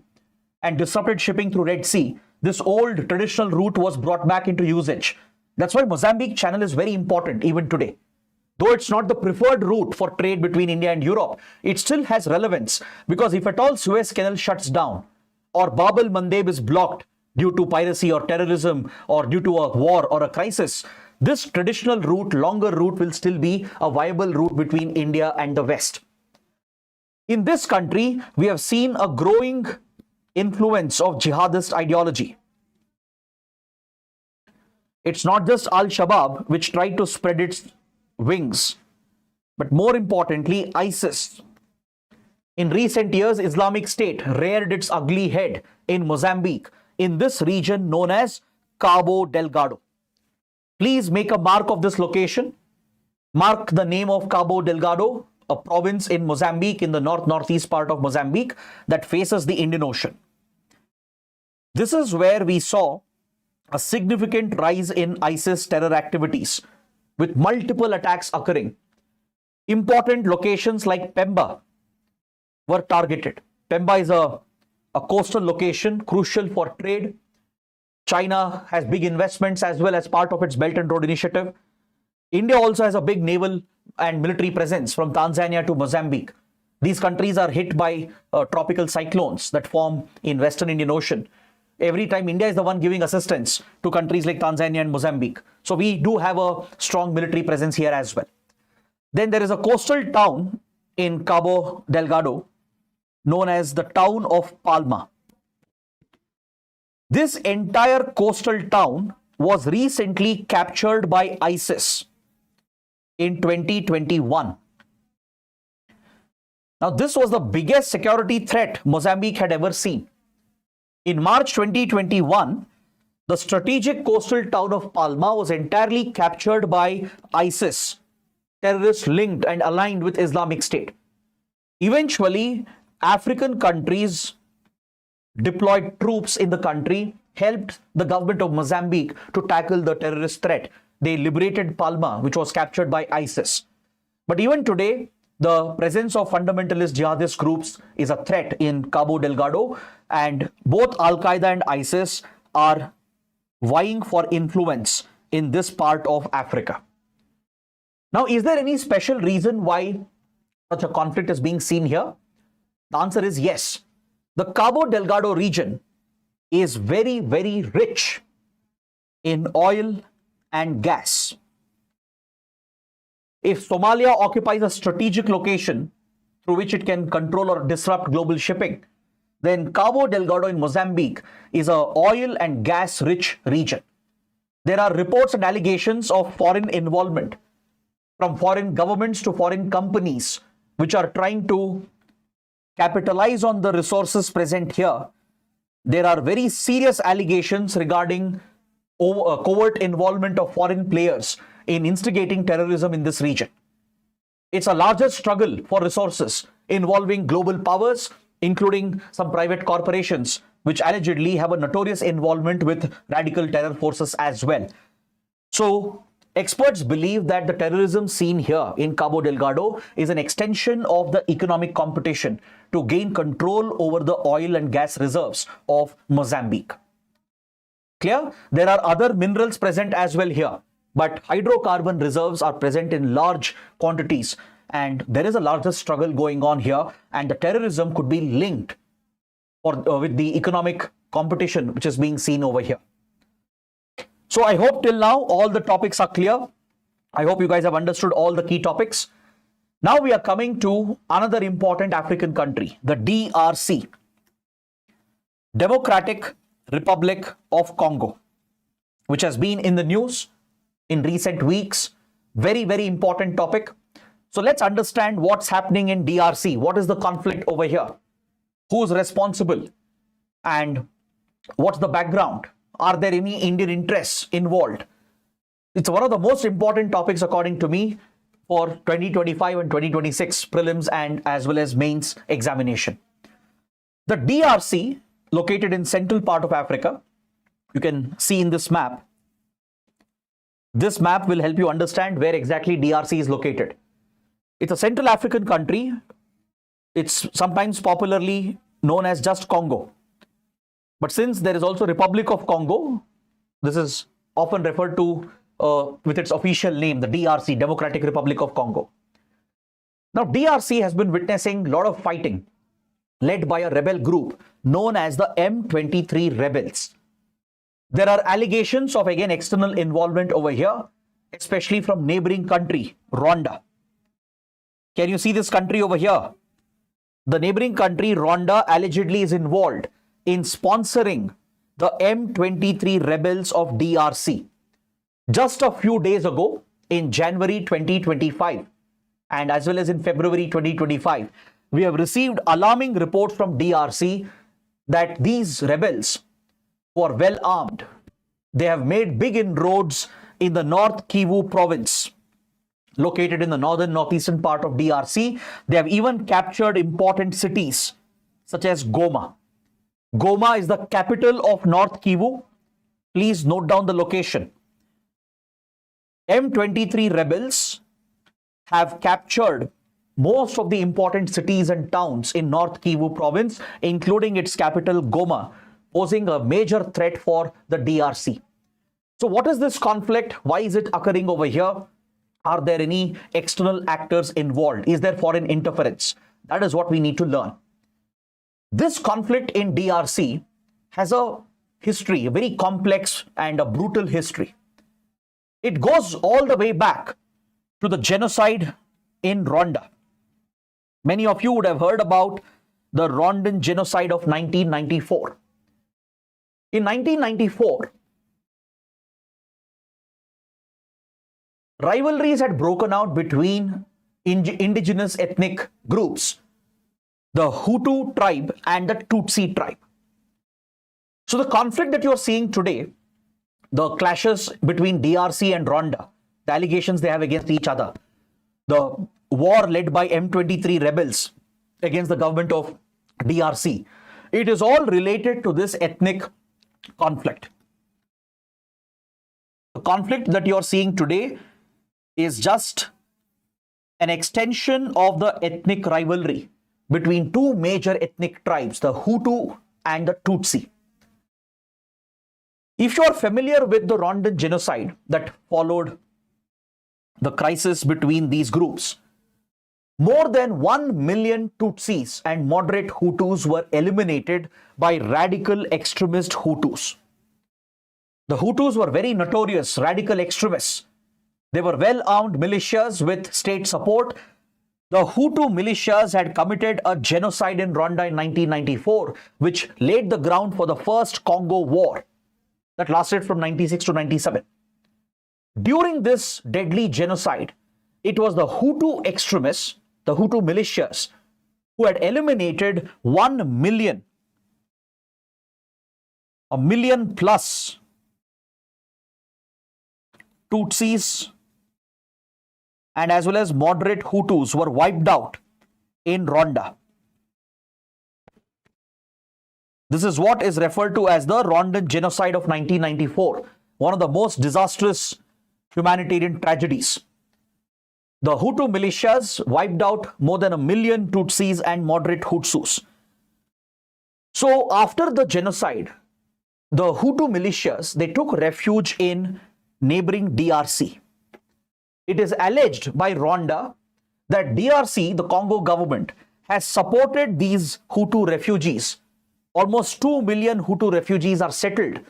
and disrupted shipping through Red Sea, this old traditional route was brought back into usage. That's why Mozambique Channel is very important even today. Though it's not the preferred route for trade between India and Europe, it still has relevance because if at all Suez Canal shuts down or Bab el-Mandeb is blocked due to piracy or terrorism or due to a war or a crisis, this traditional route, longer route, will still be a viable route between India and the West. In this country, we have seen a growing influence of jihadist ideology. It's not just Al-Shabaab which tried to spread its wings, but more importantly, ISIS. In recent years, Islamic State reared its ugly head in Mozambique, in this region known as Cabo Delgado. Please make a mark of this location. Mark the name of Cabo Delgado, a province in Mozambique, in the northeast part of Mozambique that faces the Indian Ocean. This is where we saw a significant rise in ISIS terror activities. with multiple attacks occurring. Important locations like Pemba were targeted. Pemba is a coastal location, crucial for trade. China has big investments as well as part of its Belt and Road Initiative. India also has a big naval and military presence from Tanzania to Mozambique. These countries are hit by tropical cyclones that form in Western Indian Ocean. Every time India is the one giving assistance to countries like Tanzania and Mozambique. So we do have a strong military presence here as well. Then there is a coastal town in Cabo Delgado known as the town of Palma. This entire coastal town was recently captured by ISIS in 2021. Now, this was the biggest security threat Mozambique had ever seen. In March 2021, the strategic coastal town of Palma was entirely captured by ISIS, terrorists linked and aligned with Islamic State. Eventually, African countries deployed troops in the country, helped the government of Mozambique to tackle the terrorist threat. They liberated Palma, which was captured by ISIS. But even today, the presence of fundamentalist jihadist groups is a threat in Cabo Delgado, and both Al-Qaeda and ISIS are vying for influence in this part of Africa. Now, is there any special reason why such a conflict is being seen here? The answer is yes. The Cabo Delgado region is very, very rich in oil and gas. If Somalia occupies a strategic location through which it can control or disrupt global shipping, then Cabo Delgado in Mozambique is an oil and gas rich region. There are reports and allegations of foreign involvement from foreign governments to foreign companies which are trying to capitalize on the resources present here. There are very serious allegations regarding covert involvement of foreign players in instigating terrorism in this region. It's a larger struggle for resources involving global powers, including some private corporations, which allegedly have a notorious involvement with radical terror forces as well. So, experts believe that the terrorism seen here in Cabo Delgado is an extension of the economic competition to gain control over the oil and gas reserves of Mozambique. Clear? There are other minerals present as well here, but hydrocarbon reserves are present in large quantities, and there is a larger struggle going on here, and the terrorism could be linked with the economic competition which is being seen over here. So I hope till now all the topics are clear. I hope you guys have understood all the key topics. Now we are coming to another important African country, the DRC, Democratic Republic of Congo, which has been in the news in recent weeks. Very, very important topic. So let's understand what's happening in DRC. What is the conflict over here? Who's responsible? And what's the background? Are there any Indian interests involved? It's one of the most important topics, according to me, for 2025 and 2026 prelims and as well as mains examination. The DRC, located in central part of Africa, you can see in this map. This map will help you understand where exactly DRC is located. It's a Central African country. It's sometimes popularly known as just Congo. But since there is also Republic of Congo, this is often referred to with its official name, the DRC, Democratic Republic of Congo. Now, DRC has been witnessing a lot of fighting led by a rebel group known as the M23 rebels. There are allegations of, again, external involvement over here, especially from neighboring country, Rwanda. Can you see this country over here? The neighboring country, Rwanda, allegedly is involved in sponsoring the M23 rebels of DRC. Just a few days ago, in January 2025, and as well as in February 2025, we have received alarming reports from DRC that these rebels, who are well armed, they have made big inroads in the North Kivu province, located in the northeastern part of DRC. They have even captured important cities such as Goma. Goma is the capital of North Kivu. Please note down the location. M23 rebels have captured most of the important cities and towns in North Kivu province, including its capital Goma, posing a major threat for the DRC. So what is this conflict? Why is it occurring over here? Are there any external actors involved? Is there foreign interference? That is what we need to learn. This conflict in DRC has a history, a very complex and a brutal history. It goes all the way back to the genocide in Rwanda. Many of you would have heard about the Rwandan genocide of 1994. In 1994, rivalries had broken out between indigenous ethnic groups, the Hutu tribe and the Tutsi tribe. So the conflict that you're seeing today, the clashes between DRC and Rwanda, the allegations they have against each other, the war led by M23 rebels against the government of DRC, it is all related to this ethnic conflict. The conflict that you're seeing today is just an extension of the ethnic rivalry between two major ethnic tribes, the Hutu and the Tutsi. If you are familiar with the Rwandan genocide that followed the crisis between these groups, more than 1 million Tutsis and moderate Hutus were eliminated by radical extremist Hutus. The Hutus were very notorious radical extremists. They were well-armed militias with state support. The Hutu militias had committed a genocide in Rwanda in 1994, which laid the ground for the first Congo war that lasted from 96 to 97. During this deadly genocide, it was the Hutu extremists, the Hutu militias, who had eliminated 1 million, a million plus Tutsis and as well as moderate Hutus were wiped out in Rwanda. This is what is referred to as the Rwandan genocide of 1994, one of the most disastrous humanitarian tragedies. The Hutu militias wiped out more than 1 million Tutsis and moderate Hutsus. So after the genocide, the Hutu militias, they took refuge in neighboring DRC. It is alleged by Rwanda that DRC, the Congo government, has supported these Hutu refugees. Almost 2 million Hutu refugees are settled,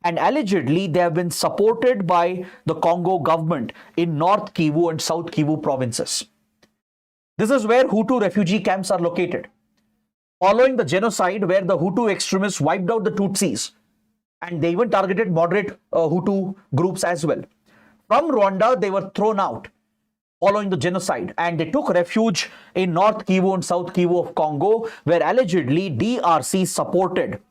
and allegedly they have been supported by the Congo government in North Kivu and South Kivu provinces. This is where Hutu refugee camps are located. Following the genocide where the Hutu extremists wiped out the Tutsis, and they even targeted moderate Hutu groups as well. From Rwanda, they were thrown out following the genocide, and they took refuge in North Kivu and South Kivu of Congo, where allegedly DRC supported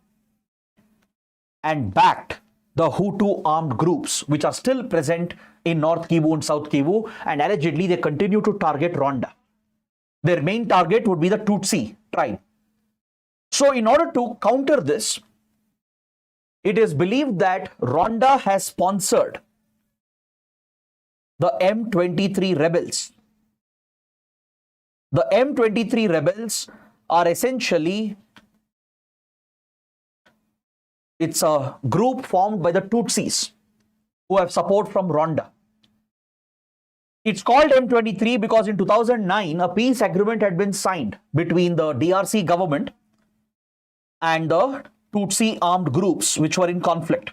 and backed the Hutu armed groups, which are still present in North Kivu and South Kivu, and allegedly they continue to target Rwanda. Their main target would be the Tutsi tribe. So in order to counter this, it is believed that Rwanda has sponsored the M23 rebels. The M23 rebels are essentially, it's a group formed by the Tutsis who have support from Rwanda. It's called M23 because in 2009, a peace agreement had been signed between the DRC government and the Tutsi armed groups which were in conflict.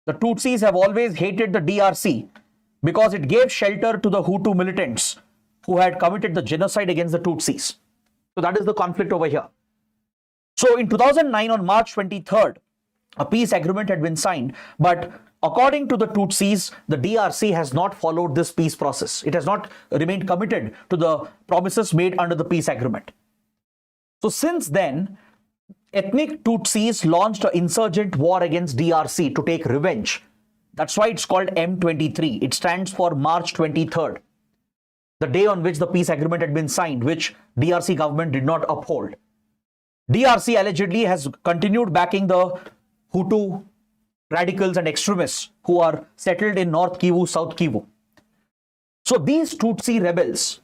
The Tutsis have always hated the DRC because it gave shelter to the Hutu militants who had committed the genocide against the Tutsis. So that is the conflict over here. So in 2009, on March 23rd, a peace agreement had been signed, but according to the Tutsis, the DRC has not followed this peace process. It has not remained committed to the promises made under the peace agreement. So since then, ethnic Tutsis launched an insurgent war against DRC to take revenge. That's why it's called M23. It stands for March 23rd, the day on which the peace agreement had been signed, which DRC government did not uphold. DRC allegedly has continued backing the Hutu radicals and extremists who are settled in North Kivu, South Kivu. So these Tutsi rebels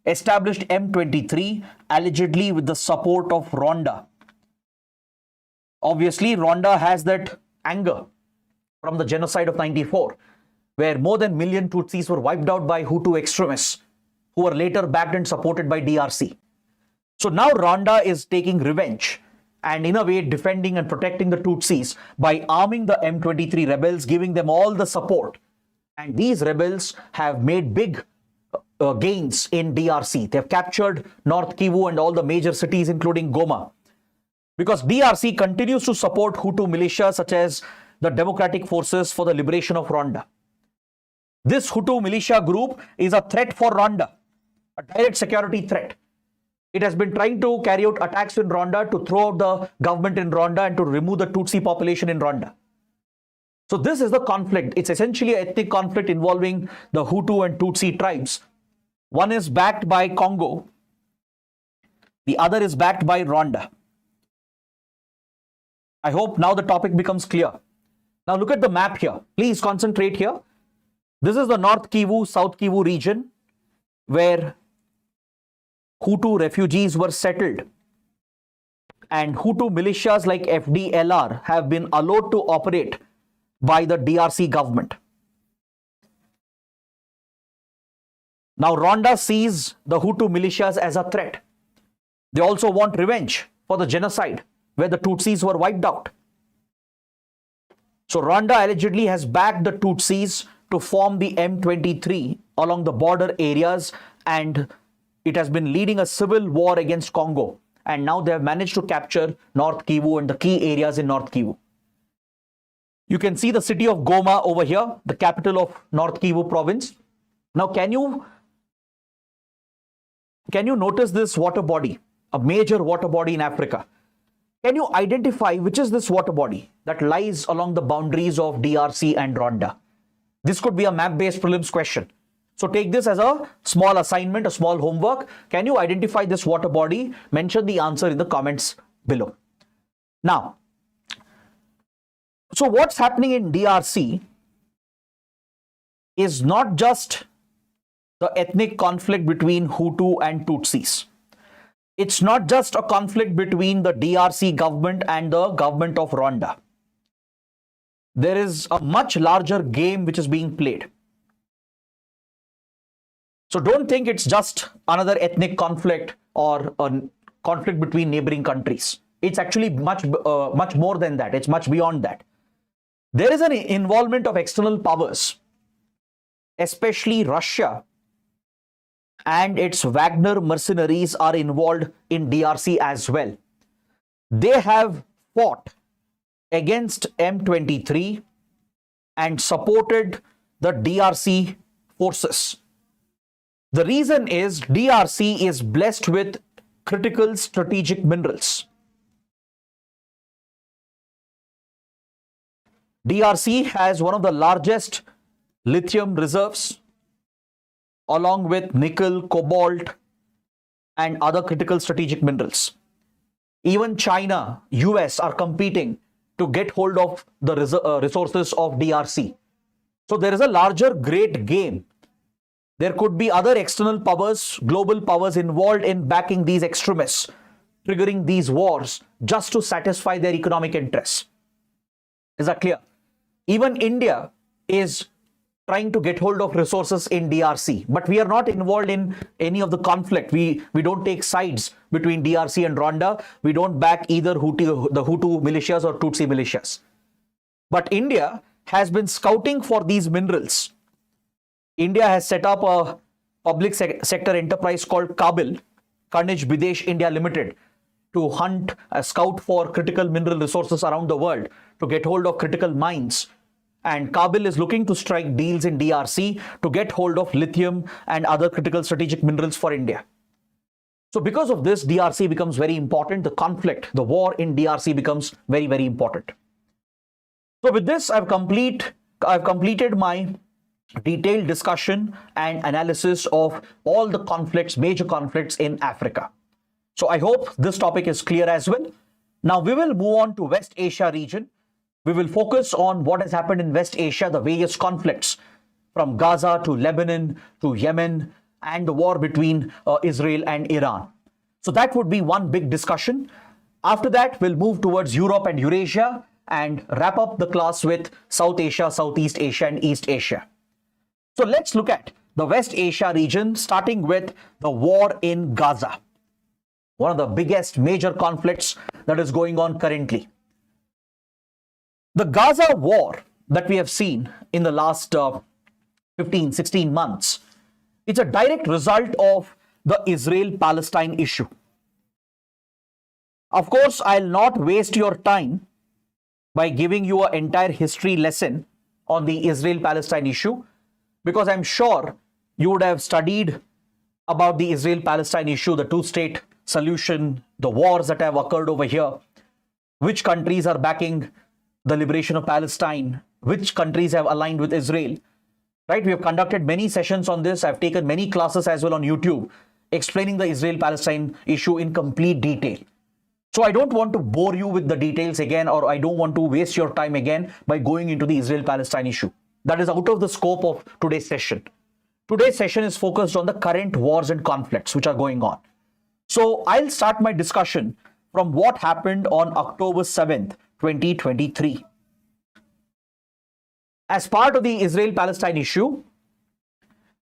established M23 allegedly with the support of Rwanda. Obviously, Rwanda has that anger from the genocide of 94, where more than 1 million Tutsis were wiped out by Hutu extremists who were later backed and supported by DRC. So now Rwanda is taking revenge and in a way defending and protecting the Tutsis by arming the M23 rebels, giving them all the support. And these rebels have made big gains in DRC. They have captured North Kivu and all the major cities, including Goma. Because DRC continues to support Hutu militias such as the Democratic Forces for the Liberation of Rwanda. This Hutu militia group is a threat for Rwanda, a direct security threat. It has been trying to carry out attacks in Rwanda to throw out the government in Rwanda and to remove the Tutsi population in Rwanda. So this is the conflict. It's essentially an ethnic conflict involving the Hutu and Tutsi tribes. One is backed by Congo. The other is backed by Rwanda. I hope now the topic becomes clear. Now look at the map here. Please concentrate here. This is the North Kivu, South Kivu region where Hutu refugees were settled. And Hutu militias like FDLR have been allowed to operate by the DRC government. Now Rwanda sees the Hutu militias as a threat. They also want revenge for the genocide where the Tutsis were wiped out. So Rwanda allegedly has backed the Tutsis to form the M23 along the border areas, and it has been leading a civil war against Congo. And now they have managed to capture North Kivu and the key areas in North Kivu. You can see the city of Goma over here, the capital of North Kivu province. Now can you notice this water body, a major water body in Africa? Can you identify which is this water body that lies along the boundaries of DRC and Rwanda? This could be a map-based prelims question. So take this as a small assignment, a small homework. Can you identify this water body? Mention the answer in the comments below. Now, so what's happening in DRC is not just the ethnic conflict between Hutu and Tutsis. It's not just a conflict between the DRC government and the government of Rwanda. There is a much larger game which is being played. So don't think it's just another ethnic conflict or a conflict between neighboring countries. It's actually much more than that. It's much beyond that. There is an involvement of external powers, especially Russia and its Wagner mercenaries are involved in DRC as well. They have fought against M23 and supported the DRC forces. The reason is DRC is blessed with critical strategic minerals. DRC has one of the largest lithium reserves, along with nickel, cobalt, and other critical strategic minerals. Even China, US are competing to get hold of the resources of DRC. So there is a larger great game. There could be other external powers, global powers involved in backing these extremists, triggering these wars just to satisfy their economic interests. Is that clear? Even India is trying to get hold of resources in DRC, but we are not involved in any of the conflict. We don't take sides between DRC and Rwanda. We don't back either the Hutu militias or Tutsi militias. But India has been scouting for these minerals. India has set up a public sector enterprise called Kabil, Khanij Bidesh India Limited, to hunt, scout for critical mineral resources around the world, to get hold of critical mines. And Kabil is looking to strike deals in DRC to get hold of lithium and other critical strategic minerals for India. So because of this, DRC becomes very important. The conflict, the war in DRC becomes very, very important. So with this, I've completed my detailed discussion and analysis of all the conflicts, major conflicts in Africa. So I hope this topic is clear as well. Now we will move on to West Asia region. We will focus on what has happened in West Asia, the various conflicts from Gaza to Lebanon to Yemen, and the war between Israel and Iran. So that would be one big discussion. After that, we'll move towards Europe and Eurasia and wrap up the class with South Asia, Southeast Asia, and East Asia. So let's look at the West Asia region, starting with the war in Gaza, one of the biggest major conflicts that is going on currently. The Gaza war that we have seen in the last 15, 16 months, it's a direct result of the Israel-Palestine issue. Of course, I'll not waste your time by giving you an entire history lesson on the Israel-Palestine issue, because I'm sure you would have studied about the Israel-Palestine issue, the two-state solution, the wars that have occurred over here, which countries are backing the liberation of Palestine, which countries have aligned with Israel, right? We have conducted many sessions on this. I've taken many classes as well on YouTube explaining the Israel-Palestine issue in complete detail. So I don't want to bore you with the details again, or I don't want to waste your time again by going into the Israel-Palestine issue. That is out of the scope of today's session. Today's session is focused on the current wars and conflicts which are going on. So I'll start my discussion from what happened on October 7th, 2023. As part of the Israel-Palestine issue,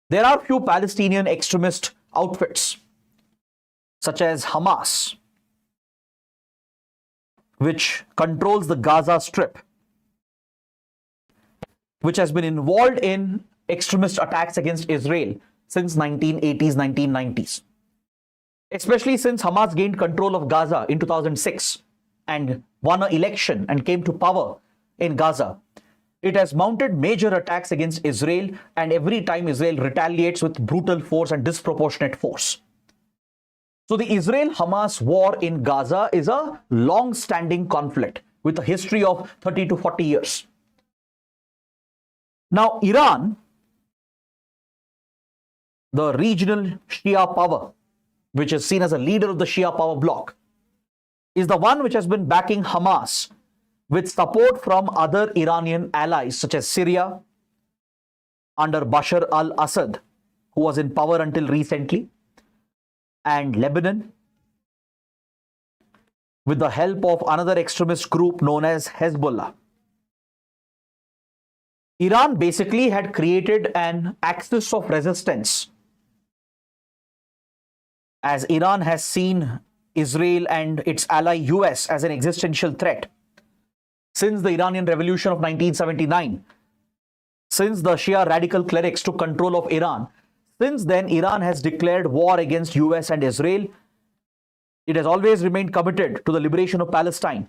there are few Palestinian extremist outfits, such as Hamas, which controls the Gaza Strip, which has been involved in extremist attacks against Israel since 1980s, 1990s. Especially since Hamas gained control of Gaza in 2006 and won an election and came to power in Gaza. It has mounted major attacks against Israel, and every time Israel retaliates with brutal force and disproportionate force. So the Israel-Hamas war in Gaza is a long-standing conflict with a history of 30 to 40 years. Now, Iran, the regional Shia power, which is seen as a leader of the Shia power bloc, is the one which has been backing Hamas with support from other Iranian allies such as Syria under Bashar al-Assad, who was in power until recently, and Lebanon, with the help of another extremist group known as Hezbollah. Iran basically had created an axis of resistance, as Iran has seen Israel and its ally US as an existential threat since the Iranian Revolution of 1979, since the Shia radical clerics took control of Iran. Since then, Iran has declared war against US and Israel. It has always remained committed to the liberation of Palestine,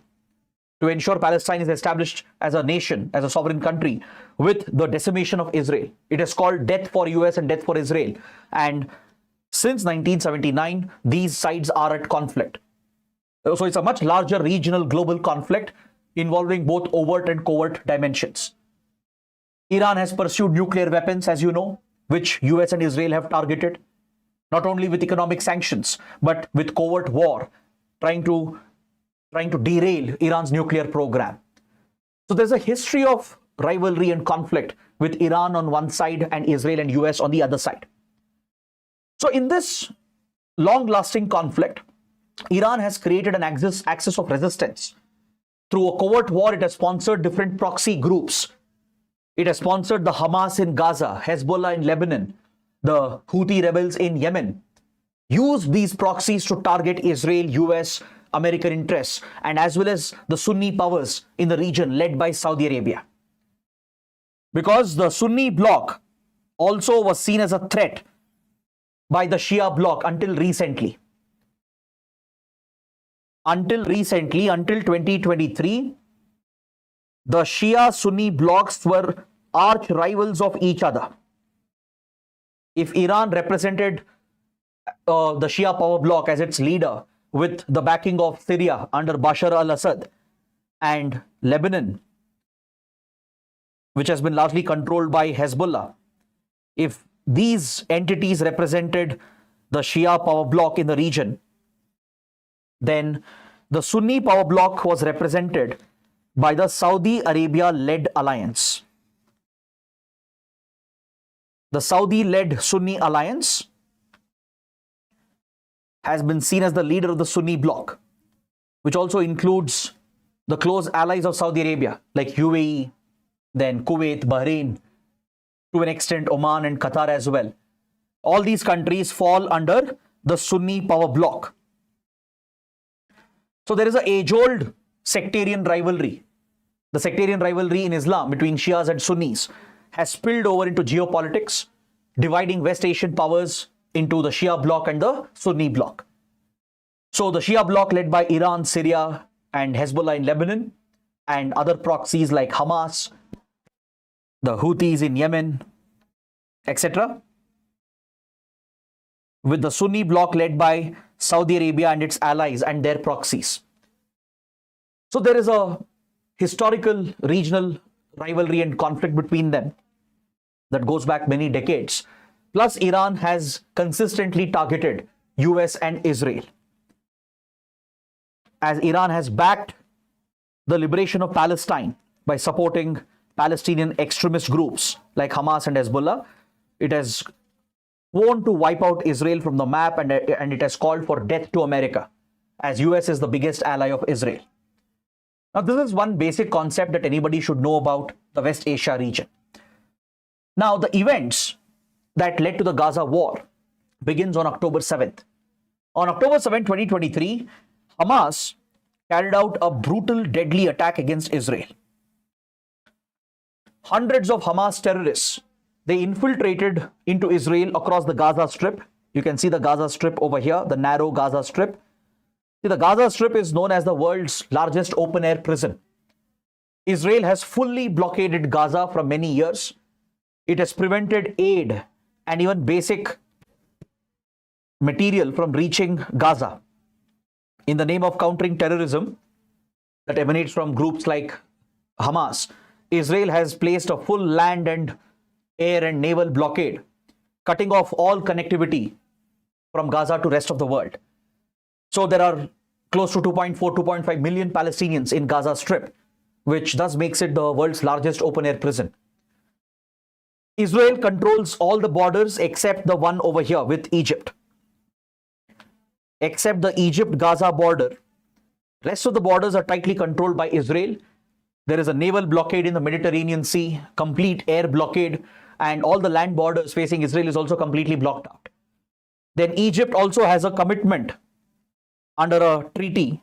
to ensure Palestine is established as a nation, as a sovereign country, with the decimation of Israel. It is called death for US and death for Israel. And since 1979, these sides are at conflict. So it's a much larger regional global conflict involving both overt and covert dimensions. Iran has pursued nuclear weapons, as you know, which US and Israel have targeted, not only with economic sanctions, but with covert war, trying to derail Iran's nuclear program. So there's a history of rivalry and conflict with Iran on one side and Israel and US on the other side. So in this long-lasting conflict, Iran has created an axis of resistance. Through a covert war, it has sponsored different proxy groups. It has sponsored the Hamas in Gaza, Hezbollah in Lebanon, the Houthi rebels in Yemen, used these proxies to target Israel, US, American interests, and as well as the Sunni powers in the region led by Saudi Arabia. Because the Sunni bloc also was seen as a threat by the Shia bloc until recently. Until 2023, the Shia-Sunni blocs were arch rivals of each other. If Iran represented the Shia power bloc as its leader with the backing of Syria under Bashar al-Assad, and Lebanon, which has been largely controlled by Hezbollah, if these entities represented the Shia power bloc in the region, then the Sunni power bloc was represented by the Saudi Arabia-led alliance. The Saudi-led Sunni alliance has been seen as the leader of the Sunni bloc, which also includes the close allies of Saudi Arabia like UAE, then Kuwait, Bahrain, to an extent Oman and Qatar as well. All these countries fall under the Sunni power bloc. So there is an age-old sectarian rivalry. The sectarian rivalry in Islam between Shias and Sunnis has spilled over into geopolitics, dividing West Asian powers into the Shia bloc and the Sunni bloc. So the Shia bloc led by Iran, Syria, and Hezbollah in Lebanon, and other proxies like Hamas, the Houthis in Yemen, etc., with the Sunni bloc led by Saudi Arabia and its allies and their proxies. So there is a historical regional rivalry and conflict between them that goes back many decades. Plus, Iran has consistently targeted US and Israel, as Iran has backed the liberation of Palestine by supporting Palestinian extremist groups like Hamas and Hezbollah. It has sworn to wipe out Israel from the map, and it has called for death to America, as US is the biggest ally of Israel. Now, this is one basic concept that anybody should know about the West Asia region. Now, the events that led to the Gaza war begins on October 7th. On October 7, 2023, Hamas carried out a brutal, deadly attack against Israel. Hundreds of Hamas terrorists, they infiltrated into Israel across the Gaza Strip. You can see the Gaza Strip over here, the narrow Gaza Strip. See, the Gaza Strip is known as the world's largest open-air prison. Israel has fully blockaded Gaza for many years. It has prevented aid and even basic material from reaching Gaza. In the name of countering terrorism that emanates from groups like Hamas, Israel has placed a full land and air and naval blockade, cutting off all connectivity from Gaza to rest of the world. So there are close to 2.5 million Palestinians in Gaza Strip, which thus makes it the world's largest open-air prison. Israel controls all the borders except the one over here with Egypt. Except the Egypt-Gaza border, rest of the borders are tightly controlled by Israel. There is a naval blockade in the Mediterranean Sea, complete air blockade, and all the land borders facing Israel is also completely blocked out. Then Egypt also has a commitment under a treaty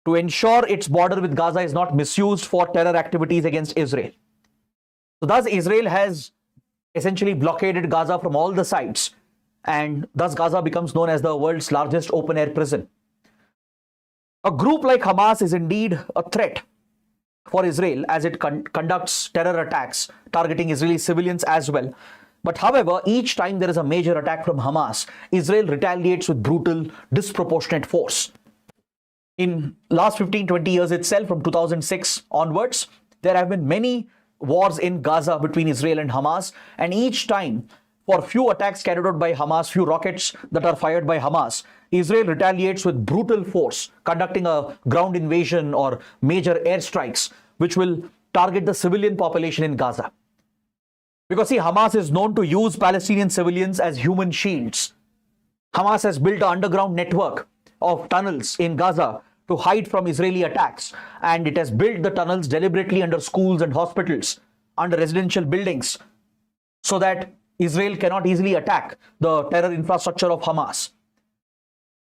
to ensure its border with Gaza is not misused for terror activities against Israel. So thus Israel has essentially blockaded Gaza from all the sides, and thus Gaza becomes known as the world's largest open-air prison. A group like Hamas is indeed a threat for Israel as it conducts terror attacks targeting Israeli civilians as well. But however, each time there is a major attack from Hamas, Israel retaliates with brutal, disproportionate force. In last 15-20 years itself, from 2006 onwards, there have been many wars in Gaza between Israel and Hamas, and each time, for few attacks carried out by Hamas, few rockets that are fired by Hamas, Israel retaliates with brutal force, conducting a ground invasion or major airstrikes, which will target the civilian population in Gaza. Because see, Hamas is known to use Palestinian civilians as human shields. Hamas has built an underground network of tunnels in Gaza to hide from Israeli attacks, and it has built the tunnels deliberately under schools and hospitals, under residential buildings, so that Israel cannot easily attack the terror infrastructure of Hamas.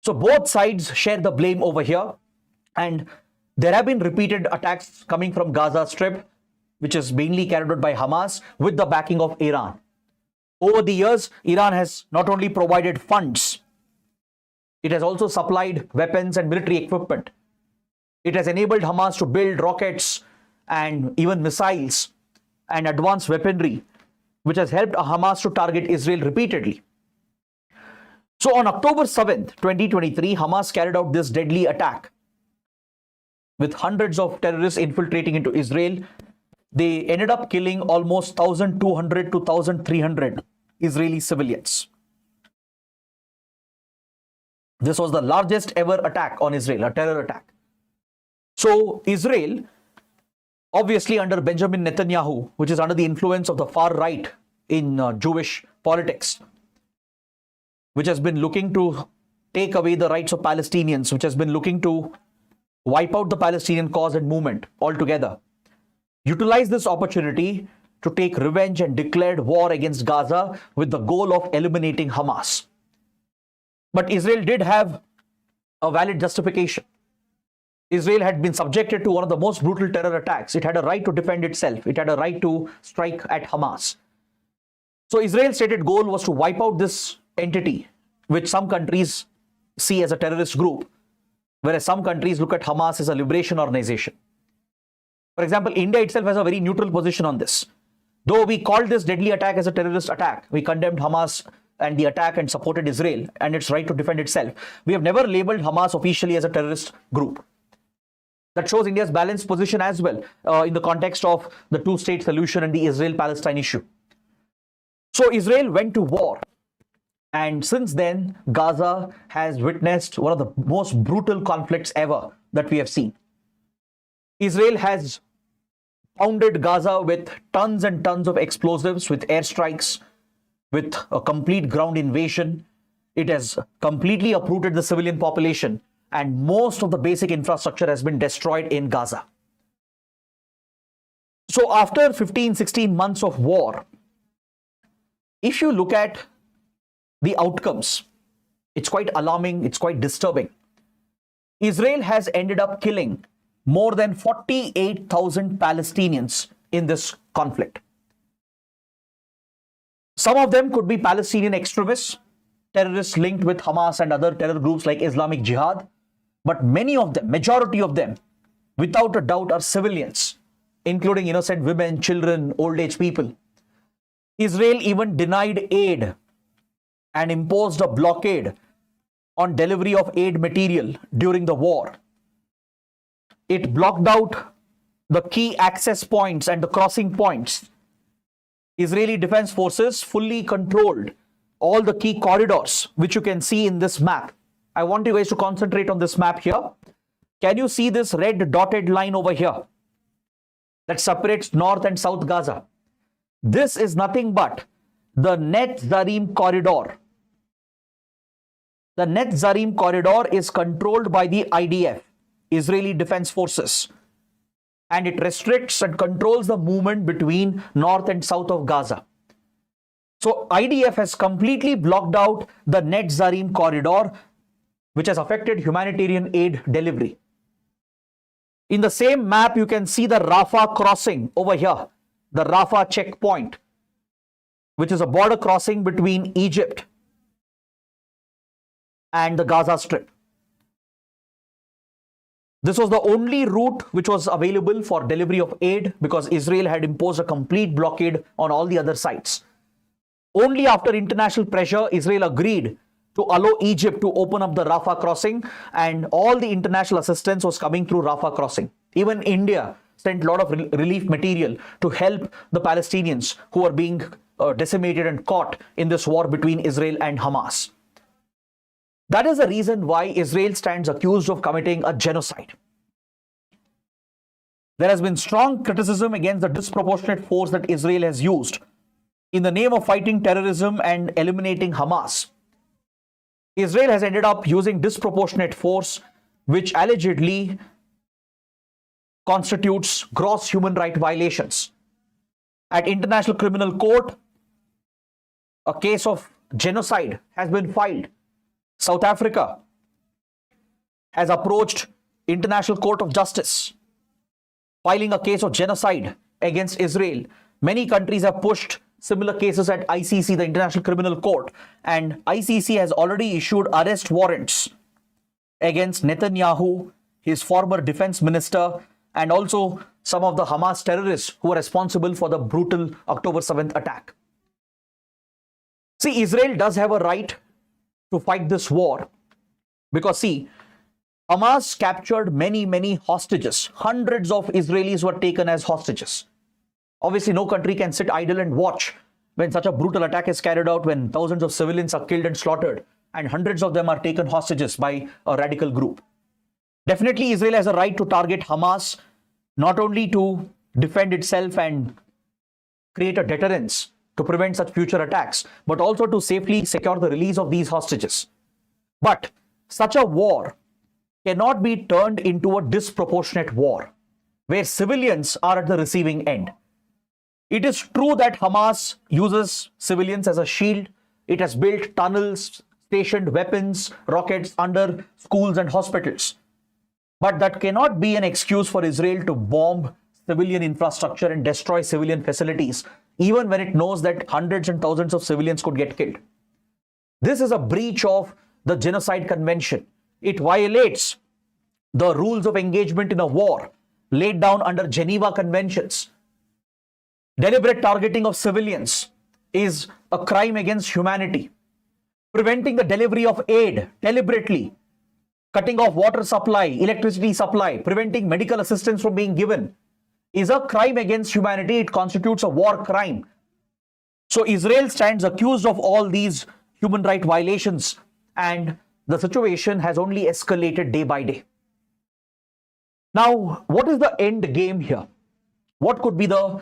So both sides share the blame over here, and there have been repeated attacks coming from Gaza Strip, which is mainly carried out by Hamas with the backing of Iran. Over the years, Iran has not only provided funds, it has also supplied weapons and military equipment. It has enabled Hamas to build rockets and even missiles and advanced weaponry, which has helped Hamas to target Israel repeatedly. So on October 7th, 2023, Hamas carried out this deadly attack with hundreds of terrorists infiltrating into Israel. They ended up killing almost 1,200 to 1,300 Israeli civilians. This was the largest ever attack on Israel, a terror attack. So Israel obviously under Benjamin Netanyahu, which is under the influence of the far right in Jewish politics, which has been looking to take away the rights of Palestinians, which has been looking to wipe out the Palestinian cause and movement altogether, utilized this opportunity to take revenge and declared war against Gaza with the goal of eliminating Hamas. But Israel did have a valid justification. Israel had been subjected to one of the most brutal terror attacks. It had a right to defend itself. It had a right to strike at Hamas. So Israel's stated goal was to wipe out this entity, which some countries see as a terrorist group, whereas some countries look at Hamas as a liberation organization. For example, India itself has a very neutral position on this. Though we called this deadly attack as a terrorist attack, we condemned Hamas and the attack and supported Israel and its right to defend itself. We have never labeled Hamas officially as a terrorist group. That shows India's balanced position as well in the context of the two-state solution and the Israel-Palestine issue. So Israel went to war. And since then, Gaza has witnessed one of the most brutal conflicts ever that we have seen. Israel has pounded Gaza with tons and tons of explosives, with airstrikes, with a complete ground invasion. It has completely uprooted the civilian population, and most of the basic infrastructure has been destroyed in Gaza. So after 15-16 months of war, if you look at the outcomes, it's quite alarming, it's quite disturbing. Israel has ended up killing more than 48,000 Palestinians in this conflict. Some of them could be Palestinian extremists, terrorists linked with Hamas and other terror groups like Islamic Jihad, but many of them, majority of them, without a doubt, are civilians, including innocent women, children, old age people. Israel even denied aid and imposed a blockade on delivery of aid material during the war. It blocked out the key access points and the crossing points. Israeli Defense Forces fully controlled all the key corridors, which you can see in this map. I want you guys to concentrate on this map here. Can you see this red dotted line over here that separates North and South Gaza? This is nothing but the Netzarim corridor. The Netzarim corridor is controlled by the IDF, Israeli Defense Forces, and it restricts and controls the movement between north and south of Gaza. So IDF has completely blocked out the Netzarim corridor, which has affected humanitarian aid delivery. In the same map, you can see the Rafah crossing over here, the Rafah checkpoint, which is a border crossing between Egypt and the Gaza Strip. This was the only route which was available for delivery of aid because Israel had imposed a complete blockade on all the other sites. Only after international pressure, Israel agreed to allow Egypt to open up the Rafah crossing, and all the international assistance was coming through Rafah crossing. Even India sent a lot of relief material to help the Palestinians who are being decimated and caught in this war between Israel and Hamas. That is the reason why Israel stands accused of committing a genocide. There has been strong criticism against the disproportionate force that Israel has used in the name of fighting terrorism and eliminating Hamas. Israel has ended up using disproportionate force, which allegedly constitutes gross human rights violations. At International Criminal Court, a case of genocide has been filed. South Africa has approached International Court of Justice, filing a case of genocide against Israel. Many countries have pushed similar cases at ICC, the International Criminal Court, and ICC has already issued arrest warrants against Netanyahu, his former defense minister, and also some of the Hamas terrorists who are responsible for the brutal October 7th attack. See, Israel does have a right to fight this war because, see, Hamas captured many hostages. Hundreds of Israelis were taken as hostages. Obviously, no country can sit idle and watch when such a brutal attack is carried out, when thousands of civilians are killed and slaughtered, and hundreds of them are taken hostages by a radical group. Definitely, Israel has a right to target Hamas, not only to defend itself and create a deterrence to prevent such future attacks, but also to safely secure the release of these hostages. But such a war cannot be turned into a disproportionate war, where civilians are at the receiving end. It is true that Hamas uses civilians as a shield. It has built tunnels, stationed weapons, rockets under schools and hospitals. But that cannot be an excuse for Israel to bomb civilian infrastructure and destroy civilian facilities, even when it knows that hundreds and thousands of civilians could get killed. This is a breach of the Genocide Convention. It violates the rules of engagement in a war laid down under Geneva Conventions. Deliberate targeting of civilians is a crime against humanity. Preventing the delivery of aid deliberately, cutting off water supply, electricity supply, preventing medical assistance from being given is a crime against humanity. It constitutes a war crime. So Israel stands accused of all these human rights violations, and the situation has only escalated day by day. Now, what is the end game here? What could be the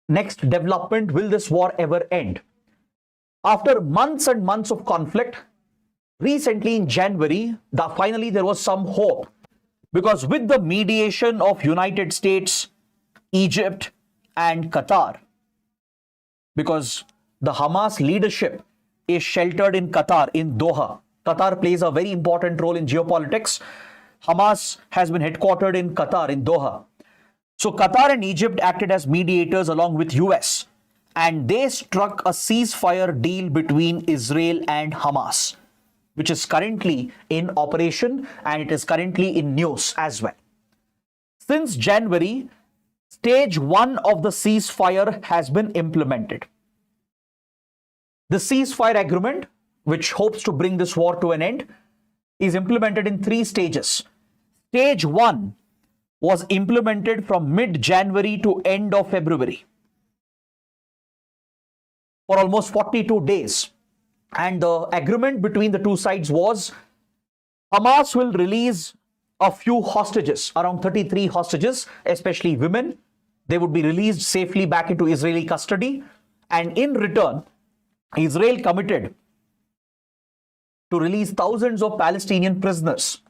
next development? Will this war ever end? After months and months of conflict, recently in January, finally there was some hope, because with the mediation of United States, Egypt and Qatar, because the Hamas leadership is sheltered in Qatar, in Doha. Qatar plays a very important role in geopolitics. Hamas has been headquartered in Qatar, in Doha. So Qatar and Egypt acted as mediators along with US, and they struck a ceasefire deal between Israel and Hamas, which is currently in operation and it is currently in news as well. Since January, stage 1 of the ceasefire has been implemented. The ceasefire agreement, which hopes to bring this war to an end, is implemented in 3 stages. Stage 1 was implemented from mid-January to end of February for almost 42 days. And the agreement between the two sides was Hamas will release a few hostages, around 33 hostages, especially women. They would be released safely back into Israeli custody. And in return, Israel committed to release thousands of Palestinian prisoners.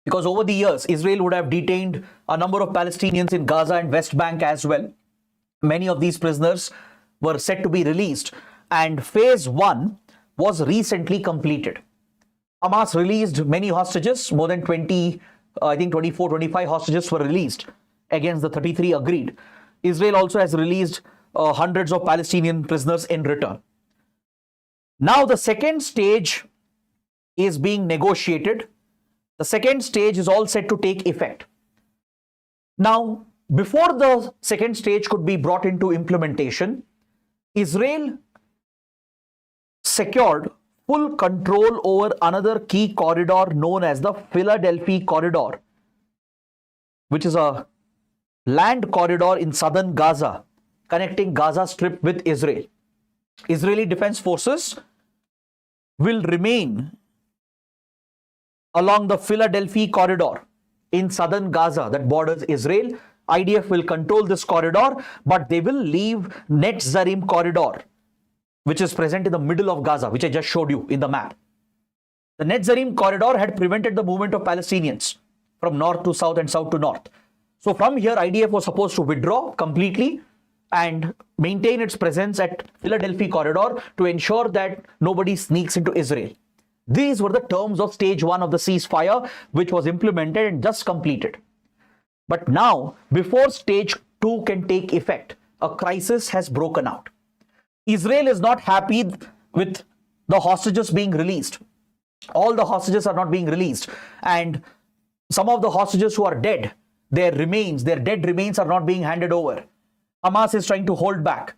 Because over the years, Israel would have detained a number of Palestinians in Gaza and West Bank as well. Many of these prisoners were set to be released, and phase 1 was recently completed. Hamas released many hostages, more than 20, I think 24, 25 hostages were released against the 33 agreed. Israel also has released hundreds of Palestinian prisoners in return. Now the second stage is being negotiated. The second stage is all set to take effect. Now, before the second stage could be brought into implementation, Israel secured full control over another key corridor known as the Philadelphia Corridor, which is a land corridor in southern Gaza, connecting Gaza Strip with Israel. Israeli Defense Forces will remain along the Philadelphia Corridor in southern Gaza that borders Israel. IDF will control this corridor, but they will leave Netzarim Corridor, which is present in the middle of Gaza, which I just showed you in the map. The Netzarim Corridor had prevented the movement of Palestinians from north to south and south to north. So from here, IDF was supposed to withdraw completely and maintain its presence at Philadelphia Corridor to ensure that nobody sneaks into Israel. These were the terms of stage 1 of the ceasefire, which was implemented and just completed. But now, before stage 2 can take effect, a crisis has broken out. Israel is not happy with the hostages being released. All the hostages are not being released. And some of the hostages who are dead, their dead remains are not being handed over. Hamas is trying to hold back.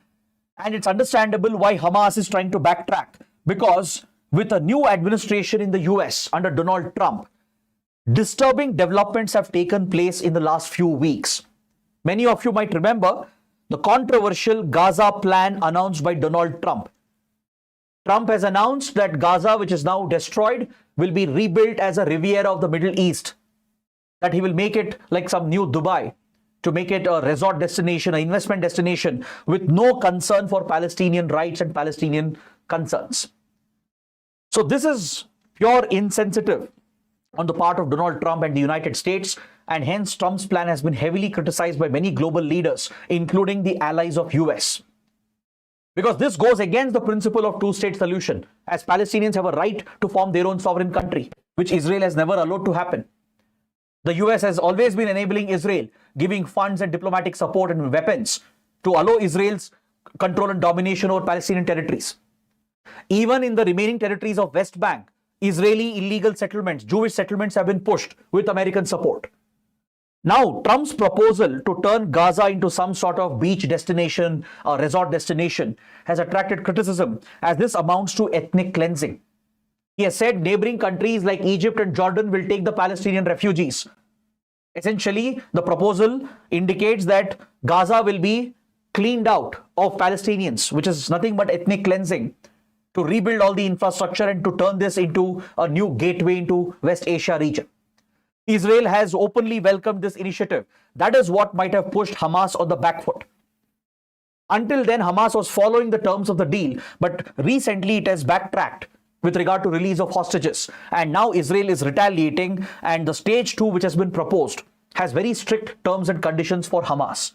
And it's understandable why Hamas is trying to backtrack, because with a new administration in the US under Donald Trump, disturbing developments have taken place in the last few weeks. Many of you might remember the controversial Gaza plan announced by Donald Trump. Trump has announced that Gaza, which is now destroyed, will be rebuilt as a Riviera of the Middle East. that he will make it like some new Dubai, to make it a resort destination, an investment destination with no concern for Palestinian rights and Palestinian concerns. So this is pure insensitive on the part of Donald Trump and the United States, and hence Trump's plan has been heavily criticized by many global leaders, including the allies of US. Because this goes against the principle of two-state solution, as Palestinians have a right to form their own sovereign country, which Israel has never allowed to happen. The US has always been enabling Israel, giving funds and diplomatic support and weapons to allow Israel's control and domination over Palestinian territories. Even in the remaining territories of West Bank, Israeli illegal settlements, Jewish settlements have been pushed with American support. Now, Trump's proposal to turn Gaza into some sort of beach destination or resort destination has attracted criticism, as this amounts to ethnic cleansing. He has said neighboring countries like Egypt and Jordan will take the Palestinian refugees. Essentially, the proposal indicates that Gaza will be cleaned out of Palestinians, which is nothing but ethnic cleansing, to rebuild all the infrastructure and to turn this into a new gateway into West Asia region. Israel has openly welcomed this initiative. That is what might have pushed Hamas on the back foot. Until then, Hamas was following the terms of the deal, but recently it has backtracked with regard to release of hostages. And now Israel is retaliating, and the stage 2, which has been proposed, has very strict terms and conditions for Hamas.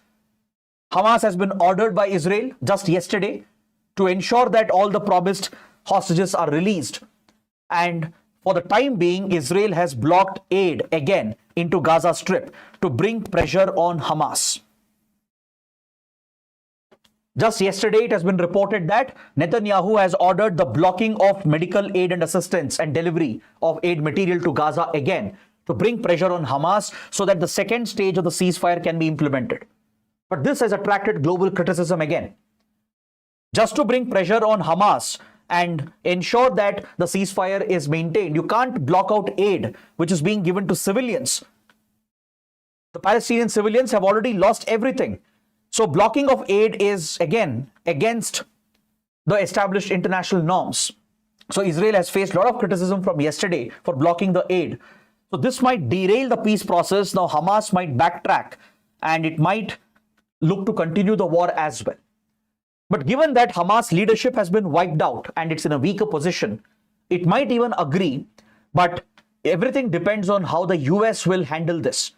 Hamas has been ordered by Israel just yesterday to ensure that all the promised hostages are released. And for the time being, Israel has blocked aid again into Gaza Strip to bring pressure on Hamas. Just yesterday, it has been reported that Netanyahu has ordered the blocking of medical aid and assistance and delivery of aid material to Gaza again to bring pressure on Hamas so that the second stage of the ceasefire can be implemented. But this has attracted global criticism again. Just to bring pressure on Hamas and ensure that the ceasefire is maintained, you can't block out aid which is being given to civilians. The Palestinian civilians have already lost everything. So blocking of aid is again against the established international norms. So Israel has faced a lot of criticism from yesterday for blocking the aid. So this might derail the peace process. Now Hamas might backtrack and it might look to continue the war as well. But given that Hamas leadership has been wiped out and it's in a weaker position, it might even agree, but everything depends on how the US will handle this.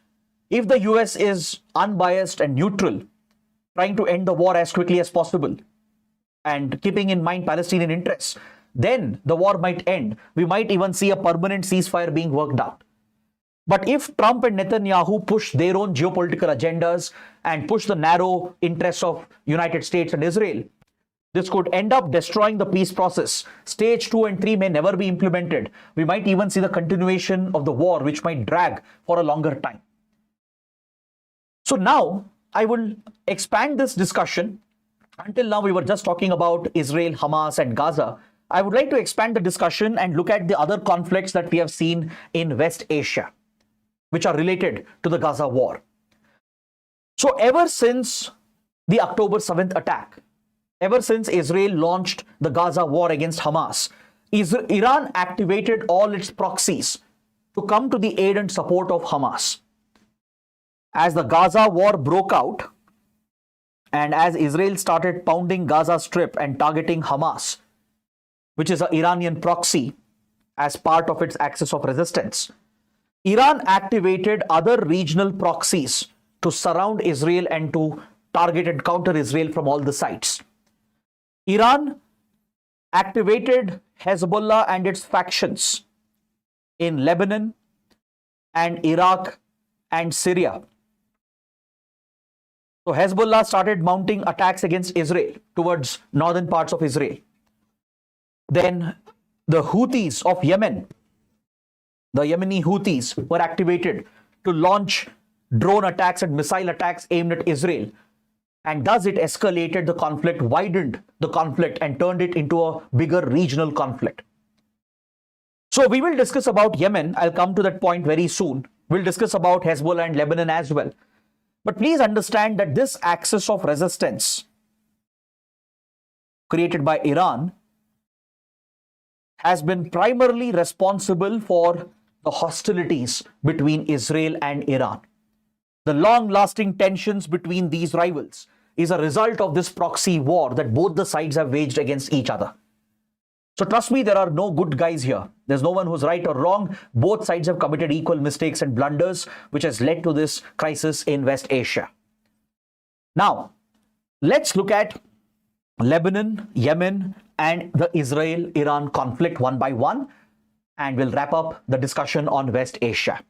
If the US is unbiased and neutral, trying to end the war as quickly as possible and keeping in mind Palestinian interests, then the war might end. We might even see a permanent ceasefire being worked out. But if Trump and Netanyahu push their own geopolitical agendas and push the narrow interests of United States and Israel, this could end up destroying the peace process. Stage 2 and 3 may never be implemented. We might even see the continuation of the war, which might drag for a longer time. So now I will expand this discussion. Until now, we were just talking about Israel, Hamas, and Gaza. I would like to expand the discussion and look at the other conflicts that we have seen in West Asia, which are related to the Gaza war. So ever since the October 7th attack, ever since Israel launched the Gaza war against Hamas, Iran activated all its proxies to come to the aid and support of Hamas. As the Gaza war broke out, and as Israel started pounding Gaza Strip and targeting Hamas, which is an Iranian proxy as part of its axis of resistance, Iran activated other regional proxies to surround Israel and to target and counter Israel from all the sides. Iran activated Hezbollah and its factions in Lebanon and Iraq and Syria. So Hezbollah started mounting attacks against Israel towards northern parts of Israel. Then the Houthis of Yemen, the Yemeni Houthis, were activated to launch drone attacks and missile attacks aimed at Israel. And thus it escalated the conflict, widened the conflict, and turned it into a bigger regional conflict. So we will discuss about Yemen. I'll come to that point very soon. We'll discuss about Hezbollah and Lebanon as well. But please understand that this axis of resistance created by Iran has been primarily responsible for the hostilities between Israel and Iran. The long-lasting tensions between these rivals is a result of this proxy war that both the sides have waged against each other. So trust me, there are no good guys here. There's no one who's right or wrong. Both sides have committed equal mistakes and blunders, which has led to this crisis in West Asia. Now, let's look at Lebanon, Yemen, and the Israel-Iran conflict one by one, and we'll wrap up the discussion on West Asia.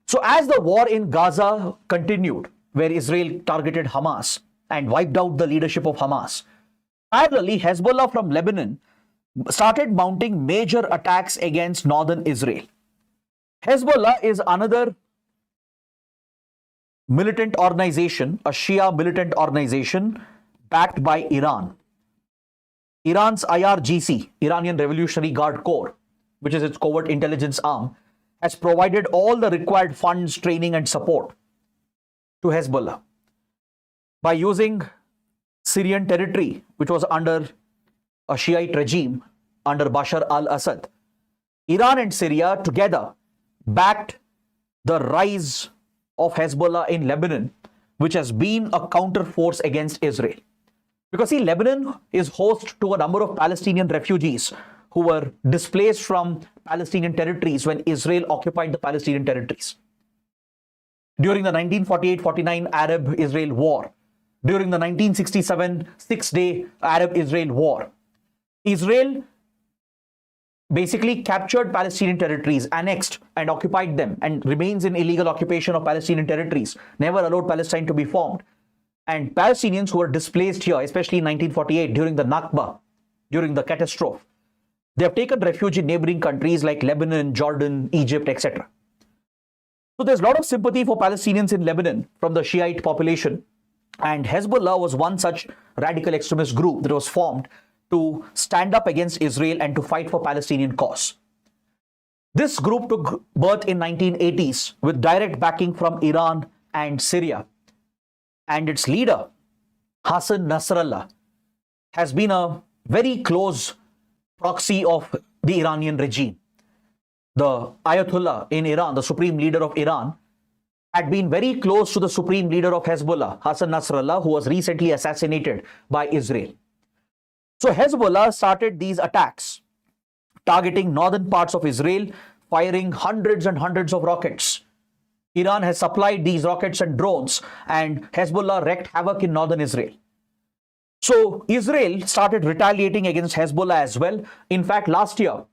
So as the war in Gaza continued, where Israel targeted Hamas and wiped out the leadership of Hamas, parallelly, Hezbollah from Lebanon started mounting major attacks against northern Israel. Hezbollah is another militant organization, a Shia militant organization backed by Iran. Iran's IRGC, Iranian Revolutionary Guard Corps, which is its covert intelligence arm, has provided all the required funds, training, and support to Hezbollah by using Syrian territory, which was under a Shiite regime under Bashar al-Assad. Iran and Syria together backed the rise of Hezbollah in Lebanon, which has been a counter force against Israel. Because see, Lebanon is host to a number of Palestinian refugees who were displaced from Palestinian territories when Israel occupied the Palestinian territories. During the 1948-49 Arab-Israel War, during the 1967 Six-Day Arab-Israel War, Israel basically captured Palestinian territories, annexed and occupied them, and remains in illegal occupation of Palestinian territories, never allowed Palestine to be formed. And Palestinians who were displaced here, especially in 1948 during the Nakba, during the catastrophe, they have taken refuge in neighboring countries like Lebanon, Jordan, Egypt, etc. So there's a lot of sympathy for Palestinians in Lebanon from the Shiite population. And Hezbollah was one such radical extremist group that was formed to stand up against Israel and to fight for Palestinian cause. This group took birth in 1980s with direct backing from Iran and Syria. And its leader, Hassan Nasrallah, has been a very close proxy of the Iranian regime. The Ayatollah in Iran, the supreme leader of Iran, had been very close to the supreme leader of Hezbollah, Hassan Nasrallah, who was recently assassinated by Israel. So Hezbollah started these attacks, targeting northern parts of Israel, firing hundreds and hundreds of rockets. Iran has supplied these rockets and drones, and Hezbollah wreaked havoc in northern Israel. So Israel started retaliating against Hezbollah as well. In fact, last year,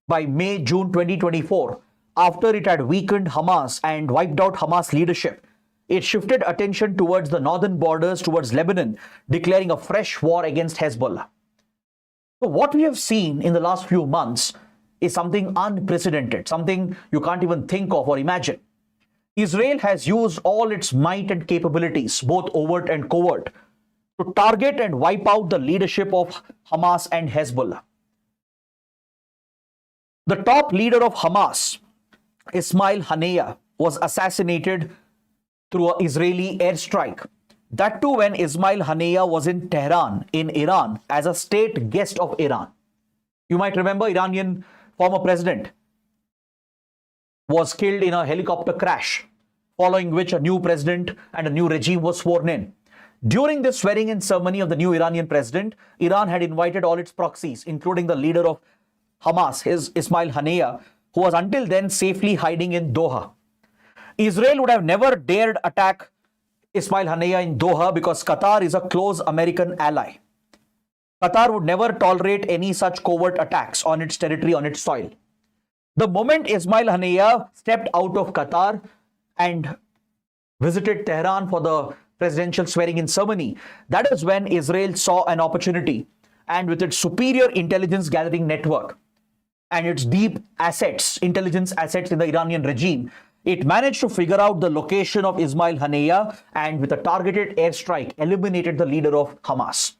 by May, June 2024, after it had weakened Hamas and wiped out Hamas leadership, it shifted attention towards the northern borders, towards Lebanon, declaring a fresh war against Hezbollah. So what we have seen in the last few months is something unprecedented, something you can't even think of or imagine. Israel has used all its might and capabilities, both overt and covert, to target and wipe out the leadership of Hamas and Hezbollah. The top leader of Hamas, Ismail Haniyeh, was assassinated through an Israeli airstrike. That too when Ismail Haniyeh was in Tehran, in Iran, as a state guest of Iran. You might remember Iranian former president was killed in a helicopter crash, following which a new president and a new regime was sworn in. During this swearing-in ceremony of the new Iranian president, Iran had invited all its proxies, including the leader of Hamas, Ismail Haniyeh, who was until then safely hiding in Doha. Israel would have never dared attack Ismail Haniyeh in Doha because Qatar is a close American ally. Qatar would never tolerate any such covert attacks on its territory, on its soil. The moment Ismail Haniyeh stepped out of Qatar and visited Tehran for the presidential swearing-in ceremony, that is when Israel saw an opportunity, and with its superior intelligence gathering network and its deep assets, intelligence assets in the Iranian regime, it managed to figure out the location of Ismail Haniyeh and with a targeted airstrike eliminated the leader of Hamas.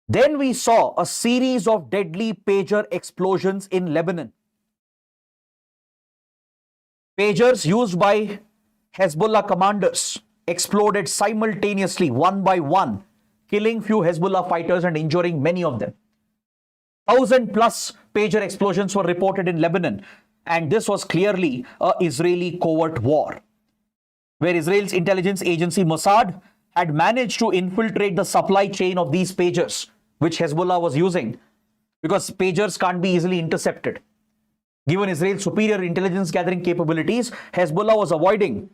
Then we saw a series of deadly pager explosions in Lebanon. Pagers used by Hezbollah commanders exploded simultaneously, one by one, killing few Hezbollah fighters and injuring many of them. 1,000+ pager explosions were reported in Lebanon, and this was clearly an Israeli covert war, where Israel's intelligence agency Mossad had managed to infiltrate the supply chain of these pagers, which Hezbollah was using, because pagers can't be easily intercepted. Given Israel's superior intelligence gathering capabilities, Hezbollah was avoiding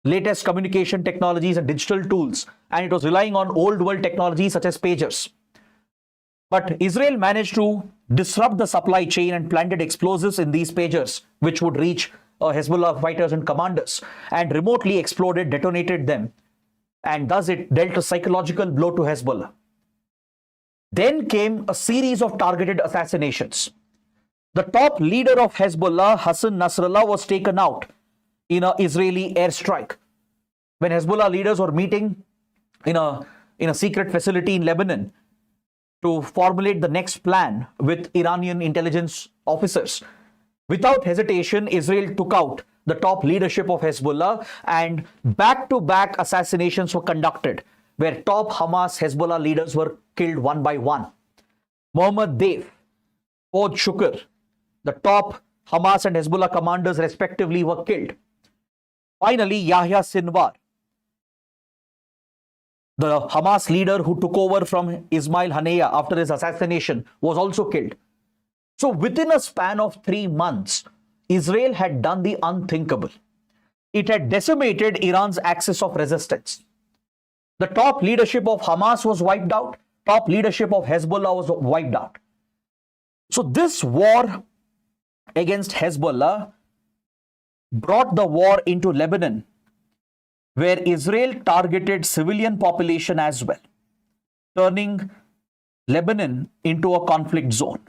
latest communication technologies and digital tools, and it was relying on old world technologies such as pagers. But Israel managed to disrupt the supply chain and planted explosives in these pagers, which would reach Hezbollah fighters and commanders, and remotely exploded, detonated them, and thus it dealt a psychological blow to Hezbollah. Then came a series of targeted assassinations. The top leader of Hezbollah, Hassan Nasrallah, was taken out in an Israeli airstrike. When Hezbollah leaders were meeting in a secret facility in Lebanon to formulate the next plan with Iranian intelligence officers, without hesitation, Israel took out the top leadership of Hezbollah, and back-to-back assassinations were conducted, where top Hamas Hezbollah leaders were killed one by one. Mohammad Deif, Fouad Shukr, the top Hamas and Hezbollah commanders respectively, were killed. Finally, Yahya Sinwar, the Hamas leader who took over from Ismail Haniyeh after his assassination, was also killed. So within a span of 3 months, Israel had done the unthinkable. It had decimated Iran's axis of resistance. The top leadership of Hamas was wiped out. Top leadership of Hezbollah was wiped out. So this war against Hezbollah brought the war into Lebanon, where Israel targeted civilian population as well, turning Lebanon into a conflict zone.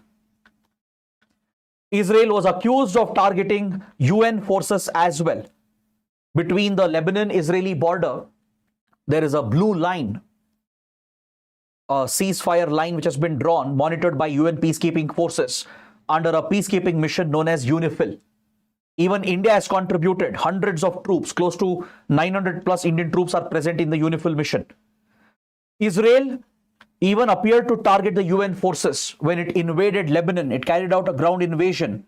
Israel was accused of targeting UN forces as well. Between the Lebanon-Israeli border, there is a blue line, a ceasefire line which has been drawn, monitored by UN peacekeeping forces under a peacekeeping mission known as UNIFIL. Even India has contributed hundreds of troops, close to 900 plus Indian troops are present in the UNIFIL mission. Israel even appeared to target the UN forces when it invaded Lebanon. It carried out a ground invasion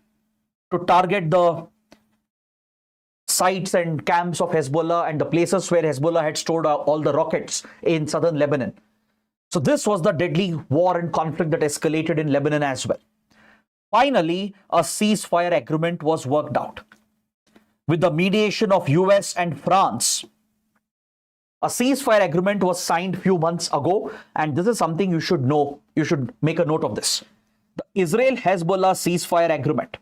to target the sites and camps of Hezbollah and the places where Hezbollah had stored all the rockets in southern Lebanon. So this was the deadly war and conflict that escalated in Lebanon as well. Finally, a ceasefire agreement was worked out. With the mediation of US and France, a ceasefire agreement was signed few months ago, and this is something you should know. You should make a note of this. The Israel-Hezbollah ceasefire agreement.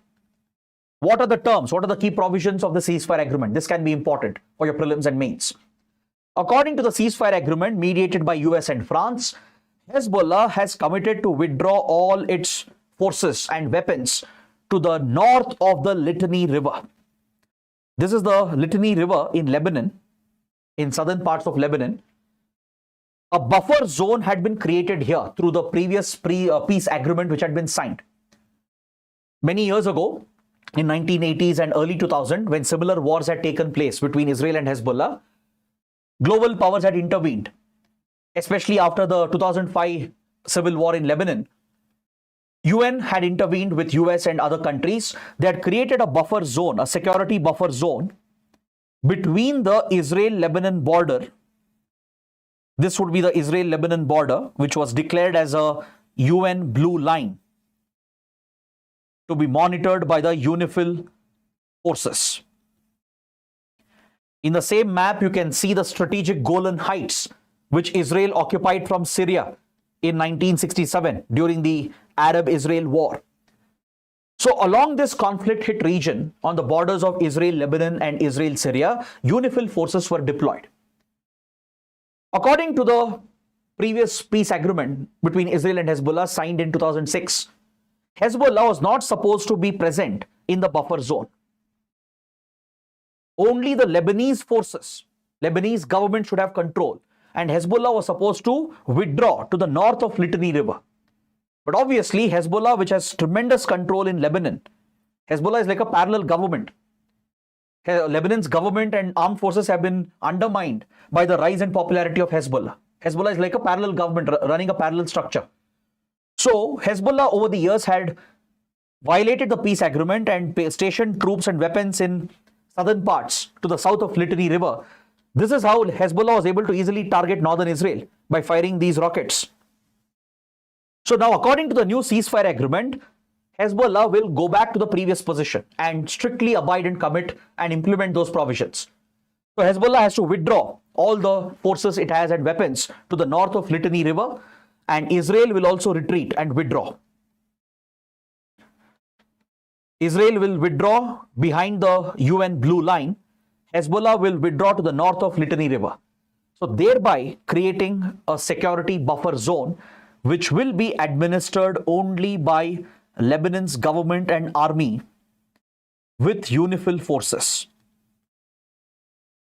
What are the terms? What are the key provisions of the ceasefire agreement? This can be important for your prelims and mains. According to the ceasefire agreement mediated by US and France, Hezbollah has committed to withdraw all its forces and weapons to the north of the Litani River. This is the Litani River in Lebanon, in southern parts of Lebanon. A buffer zone had been created here through the previous peace agreement which had been signed. Many years ago, in 1980s and early 2000, when similar wars had taken place between Israel and Hezbollah, global powers had intervened, especially after the 2005 civil war in Lebanon. UN had intervened with US and other countries. They had created a buffer zone, a security buffer zone between the Israel-Lebanon border. This would be the Israel-Lebanon border, which was declared as a UN blue line to be monitored by the UNIFIL forces. In the same map, you can see the strategic Golan Heights, which Israel occupied from Syria in 1967 during the Arab-Israel war. So along this conflict-hit region on the borders of Israel, Lebanon and Israel, Syria, UNIFIL forces were deployed. According to the previous peace agreement between Israel and Hezbollah signed in 2006, Hezbollah was not supposed to be present in the buffer zone. Only the Lebanese forces, Lebanese government should have control, and Hezbollah was supposed to withdraw to the north of Litani River. But obviously, Hezbollah, which has tremendous control in Lebanon, Hezbollah is like a parallel government. Lebanon's government and armed forces have been undermined by the rise in popularity of Hezbollah. Hezbollah is like a parallel government running a parallel structure. So Hezbollah over the years had violated the peace agreement and stationed troops and weapons in southern parts to the south of Litani River. This is how Hezbollah was able to easily target northern Israel by firing these rockets. So now, according to the new ceasefire agreement, Hezbollah will go back to the previous position and strictly abide and commit and implement those provisions. So Hezbollah has to withdraw all the forces it has and weapons to the north of Litani River, and Israel will also retreat and withdraw. Israel will withdraw behind the UN blue line. Hezbollah will withdraw to the north of Litani River. So thereby creating a security buffer zone which will be administered only by Lebanon's government and army with UNIFIL forces.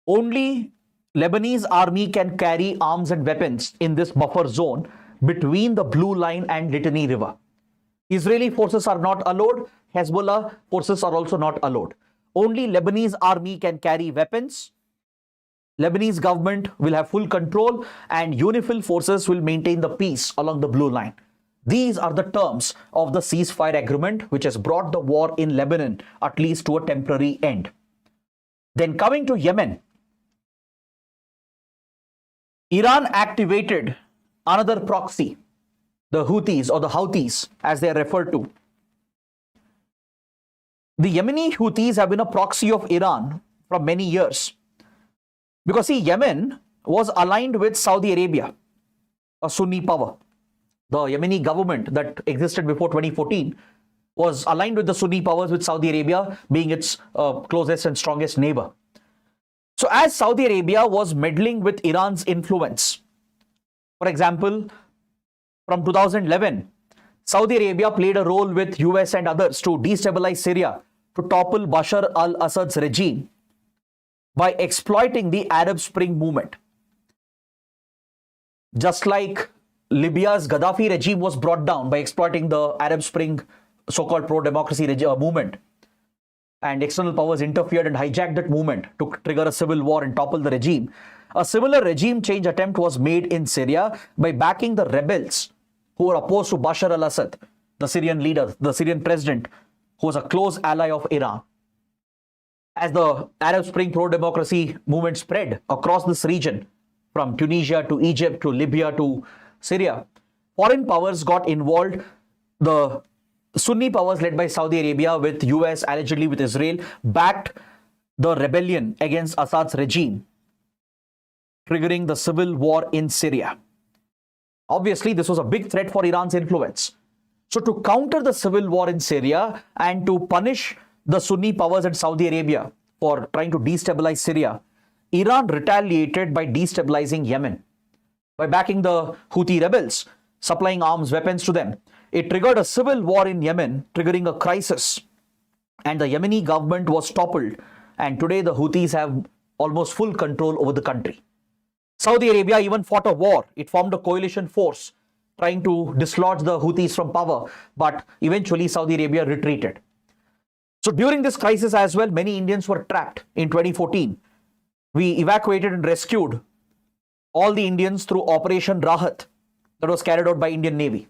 Only Lebanese army can carry arms and weapons in this buffer zone between the blue line and Litani River. Israeli forces are not allowed. Hezbollah forces are also not allowed. Only Lebanese army can carry weapons. Lebanese government will have full control and UNIFIL forces will maintain the peace along the blue line. These are the terms of the ceasefire agreement which has brought the war in Lebanon at least to a temporary end. Then coming to Yemen, Iran activated another proxy, the Houthis or the Houthis as they are referred to. The Yemeni Houthis have been a proxy of Iran for many years. Because see, Yemen was aligned with Saudi Arabia, a Sunni power. The Yemeni government that existed before 2014 was aligned with the Sunni powers, with Saudi Arabia being its closest and strongest neighbor. So as Saudi Arabia was meddling with Iran's influence, for example, from 2011, Saudi Arabia played a role with US and others to destabilize Syria, to topple Bashar al-Assad's regime by exploiting the Arab Spring movement. Just like Libya's Gaddafi regime was brought down by exploiting the Arab Spring so-called pro-democracy movement, and external powers interfered and hijacked that movement to trigger a civil war and topple the regime. A similar regime change attempt was made in Syria by backing the rebels who were opposed to Bashar al-Assad, the Syrian leader, the Syrian president, who was a close ally of Iran. As the Arab Spring pro-democracy movement spread across this region, from Tunisia to Egypt to Libya to Syria, foreign powers got involved. The Sunni powers led by Saudi Arabia with US, allegedly with Israel, backed the rebellion against Assad's regime, triggering the civil war in Syria. Obviously, this was a big threat for Iran's influence. So to counter the civil war in Syria and to punish the Sunni powers and Saudi Arabia for trying to destabilize Syria, Iran retaliated by destabilizing Yemen. By backing the Houthi rebels, supplying arms, weapons to them, it triggered a civil war in Yemen, triggering a crisis. And the Yemeni government was toppled. And today the Houthis have almost full control over the country. Saudi Arabia even fought a war. It formed a coalition force trying to dislodge the Houthis from power. But eventually Saudi Arabia retreated. So during this crisis as well, many Indians were trapped in 2014. We evacuated and rescued all the Indians through Operation Rahat that was carried out by Indian Navy.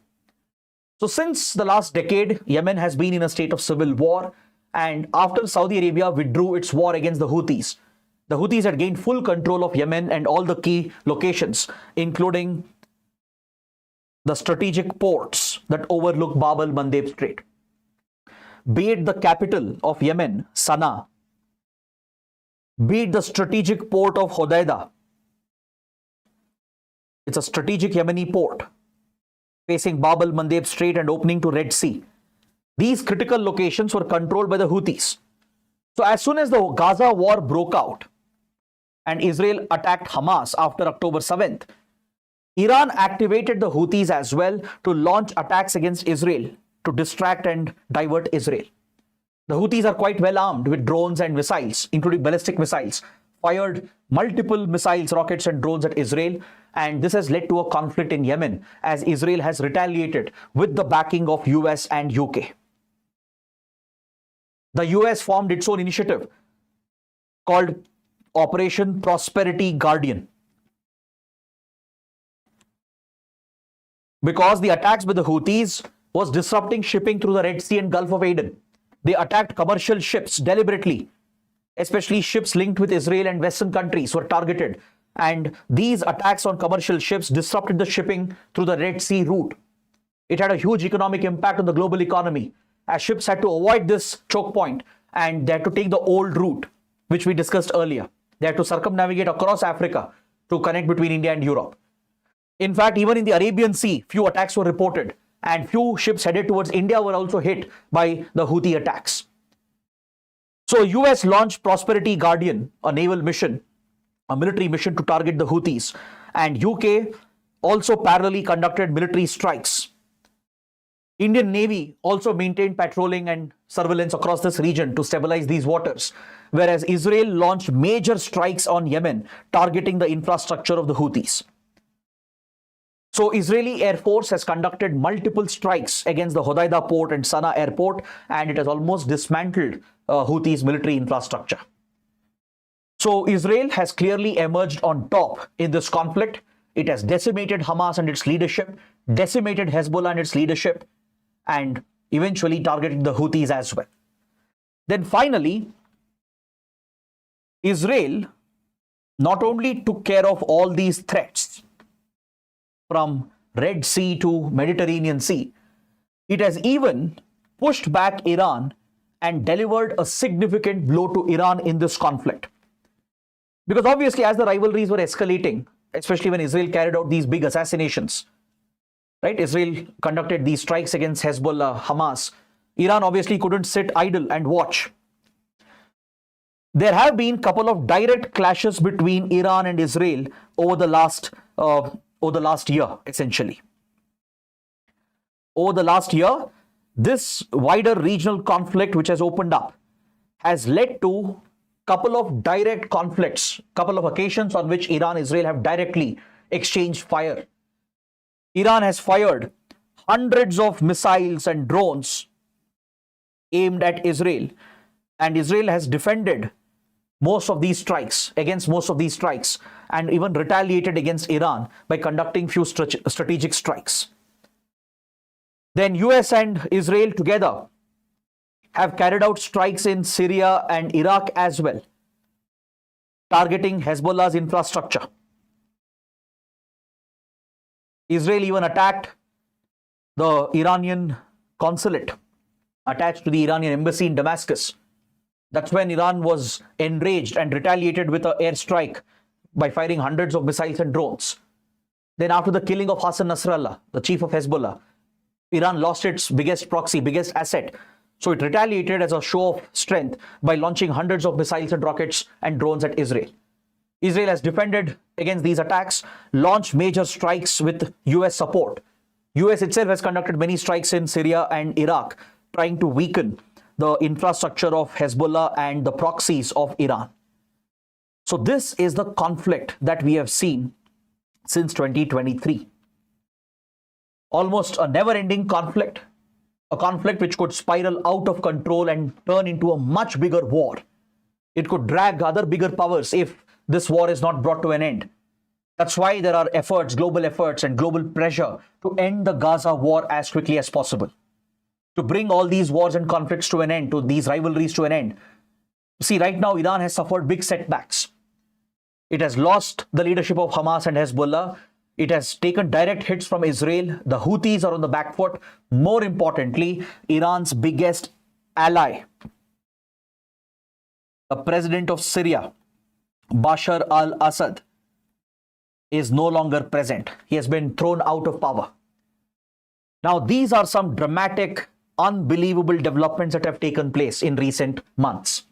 So since the last decade, Yemen has been in a state of civil war, and after Saudi Arabia withdrew its war against the Houthis had gained full control of Yemen and all the key locations, including the strategic ports that overlook Bab al-Mandeb Strait. Be it the capital of Yemen, Sana'a, be it the strategic port of Hodeidah. It's a strategic Yemeni port facing Bab al-Mandeb Strait and opening to Red Sea. These critical locations were controlled by the Houthis. So as soon as the Gaza war broke out and Israel attacked Hamas after October 7th, Iran activated the Houthis as well to launch attacks against Israel to distract and divert Israel. The Houthis are quite well armed with drones and missiles, including ballistic missiles, fired multiple missiles, rockets and drones at Israel, and this has led to a conflict in Yemen as Israel has retaliated with the backing of US and UK. The US formed its own initiative called Operation Prosperity Guardian, because the attacks by the Houthis was disrupting shipping through the Red Sea and Gulf of Aden. They attacked commercial ships deliberately, especially ships linked with Israel and Western countries were targeted. And these attacks on commercial ships disrupted the shipping through the Red Sea route. It had a huge economic impact on the global economy, as ships had to avoid this choke point and they had to take the old route, which we discussed earlier. They had to circumnavigate across Africa to connect between India and Europe. In fact, even in the Arabian Sea, few attacks were reported, and few ships headed towards India were also hit by the Houthi attacks. So US launched Prosperity Guardian, a naval mission, a military mission to target the Houthis, and UK also parallelly conducted military strikes. Indian Navy also maintained patrolling and surveillance across this region to stabilize these waters, whereas Israel launched major strikes on Yemen, targeting the infrastructure of the Houthis. So Israeli Air Force has conducted multiple strikes against the Hodeidah port and Sana'a airport, and it has almost dismantled Houthis' military infrastructure. So Israel has clearly emerged on top in this conflict. It has decimated Hamas and its leadership, decimated Hezbollah and its leadership, and eventually targeted the Houthis as well. Then finally, Israel not only took care of all these threats from Red Sea to Mediterranean Sea, it has even pushed back Iran and delivered a significant blow to Iran in this conflict. Because obviously, as the rivalries were escalating, especially when Israel carried out these big assassinations, right? Israel conducted these strikes against Hezbollah, Hamas. Iran obviously couldn't sit idle and watch. There have been a couple of direct clashes between Iran and Israel over the last year, essentially. Over the last year, this wider regional conflict which has opened up has led to a couple of direct conflicts, couple of occasions on which Iran and Israel have directly exchanged fire. Iran has fired hundreds of missiles and drones aimed at Israel, and Israel has defended most of these strikes, and even retaliated against Iran by conducting few strategic strikes. Then US and Israel together have carried out strikes in Syria and Iraq as well, targeting Hezbollah's infrastructure. Israel even attacked the Iranian consulate attached to the Iranian embassy in Damascus. That's when Iran was enraged and retaliated with an airstrike by firing hundreds of missiles and drones. Then after the killing of Hassan Nasrallah, the chief of Hezbollah, Iran lost its biggest proxy, biggest asset. So it retaliated as a show of strength by launching hundreds of missiles and rockets and drones at Israel. Israel has defended against these attacks, launched major strikes with US support. US itself has conducted many strikes in Syria and Iraq, trying to weaken the infrastructure of Hezbollah and the proxies of Iran. So this is the conflict that we have seen since 2023. Almost a never-ending conflict, a conflict which could spiral out of control and turn into a much bigger war. It could drag other bigger powers if this war is not brought to an end. That's why there are efforts, global efforts and global pressure to end the Gaza war as quickly as possible, to bring all these wars and conflicts to an end, to these rivalries to an end. See, right now, Iran has suffered big setbacks. It has lost the leadership of Hamas and Hezbollah. It has taken direct hits from Israel. The Houthis are on the back foot. More importantly, Iran's biggest ally, the president of Syria, Bashar al-Assad, is no longer present. He has been thrown out of power. Now, these are some dramatic, unbelievable developments that have taken place in recent months.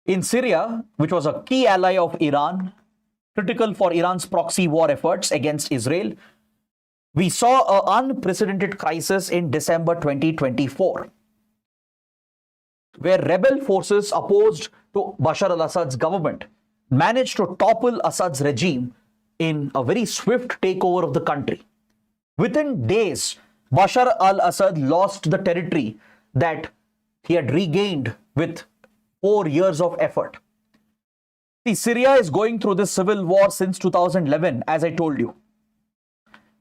In Syria, which was a key ally of Iran, critical for Iran's proxy war efforts against Israel, we saw an unprecedented crisis in December 2024, where rebel forces opposed to Bashar al-Assad's government managed to topple Assad's regime in a very swift takeover of the country. Within days, Bashar al-Assad lost the territory that he had regained with 4 years of effort. See, Syria is going through this civil war since 2011, as I told you.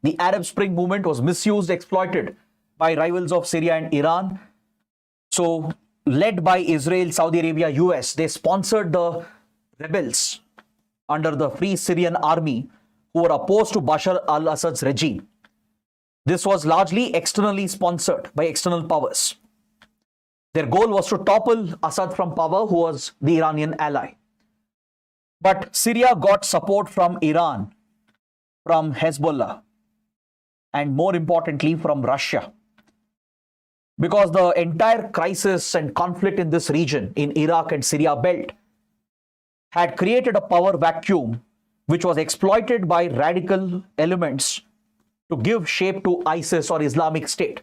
The Arab Spring movement was misused, exploited by rivals of Syria and Iran. So, led by Israel, Saudi Arabia, US, they sponsored the rebels under the Free Syrian Army who were opposed to Bashar al-Assad's regime. This was largely externally sponsored by external powers. Their goal was to topple Assad from power, who was the Iranian ally. But Syria got support from Iran, from Hezbollah, and more importantly from Russia. Because the entire crisis and conflict in this region, in Iraq and Syria belt, had created a power vacuum which was exploited by radical elements to give shape to ISIS or Islamic State.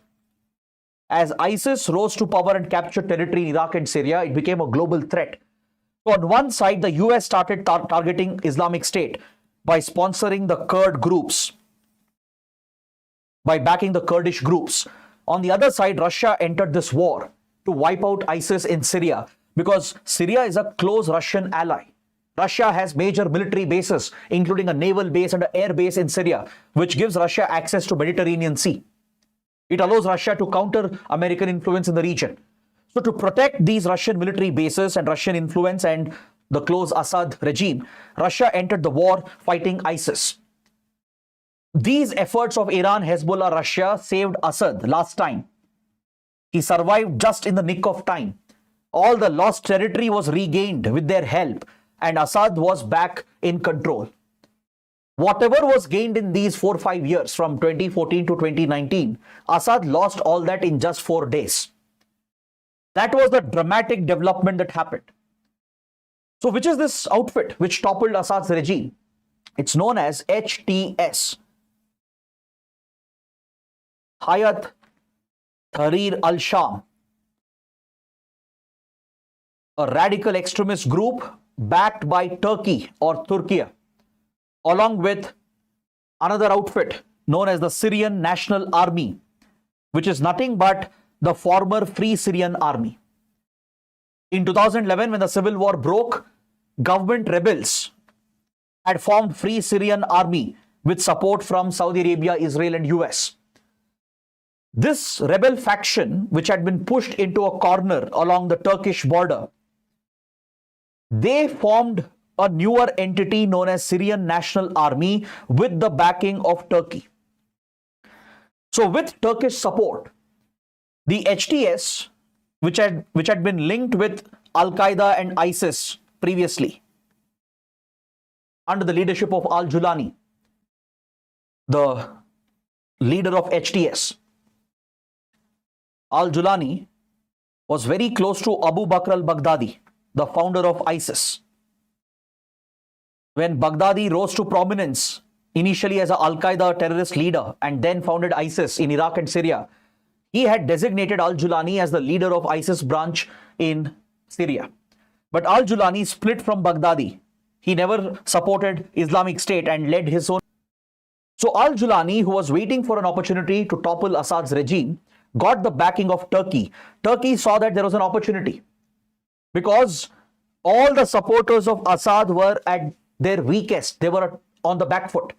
As ISIS rose to power and captured territory in Iraq and Syria, it became a global threat. So on one side, the US started targeting Islamic State by sponsoring the Kurd groups, by backing the Kurdish groups. On the other side, Russia entered this war to wipe out ISIS in Syria because Syria is a close Russian ally. Russia has major military bases, including a naval base and an air base in Syria, which gives Russia access to Mediterranean Sea. It allows Russia to counter American influence in the region. So to protect these Russian military bases and Russian influence and the close Assad regime, Russia entered the war fighting ISIS. These efforts of Iran, Hezbollah, Russia saved Assad last time. He survived just in the nick of time. All the lost territory was regained with their help, and Assad was back in control. Whatever was gained in these 4-5 years from 2014 to 2019, Assad lost all that in just 4 days. That was the dramatic development that happened. So which is this outfit which toppled Assad's regime? It's known as HTS. Hayat Tahrir al-Sham, a radical extremist group backed by Turkey or Turkey, along with another outfit known as the Syrian National Army, which is nothing but the former Free Syrian Army. In 2011, when the civil war broke, government rebels had formed Free Syrian Army with support from Saudi Arabia, Israel, and US. This rebel faction, which had been pushed into a corner along the Turkish border, they formed a newer entity known as Syrian National Army with the backing of Turkey. So with Turkish support, the HTS, which had been linked with Al-Qaeda and ISIS previously, under the leadership of al-Julani, the leader of HTS. Al-Julani was very close to Abu Bakr al-Baghdadi, the founder of ISIS. When Baghdadi rose to prominence, initially as an Al-Qaeda terrorist leader and then founded ISIS in Iraq and Syria, he had designated al-Julani as the leader of ISIS branch in Syria. But al-Julani split from Baghdadi. He never supported Islamic State and led his own. So al-Julani, who was waiting for an opportunity to topple Assad's regime, got the backing of Turkey. Turkey saw that there was an opportunity because all the supporters of Assad were at their weakest. They were on the back foot.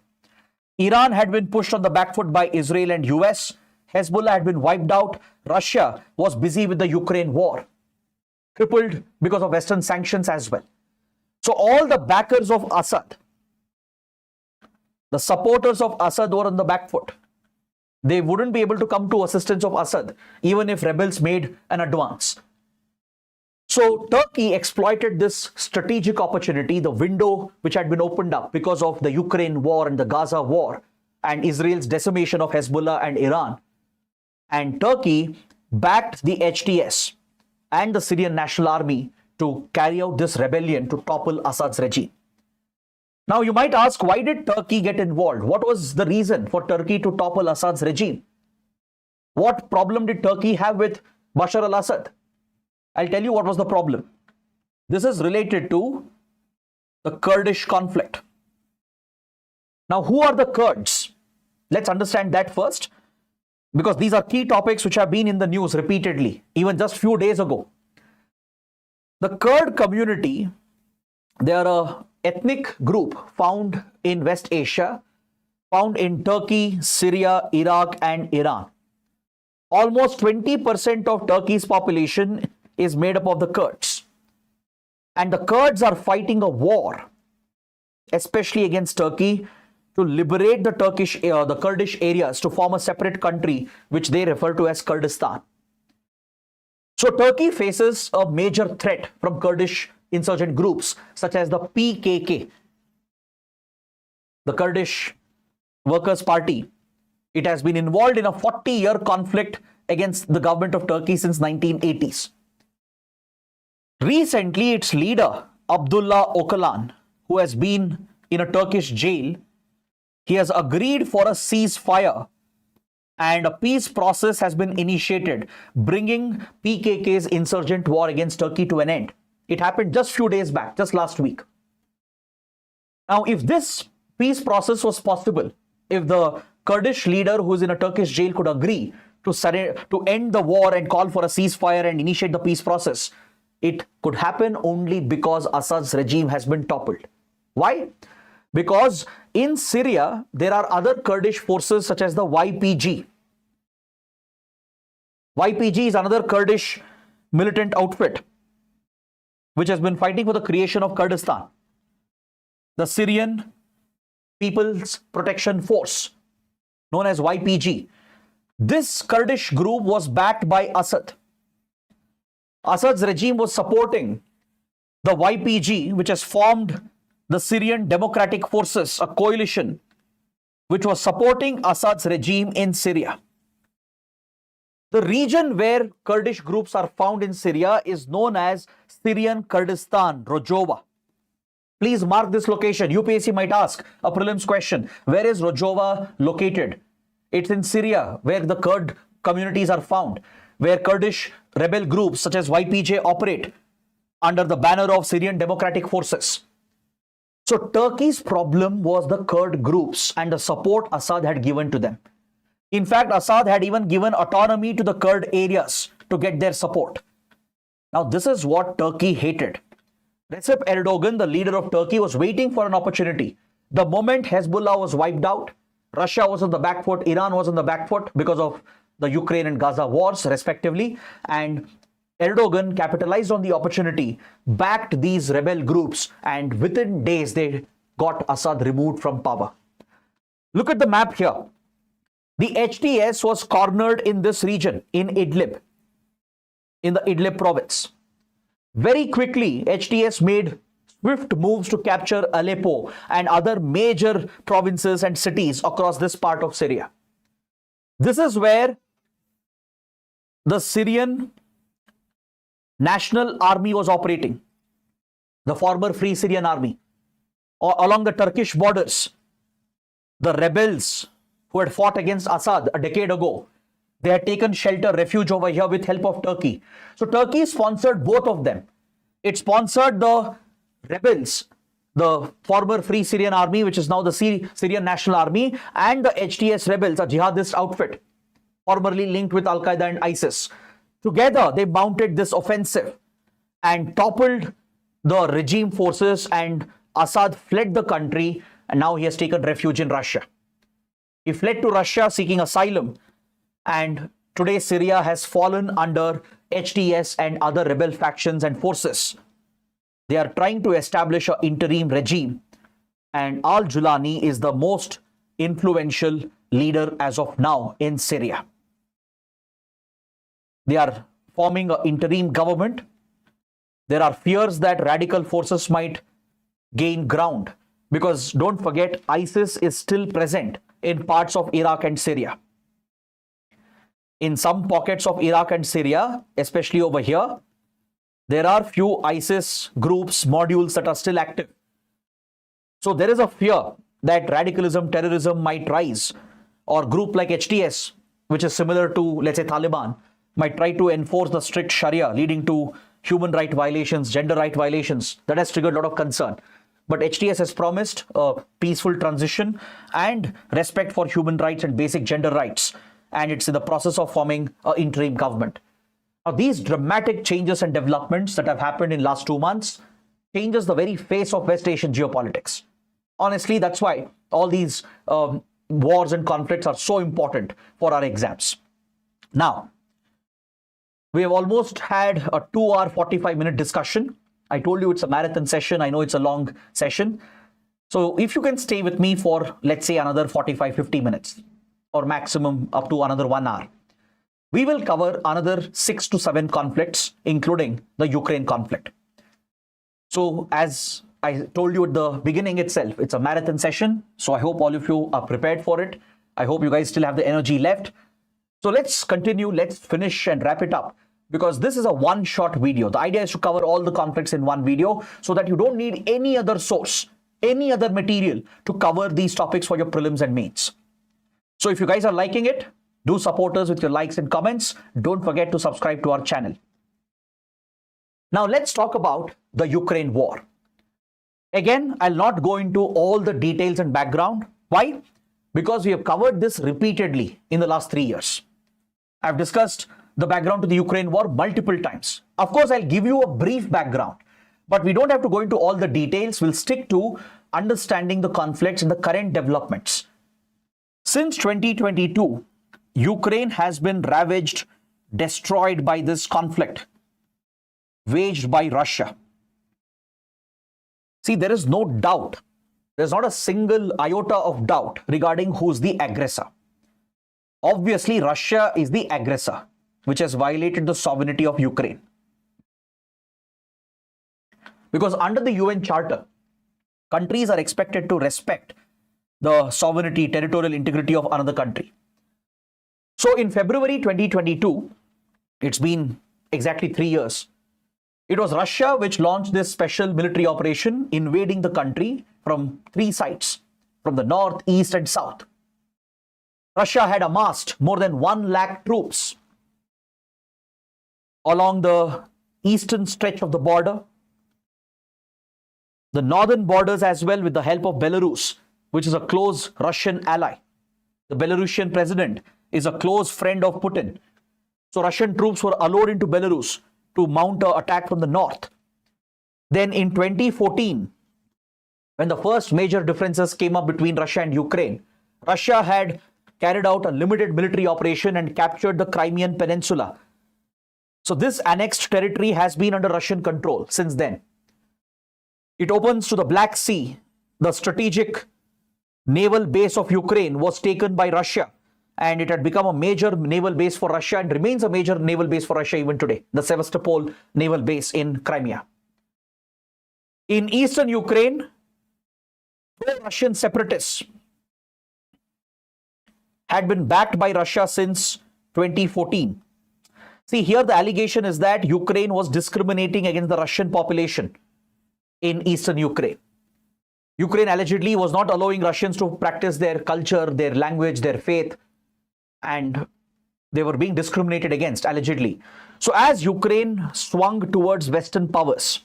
Iran had been pushed on the back foot by Israel and US. Hezbollah had been wiped out. Russia was busy with the Ukraine war, crippled because of Western sanctions as well. So all the backers of Assad, the supporters of Assad, were on the back foot. They wouldn't be able to come to assistance of Assad, even if rebels made an advance. So Turkey exploited this strategic opportunity, the window which had been opened up because of the Ukraine war and the Gaza war and Israel's decimation of Hezbollah and Iran. And Turkey backed the HTS and the Syrian National Army to carry out this rebellion to topple Assad's regime. Now you might ask, why did Turkey get involved? What was the reason for Turkey to topple Assad's regime? What problem did Turkey have with Bashar al-Assad? I'll tell you what was the problem. This is related to the Kurdish conflict. Now, who are the Kurds? Let's understand that first, because these are key topics which have been in the news repeatedly, even just few days ago. The Kurd community, they are an ethnic group found in West Asia, found in Turkey, Syria, Iraq, and Iran. Almost 20% of Turkey's population is made up of the Kurds. And the Kurds are fighting a war, especially against Turkey, to liberate the Kurdish areas to form a separate country, which they refer to as Kyrgyzstan. So Turkey faces a major threat from Kurdish insurgent groups such as the PKK, the Kurdish Workers' Party. It has been involved in a 40-year conflict against the government of Turkey since 1980s. Recently, its leader, Abdullah Öcalan, who has been in a Turkish jail, he has agreed for a ceasefire and a peace process has been initiated, bringing PKK's insurgent war against Turkey to an end. It happened just few days back, just last week. Now, if this peace process was possible, if the Kurdish leader who is in a Turkish jail could agree to end the war and call for a ceasefire and initiate the peace process, it could happen only because Assad's regime has been toppled. Why? Because in Syria, there are other Kurdish forces such as the YPG. YPG is another Kurdish militant outfit which has been fighting for the creation of Kyrgyzstan. The Syrian People's Protection Force, known as YPG. This Kurdish group was backed by Assad. Assad's regime was supporting the YPG, which has formed the Syrian Democratic Forces, a coalition which was supporting Assad's regime in Syria. The region where Kurdish groups are found in Syria is known as Syrian Kyrgyzstan, Rojava. Please mark this location. UPSC might ask a prelims question. Where is Rojava located? It's in Syria, where the Kurd communities are found, where Kurdish rebel groups such as YPJ operate under the banner of Syrian Democratic Forces. So Turkey's problem was the Kurd groups and the support Assad had given to them. In fact, Assad had even given autonomy to the Kurd areas to get their support. Now, this is what Turkey hated. Recep Erdogan, the leader of Turkey, was waiting for an opportunity. The moment Hezbollah was wiped out, Russia was on the back foot, Iran was on the back foot because of the Ukraine and Gaza wars, respectively, and Erdogan capitalized on the opportunity, backed these rebel groups, and within days they got Assad removed from power. Look at the map here. The HTS was cornered in this region, in Idlib, in the Idlib province. Very quickly, HTS made swift moves to capture Aleppo and other major provinces and cities across this part of Syria. This is where the Syrian National Army was operating, the former Free Syrian Army. Along the Turkish borders, the rebels who had fought against Assad a decade ago, they had taken shelter, refuge over here with help of Turkey. So Turkey sponsored both of them. It sponsored the rebels, the former Free Syrian Army, which is now the Syrian National Army, and the HTS rebels, a jihadist outfit, formerly linked with Al-Qaeda and ISIS. Together, they mounted this offensive and toppled the regime forces, and Assad fled the country, and now he has taken refuge in Russia. He fled to Russia seeking asylum, and today Syria has fallen under HTS and other rebel factions and forces. They are trying to establish an interim regime, and al-Julani is the most influential leader as of now in Syria. They are forming an interim government. There are fears that radical forces might gain ground because don't forget, ISIS is still present in parts of Iraq and Syria. In some pockets of Iraq and Syria, especially over here, there are few ISIS groups, modules that are still active. So there is a fear that radicalism, terrorism might rise, or group like HTS, which is similar to, let's say, Taliban, might try to enforce the strict Sharia, leading to human right violations, gender right violations. That has triggered a lot of concern. But HTS has promised a peaceful transition and respect for human rights and basic gender rights. And it's in the process of forming an interim government. Now, these dramatic changes and developments that have happened in last 2 months changes the very face of West Asian geopolitics. Honestly, that's why all these wars and conflicts are so important for our exams. Now, we have almost had a 2-hour, 45-minute discussion. I told you it's a marathon session. I know it's a long session. So if you can stay with me for, let's say, another 45, 50 minutes or maximum up to another 1 hour, we will cover another 6 to 7 conflicts, including the Ukraine conflict. So as I told you at the beginning itself, it's a marathon session. So I hope all of you are prepared for it. I hope you guys still have the energy left. So let's continue. Let's finish and wrap it up, because this is a one-shot video. The idea is to cover all the conflicts in one video so that you don't need any other source, any other material to cover these topics for your prelims and mains. So if you guys are liking it, do support us with your likes and comments. Don't forget to subscribe to our channel. Now let's talk about the Ukraine war. Again, I'll not go into all the details and background. Why? Because we have covered this repeatedly in the last 3 years. I've discussed the background to the Ukraine war multiple times. Of course, I'll give you a brief background, but we don't have to go into all the details. We'll stick to understanding the conflicts and the current developments. Since 2022, Ukraine has been ravaged, destroyed by this conflict waged by Russia. See, there is no doubt. There's not a single iota of doubt regarding who's the aggressor. Obviously, Russia is the aggressor, which has violated the sovereignty of Ukraine. Because under the UN Charter, countries are expected to respect the sovereignty, territorial integrity of another country. So in February 2022, it's been exactly 3 years, it was Russia which launched this special military operation invading the country from 3 sides, from the north, east and south. Russia had amassed more than 1 lakh troops along the eastern stretch of the border, the northern borders as well, with the help of Belarus, which is a close Russian ally. The Belarusian president is a close friend of Putin. So Russian troops were allowed into Belarus to mount an attack from the north. Then in 2014, when the first major differences came up between Russia and Ukraine, Russia had carried out a limited military operation and captured the Crimean Peninsula. So this annexed territory has been under Russian control since then. It opens to the Black Sea. The strategic naval base of Ukraine was taken by Russia, and it had become a major naval base for Russia and remains a major naval base for Russia even today, the Sevastopol naval base in Crimea. In eastern Ukraine, pro-Russian separatists had been backed by Russia since 2014. See, here the allegation is that Ukraine was discriminating against the Russian population in eastern Ukraine. Ukraine allegedly was not allowing Russians to practice their culture, their language, their faith, and they were being discriminated against, allegedly. So as Ukraine swung towards Western powers,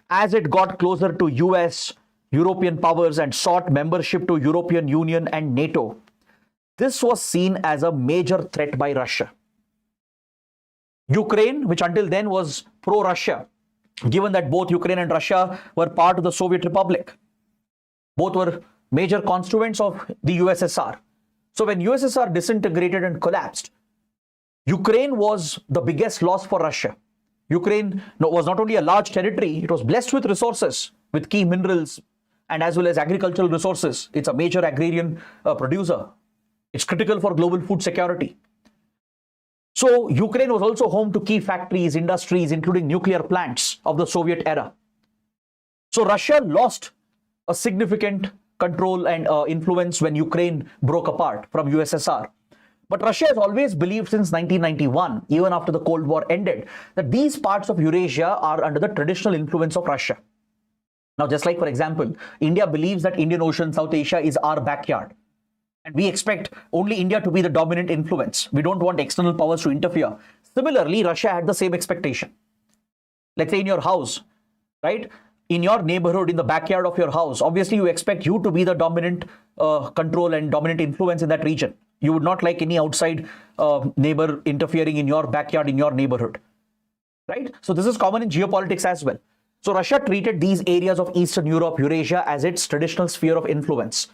as it got closer to US, European powers and sought membership to European Union and NATO, this was seen as a major threat by Russia. Ukraine, which until then was pro-Russia, given that both Ukraine and Russia were part of the Soviet Republic, both were major constituents of the USSR. So when USSR disintegrated and collapsed, Ukraine was the biggest loss for Russia. Ukraine was not only a large territory, it was blessed with resources, with key minerals and as well as agricultural resources. It's a major agrarian producer. It's critical for global food security. So Ukraine was also home to key factories, industries, including nuclear plants of the Soviet era. So Russia lost a significant control and influence when Ukraine broke apart from USSR. But Russia has always believed since 1991, even after the Cold War ended, that these parts of Eurasia are under the traditional influence of Russia. Now, just like, for example, India believes that Indian Ocean, South Asia is our backyard. And we expect only India to be the dominant influence. We don't want external powers to interfere. Similarly, Russia had the same expectation. Let's say in your house, right? In your neighborhood, in the backyard of your house, obviously you expect you to be the dominant control and dominant influence in that region. You would not like any outside neighbor interfering in your backyard, in your neighborhood, right? So this is common in geopolitics as well. So Russia treated these areas of Eastern Europe, Eurasia as its traditional sphere of influence.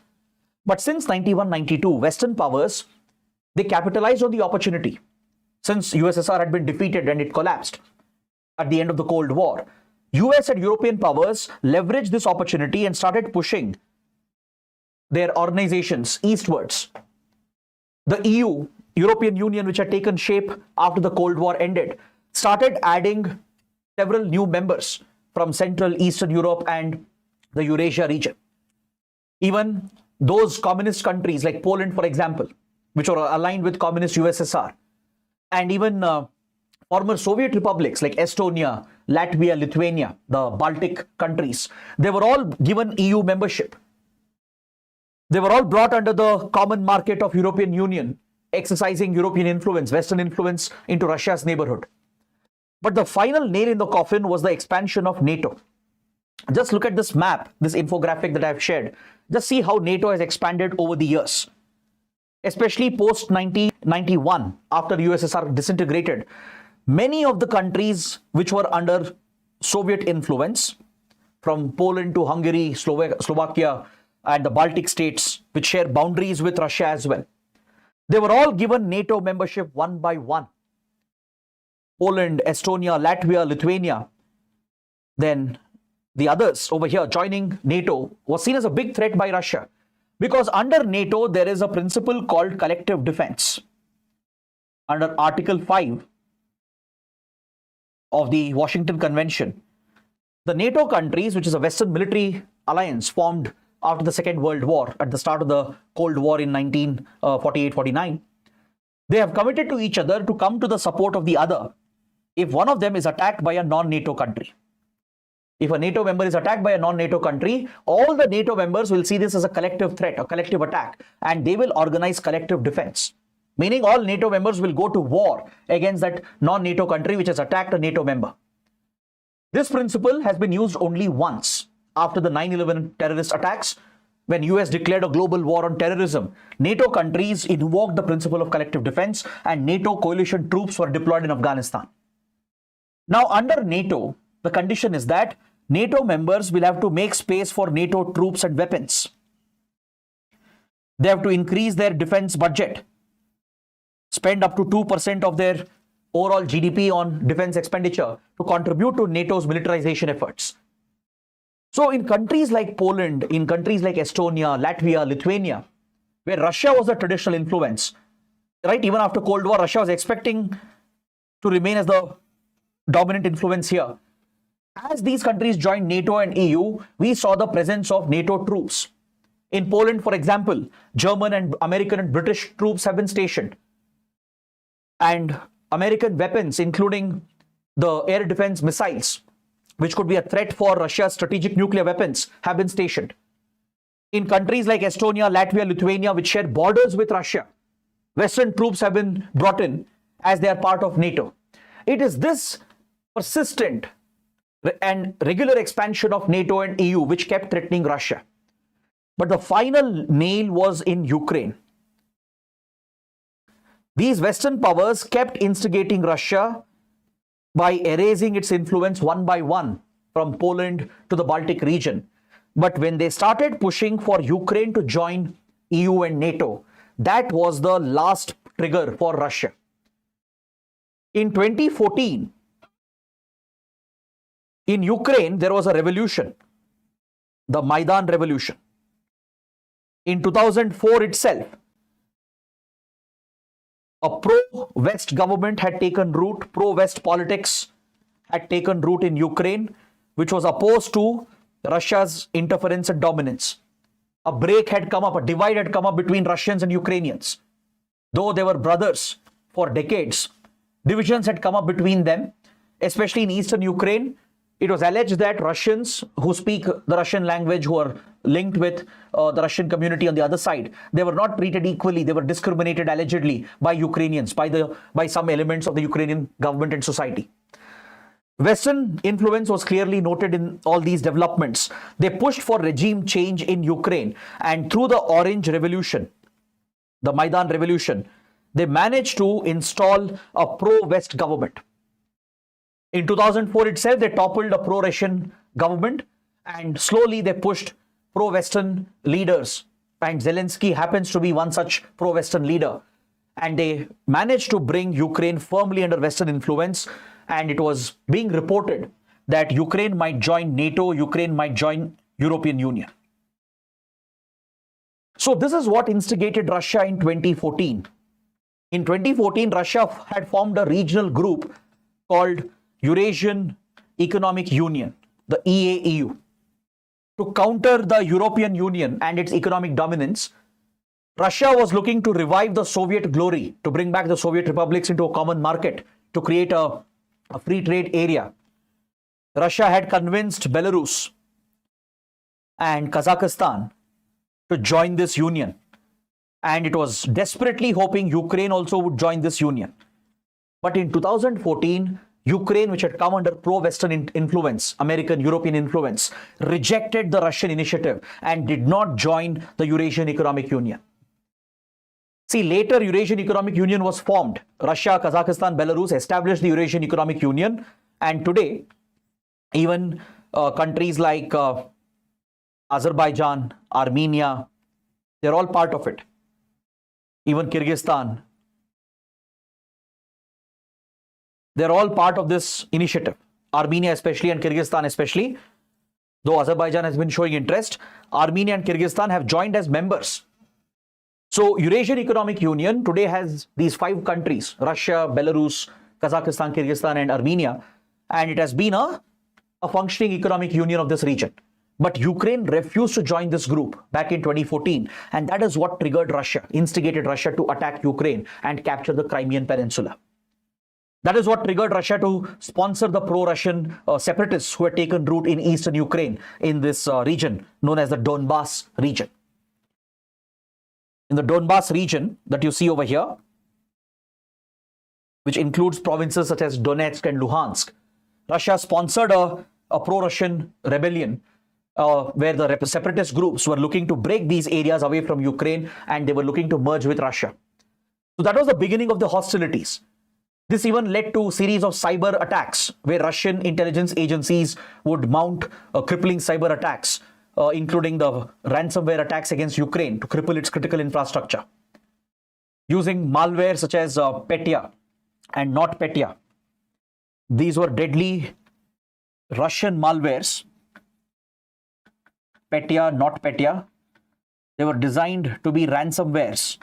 But since 91-92, Western powers, they capitalized on the opportunity. since USSR had been defeated and it collapsed at the end of the Cold War. US and European powers leveraged this opportunity and started pushing their organizations eastwards. The EU, European Union, which had taken shape after the Cold War ended, started adding several new members from Central Eastern Europe and the Eurasia region. Even those communist countries like Poland, for example, which were aligned with communist USSR, and even former Soviet republics like Estonia, Latvia, Lithuania, the Baltic countries, they were all given EU membership. They were all brought under the common market of European Union, exercising European influence, Western influence into Russia's neighborhood. But the final nail in the coffin was the expansion of NATO. Just look at this map, this infographic that I've shared. Just see how NATO has expanded over the years, especially post 1991, after USSR disintegrated. Many of the countries which were under Soviet influence, from Poland to Hungary, Slovakia, and the Baltic states, which share boundaries with Russia as well, they were all given NATO membership one by one. Poland, Estonia, Latvia, Lithuania, then the others over here joining NATO was seen as a big threat by Russia, because under NATO there is a principle called collective defense. Under Article 5 of the Washington Convention, the NATO countries, which is a Western military alliance formed after the Second World War, at the start of the Cold War in 1948-49, they have committed to each other to come to the support of the other if one of them is attacked by a non-NATO country. If a NATO member is attacked by a non-NATO country, all the NATO members will see this as a collective threat, a collective attack, and they will organize collective defense. Meaning all NATO members will go to war against that non-NATO country which has attacked a NATO member. This principle has been used only once, after the 9/11 terrorist attacks, when US declared a global war on terrorism. NATO countries invoked the principle of collective defense and NATO coalition troops were deployed in Afghanistan. Now, under NATO, the condition is that NATO members will have to make space for NATO troops and weapons. They have to increase their defense budget, spend up to 2% of their overall GDP on defense expenditure to contribute to NATO's militarization efforts. So in countries like Poland, in countries like Estonia, Latvia, Lithuania, where Russia was the traditional influence, right? Even after Cold War, Russia was expecting to remain as the dominant influence here. As these countries joined NATO and EU, we saw the presence of NATO troops. In Poland, for example, German and American and British troops have been stationed. And American weapons, including the air defense missiles, which could be a threat for Russia's strategic nuclear weapons, have been stationed. In countries like Estonia, Latvia, Lithuania, which share borders with Russia, Western troops have been brought in as they are part of NATO. It is this persistent and regular expansion of NATO and EU which kept threatening Russia. But the final nail was in Ukraine. These Western powers kept instigating Russia by erasing its influence one by one from Poland to the Baltic region. But when they started pushing for Ukraine to join EU and NATO, that was the last trigger for Russia. In 2014, in Ukraine, there was a revolution, the Maidan Revolution. In 2004 itself, a pro-West government had taken root, pro-West politics had taken root in Ukraine, which was opposed to Russia's interference and dominance. A break had come up, a divide had come up between Russians and Ukrainians. Though they were brothers for decades, divisions had come up between them, especially in eastern Ukraine. It was alleged that Russians who speak the Russian language, who are linked with the Russian community on the other side, they were not treated equally. They were discriminated allegedly by Ukrainians, by some elements of the Ukrainian government and society. Western influence was clearly noted in all these developments. They pushed for regime change in Ukraine, and through the Orange Revolution, the Maidan Revolution, they managed to install a pro-West government. In 2004 itself, they toppled a pro-Russian government and slowly they pushed pro-Western leaders. And Zelensky happens to be one such pro-Western leader. and they managed to bring Ukraine firmly under Western influence, and it was being reported that Ukraine might join NATO, Ukraine might join European Union. So this is what instigated Russia in 2014. In 2014, Russia had formed a regional group called Eurasian Economic Union, the EAEU. To counter the European Union and its economic dominance, Russia was looking to revive the Soviet glory, to bring back the Soviet republics into a common market, to create a free trade area. Russia had convinced Belarus and Kazakhstan to join this union, and it was desperately hoping Ukraine also would join this union. But in 2014, Ukraine, which had come under pro-Western influence, American, European influence, rejected the Russian initiative and did not join the Eurasian Economic Union. See, later Eurasian Economic Union was formed. Russia, Kazakhstan, Belarus established the Eurasian Economic Union, and today even countries like Azerbaijan, Armenia, they're all part of it. Even Kyrgyzstan, they're all part of this initiative. Armenia especially and Kyrgyzstan especially, though Azerbaijan has been showing interest, Armenia and Kyrgyzstan have joined as members. So Eurasian Economic Union today has these 5 countries, Russia, Belarus, Kazakhstan, Kyrgyzstan and Armenia, and it has been a functioning economic union of this region. But Ukraine refused to join this group back in 2014, and that is what triggered Russia, instigated Russia to attack Ukraine and capture the Crimean Peninsula. That is what triggered Russia to sponsor the pro-Russian separatists who had taken root in eastern Ukraine in this region known as the Donbas region. In the Donbas region that you see over here, which includes provinces such as Donetsk and Luhansk, Russia sponsored a pro-Russian rebellion where the separatist groups were looking to break these areas away from Ukraine, and they were looking to merge with Russia. So that was the beginning of the hostilities. This even led to a series of cyber attacks where Russian intelligence agencies would mount crippling cyber attacks, including the ransomware attacks against Ukraine to cripple its critical infrastructure. Using malware such as Petya and NotPetya. These were deadly Russian malwares. Petya, NotPetya. They were designed to be ransomwares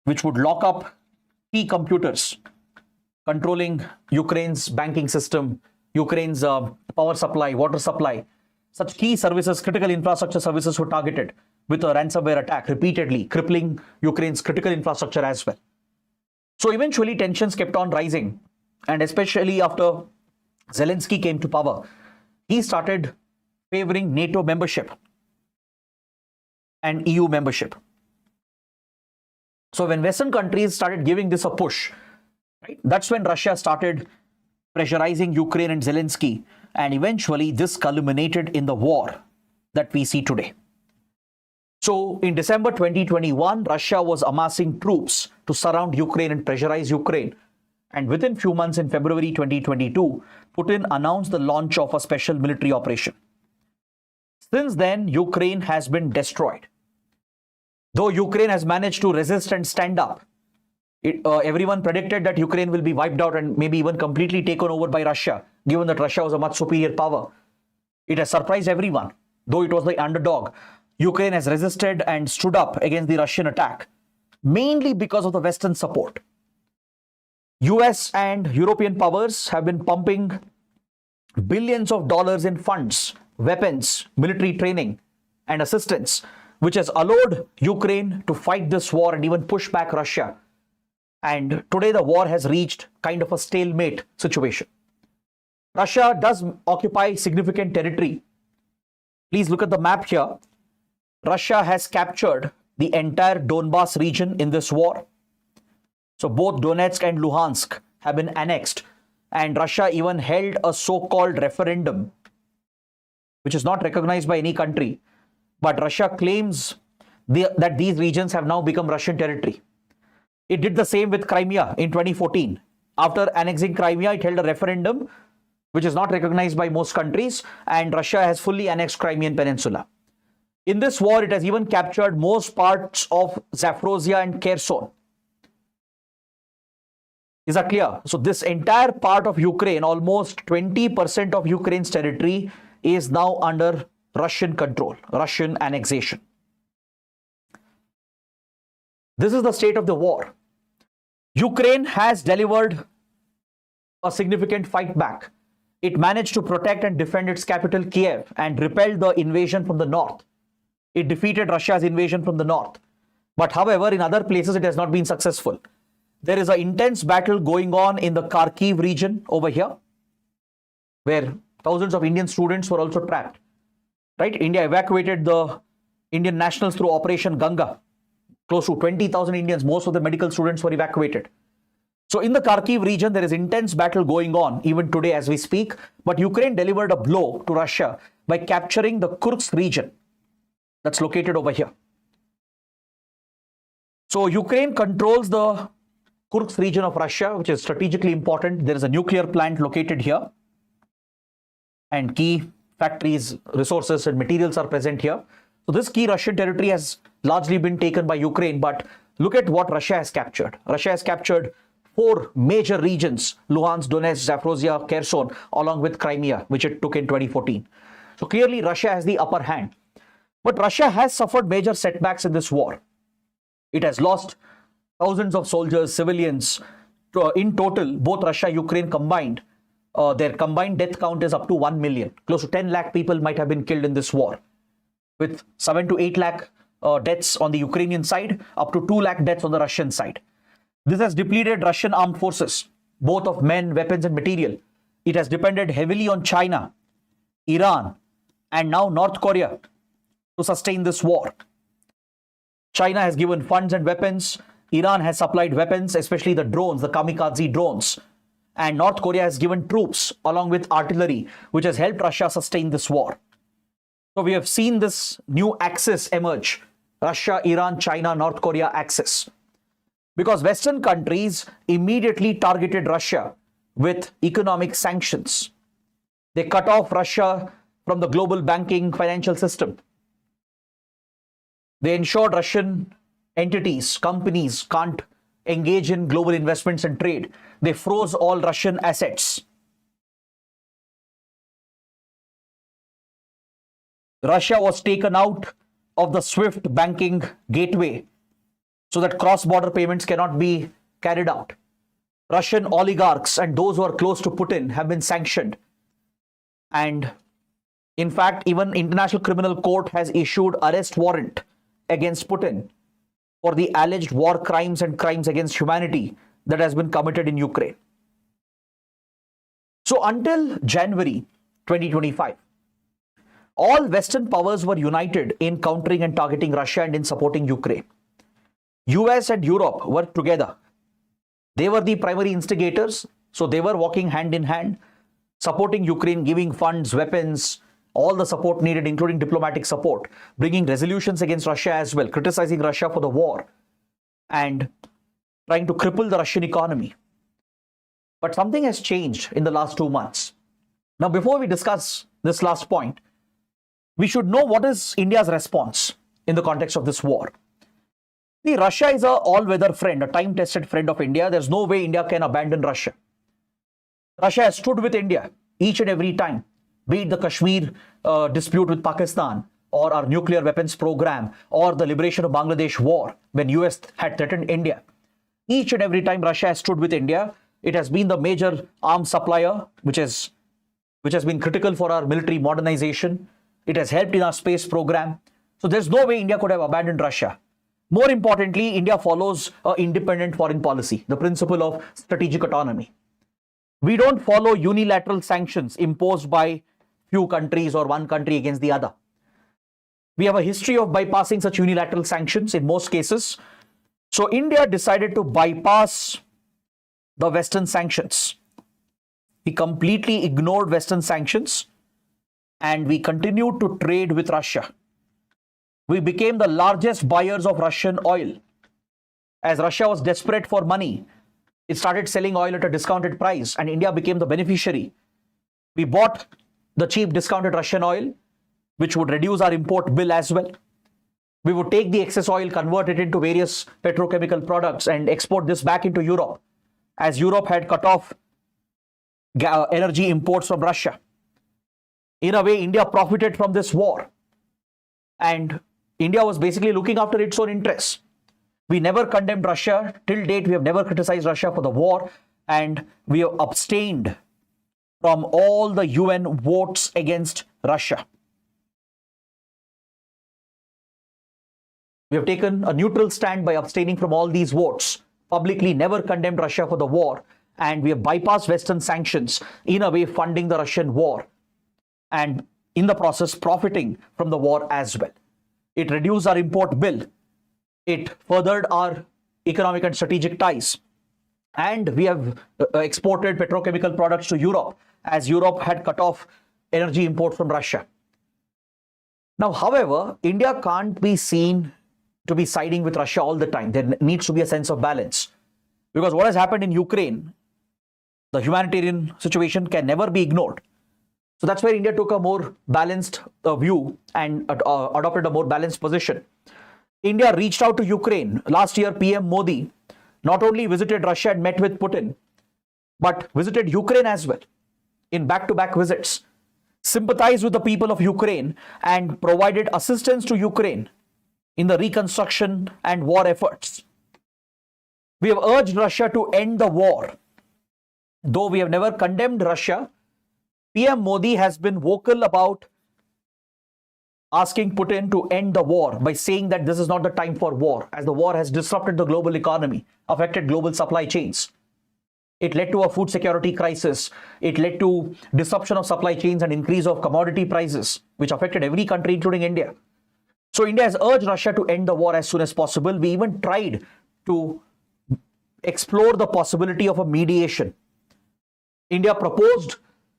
which would lock up key computers controlling Ukraine's banking system, Ukraine's power supply, water supply. Such key services, critical infrastructure services were targeted with a ransomware attack repeatedly, crippling Ukraine's critical infrastructure as well. So eventually tensions kept on rising, and especially after Zelensky came to power, he started favoring NATO membership and EU membership. So when Western countries started giving this a push, right, that's when Russia started pressurizing Ukraine and Zelensky, and eventually this culminated in the war that we see today. So in December 2021, Russia was amassing troops to surround Ukraine and pressurize Ukraine. And within few months in February 2022, Putin announced the launch of a special military operation. Since then, Ukraine has been destroyed. Though Ukraine has managed to resist and stand up, everyone predicted that Ukraine will be wiped out and maybe even completely taken over by Russia, given that Russia was a much superior power. It has surprised everyone. Though it was the underdog, Ukraine has resisted and stood up against the Russian attack, mainly because of the Western support. US and European powers have been pumping billions of dollars in funds, weapons, military training, and assistance, which has allowed Ukraine to fight this war and even push back Russia. And today the war has reached kind of a stalemate situation. Russia does occupy significant territory. Please look at the map here. Russia has captured the entire Donbas region in this war. So both Donetsk and Luhansk have been annexed, and Russia even held a so-called referendum, which is not recognized by any country, but Russia claims that these regions have now become Russian territory. It did the same with Crimea in 2014. After annexing Crimea, it held a referendum, which is not recognized by most countries, and Russia has fully annexed Crimean Peninsula. In this war, it has even captured most parts of Zaporozhye and Kherson, Is that clear? So this entire part of Ukraine, almost 20% of Ukraine's territory, is now under Russian control, Russian annexation. This is the state of the war. Ukraine has delivered a significant fight back. It managed to protect and defend its capital, Kiev, and repelled the invasion from the north. It defeated Russia's invasion from the north. But however, in other places, it has not been successful. There is an intense battle going on in the Kharkiv region over here, where thousands of Indian students were also trapped. Right? India evacuated the Indian nationals through Operation Ganga. Close to 20,000 Indians, most of the medical students were evacuated. So in the Kharkiv region, there is intense battle going on even today as we speak. But Ukraine delivered a blow to Russia by capturing the Kursk region that's located over here. So Ukraine controls the Kursk region of Russia, which is strategically important. There is a nuclear plant located here, and key factories, resources and materials are present here. So this key Russian territory has largely been taken by Ukraine, but look at what Russia has captured. Russia has captured 4 major regions: Luhansk, Donetsk, Zaporozhye, Kherson, along with Crimea, which it took in 2014. So clearly Russia has the upper hand. But Russia has suffered major setbacks in this war. It has lost thousands of soldiers, civilians. In total, both Russia and Ukraine combined, their combined death count is up to 1 million. Close to 10 lakh people might have been killed in this war, with 7 to 8 lakh deaths on the Ukrainian side, up to 2 lakh deaths on the Russian side. This has depleted Russian armed forces, both of men, weapons and material. It has depended heavily on China, Iran, and now North Korea to sustain this war. China has given funds and weapons. Iran has supplied weapons, especially the drones, the kamikaze drones. And North Korea has given troops along with artillery, which has helped Russia sustain this war. So we have seen this new axis emerge: Russia, Iran, China, North Korea axis. Because Western countries immediately targeted Russia with economic sanctions. They cut off Russia from the global banking financial system. They ensured Russian entities, companies can't engage in global investments and trade. They froze all Russian assets. Russia was taken out of the SWIFT banking gateway so that cross-border payments cannot be carried out. Russian oligarchs and those who are close to Putin have been sanctioned. And in fact, even International Criminal Court has issued arrest warrant against Putin for the alleged war crimes and crimes against humanity that has been committed in Ukraine. So until January 2025, all Western powers were united in countering and targeting Russia and in supporting Ukraine. US and Europe were together. They were the primary instigators, so they were walking hand in hand, supporting Ukraine, giving funds, weapons, all the support needed, including diplomatic support, bringing resolutions against Russia as well, criticizing Russia for the war and trying to cripple the Russian economy. But something has changed in the last 2 months. Now, before we discuss this last point, we should know what is India's response in the context of this war. See, Russia is an all-weather friend, a time-tested friend of India. There's no way India can abandon Russia. Russia has stood with India each and every time, be it the Kashmir dispute with Pakistan, or our nuclear weapons program, or the liberation of Bangladesh war when US had threatened India. Each and every time Russia has stood with India. It has been the major arms supplier, which has been critical for our military modernization. It has helped in our space program. So there's no way India could have abandoned Russia. More importantly, India follows an independent foreign policy, the principle of strategic autonomy. We don't follow unilateral sanctions imposed by few countries or one country against the other. We have a history of bypassing such unilateral sanctions in most cases. So India decided to bypass the Western sanctions. We completely ignored Western sanctions and we continued to trade with Russia. We became the largest buyers of Russian oil. As Russia was desperate for money, it started selling oil at a discounted price and India became the beneficiary. We bought the cheap discounted Russian oil, which would reduce our import bill as well. We would take the excess oil, convert it into various petrochemical products and export this back into Europe. as Europe had cut off energy imports from Russia. In a way, India profited from this war. And India was basically looking after its own interests. We never condemned Russia. Till date, we have never criticized Russia for the war. And we have abstained from all the UN votes against Russia. We have taken a neutral stand by abstaining from all these votes, publicly never condemned Russia for the war, and we have bypassed Western sanctions, in a way funding the Russian war, and in the process profiting from the war as well. It reduced our import bill. It furthered our economic and strategic ties. And we have exported petrochemical products to Europe, as Europe had cut off energy import from Russia. Now, however, India can't be seen to be siding with Russia all the time. There needs to be a sense of balance. Because what has happened in Ukraine, the humanitarian situation can never be ignored. So that's where India took a more balanced view and adopted a more balanced position. India reached out to Ukraine. Last year, PM Modi not only visited Russia and met with Putin, but visited Ukraine as well in back-to-back visits, sympathized with the people of Ukraine and provided assistance to Ukraine in the reconstruction and war efforts. We have urged Russia to end the war. Though we have never condemned Russia, PM Modi has been vocal about asking Putin to end the war by saying that this is not the time for war, as the war has disrupted the global economy, affected global supply chains. It led to a food security crisis. It led to disruption of supply chains and increase of commodity prices, which affected every country, including India. So India has urged Russia to end the war as soon as possible. We even tried to explore the possibility of a mediation. India proposed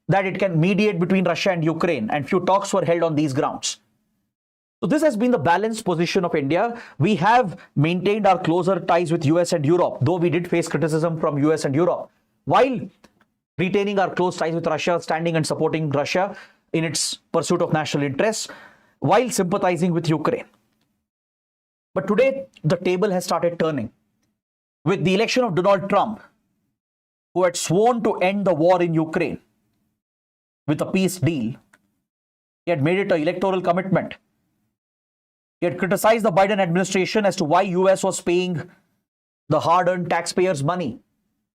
that it can mediate between Russia and Ukraine, and few talks were held on these grounds. So this has been the balanced position of India. We have maintained our closer ties with US and Europe, though we did face criticism from US and Europe, while retaining our close ties with Russia, standing and supporting Russia in its pursuit of national interests, while sympathizing with Ukraine. But today, the table has started turning. With the election of Donald Trump, who had sworn to end the war in Ukraine with a peace deal, he had made it an electoral commitment. He had criticized the Biden administration as to why US was paying the hard-earned taxpayers' money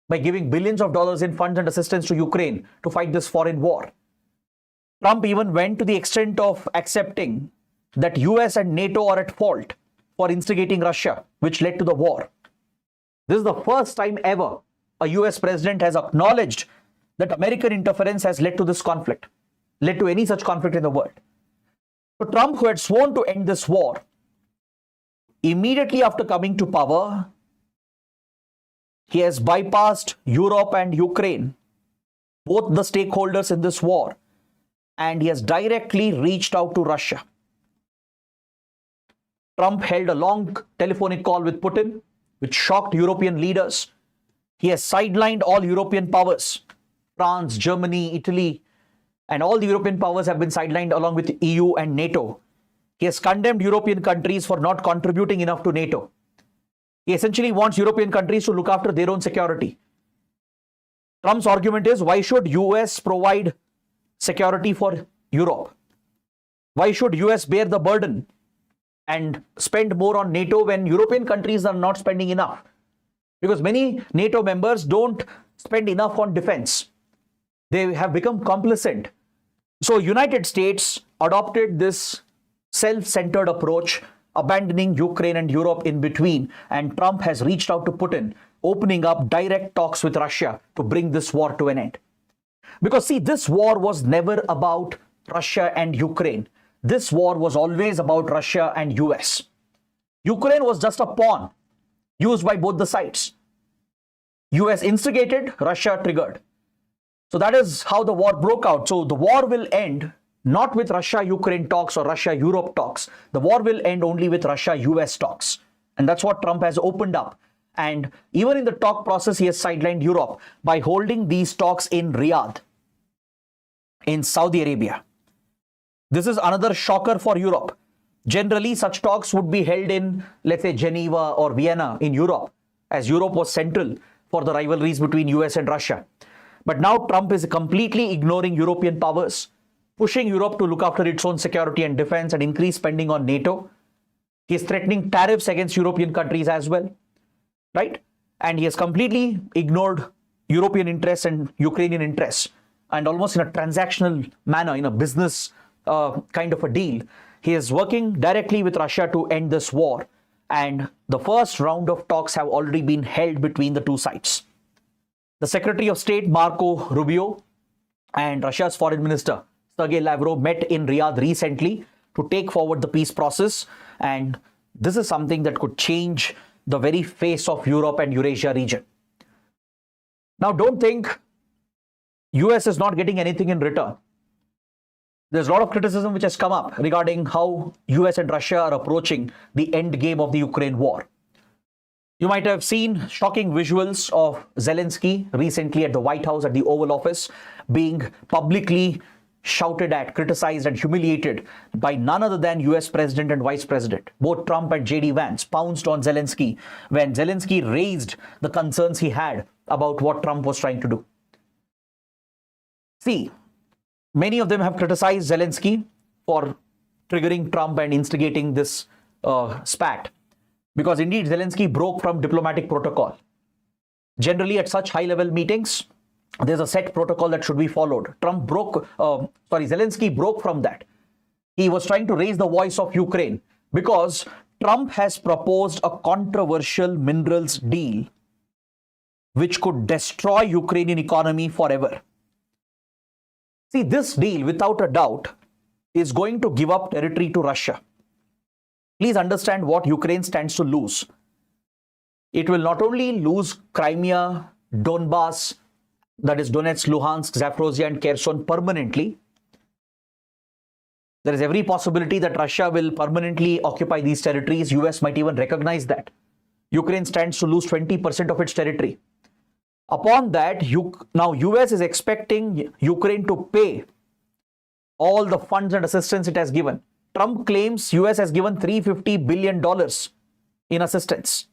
by giving billions of dollars in funds and assistance to Ukraine to fight this foreign war. Trump even went to the extent of accepting that US and NATO are at fault for instigating Russia, which led to the war. This is the first time ever a US president has acknowledged that American interference has led to this conflict, led to any such conflict in the world. So Trump, who had sworn to end this war, immediately after coming to power, he has bypassed Europe and Ukraine, both the stakeholders in this war, and he has directly reached out to Russia. Trump held a long telephonic call with Putin, which shocked European leaders. He has sidelined all European powers. France, Germany, Italy, and all the European powers have been sidelined along with EU and NATO. He has condemned European countries for not contributing enough to NATO. He essentially wants European countries to look after their own security. Trump's argument is, why should US provide security for Europe? Why should US bear the burden and spend more on NATO when European countries are not spending enough? Because many NATO members don't spend enough on defense. They have become complicit. So United States adopted this self-centered approach, abandoning Ukraine and Europe in between, and Trump has reached out to Putin, opening up direct talks with Russia to bring this war to an end. Because see, this war was never about Russia and Ukraine. This war was always about Russia and US. Ukraine was just a pawn used by both the sides. US instigated, Russia triggered. So that is how the war broke out. So the war will end not with Russia-Ukraine talks or Russia-Europe talks. The war will end only with Russia-US talks. And that's what Trump has opened up. And even in the talk process, he has sidelined Europe by holding these talks in Riyadh, in Saudi Arabia. This is another shocker for Europe. Generally, such talks would be held in, let's say, Geneva or Vienna in Europe, as Europe was central for the rivalries between US and Russia. But now Trump is completely ignoring European powers, pushing Europe to look after its own security and defense and increase spending on NATO. He is threatening tariffs against European countries as well, right? And he has completely ignored European interests and Ukrainian interests, and almost in a transactional manner, in a business kind of a deal. He is working directly with Russia to end this war. And the first round of talks have already been held between the two sides. The Secretary of State, Marco Rubio, and Russia's Foreign Minister, Sergei Lavrov, met in Riyadh recently to take forward the peace process. And this is something that could change the very face of Europe and Eurasia region. Now, don't think US is not getting anything in return. There's a lot of criticism which has come up regarding how US and Russia are approaching the end game of the Ukraine war. You might have seen shocking visuals of Zelensky recently at the White House, at the Oval Office, being publicly shouted at, criticized and humiliated by none other than US President and Vice President. Both Trump and JD Vance pounced on Zelensky when Zelensky raised the concerns he had about what Trump was trying to do. See, many of them have criticized Zelensky for triggering Trump and instigating this spat, because indeed Zelensky broke from diplomatic protocol. Generally, at such high-level meetings, there's a set protocol that should be followed. Zelensky broke from that. He was trying to raise the voice of Ukraine because Trump has proposed a controversial minerals deal which could destroy Ukrainian economy forever. See, this deal, without a doubt, is going to give up territory to Russia. Please understand what Ukraine stands to lose. It will not only lose Crimea, Donbass, that is Donetsk, Luhansk, Zaporozhye and Kherson permanently. There is every possibility that Russia will permanently occupy these territories. US might even recognize that. Ukraine stands to lose 20% of its territory. Upon that, now US is expecting Ukraine to pay all the funds and assistance it has given. Trump claims US has given $350 billion in assistance.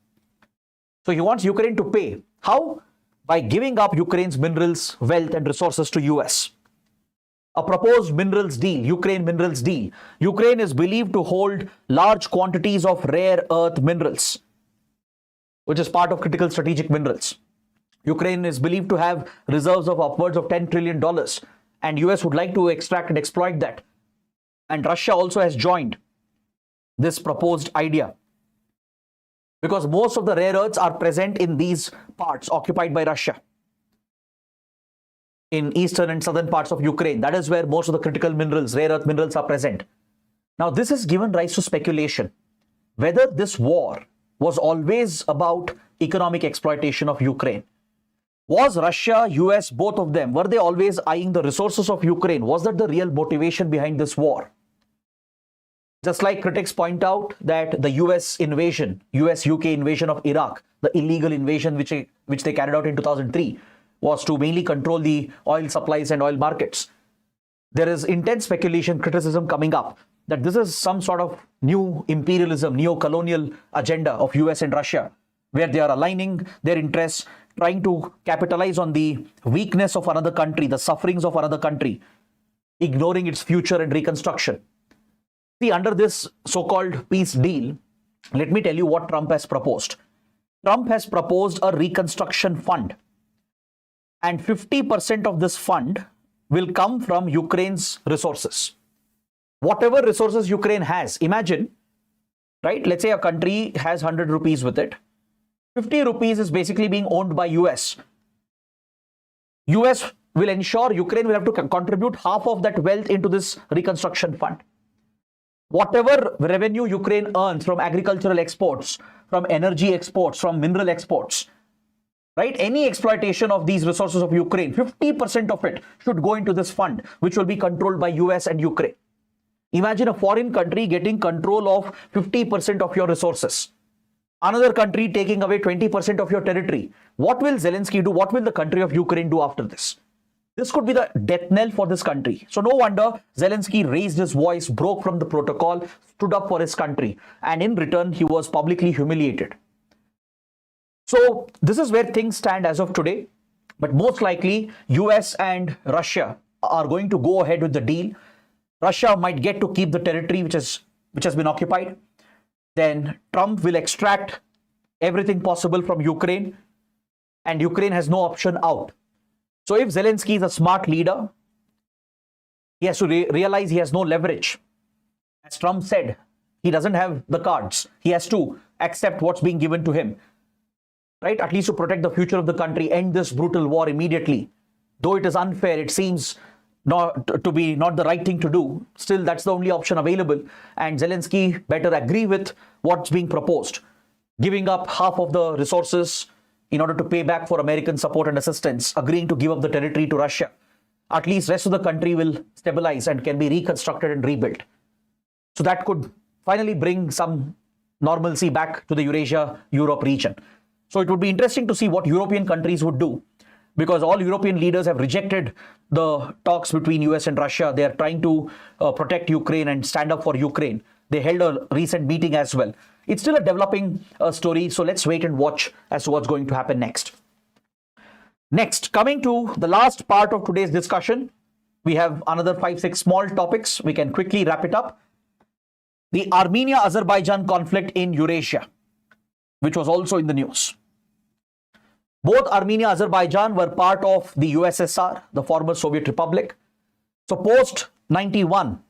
So he wants Ukraine to pay. How? By giving up Ukraine's minerals, wealth and resources to US. A proposed minerals deal, Ukraine minerals deal. Ukraine is believed to hold large quantities of rare earth minerals, which is part of critical strategic minerals. Ukraine is believed to have reserves of upwards of $10 trillion, and US would like to extract and exploit that. And Russia also has joined this proposed idea, because most of the rare earths are present in these parts occupied by Russia, in eastern and southern parts of Ukraine. That is where most of the critical minerals, rare earth minerals, are present. Now, this has given rise to speculation whether this war was always about economic exploitation of Ukraine. Was Russia, US, both of them, were they always eyeing the resources of Ukraine? Was that the real motivation behind this war? Just like critics point out that the US invasion, US-UK invasion of Iraq, the illegal invasion which they carried out in 2003, was to mainly control the oil supplies and oil markets. There is intense speculation, criticism coming up that this is some sort of new imperialism, neo-colonial agenda of US and Russia, where they are aligning their interests, trying to capitalize on the weakness of another country, the sufferings of another country, ignoring its future and reconstruction. See, under this so-called peace deal, let me tell you what Trump has proposed. Trump has proposed a reconstruction fund, and 50% of this fund will come from Ukraine's resources. Whatever resources Ukraine has, imagine, right? Let's say a country has 100 rupees with it. 50 rupees is basically being owned by US. US will ensure Ukraine will have to contribute half of that wealth into this reconstruction fund. Whatever revenue Ukraine earns from agricultural exports, from energy exports, from mineral exports, right? Any exploitation of these resources of Ukraine, 50% of it should go into this fund, which will be controlled by US and Ukraine. Imagine a foreign country getting control of 50% of your resources. Another country taking away 20% of your territory. What will Zelensky do? What will the country of Ukraine do after this? This could be the death knell for this country. So no wonder Zelensky raised his voice, broke from the protocol, stood up for his country, and in return, he was publicly humiliated. So this is where things stand as of today. But most likely, US and Russia are going to go ahead with the deal. Russia might get to keep the territory which has been occupied. Then Trump will extract everything possible from Ukraine, and Ukraine has no option out. So if Zelensky is a smart leader, he has to realize he has no leverage. As Trump said, he doesn't have the cards. He has to accept what's being given to him, right? At least to protect the future of the country, end this brutal war immediately. Though it is unfair, it seems not the right thing to do. Still, that's the only option available. And Zelensky better agree with what's being proposed, giving up half of the resources in order to pay back for American support and assistance, agreeing to give up the territory to Russia. At least rest of the country will stabilize and can be reconstructed and rebuilt. So that could finally bring some normalcy back to the Eurasia-Europe region. So it would be interesting to see what European countries would do, because all European leaders have rejected the talks between US and Russia. They are trying to protect Ukraine and stand up for Ukraine. They held a recent meeting as well. It's still a developing story, so let's wait and watch as to what's going to happen next. Next, coming to the last part of today's discussion, we have another 5-6 small topics. We can quickly wrap it up. The Armenia-Azerbaijan conflict in Eurasia, which was also in the news. Both Armenia and Azerbaijan were part of the USSR, the former Soviet Republic. So post 91,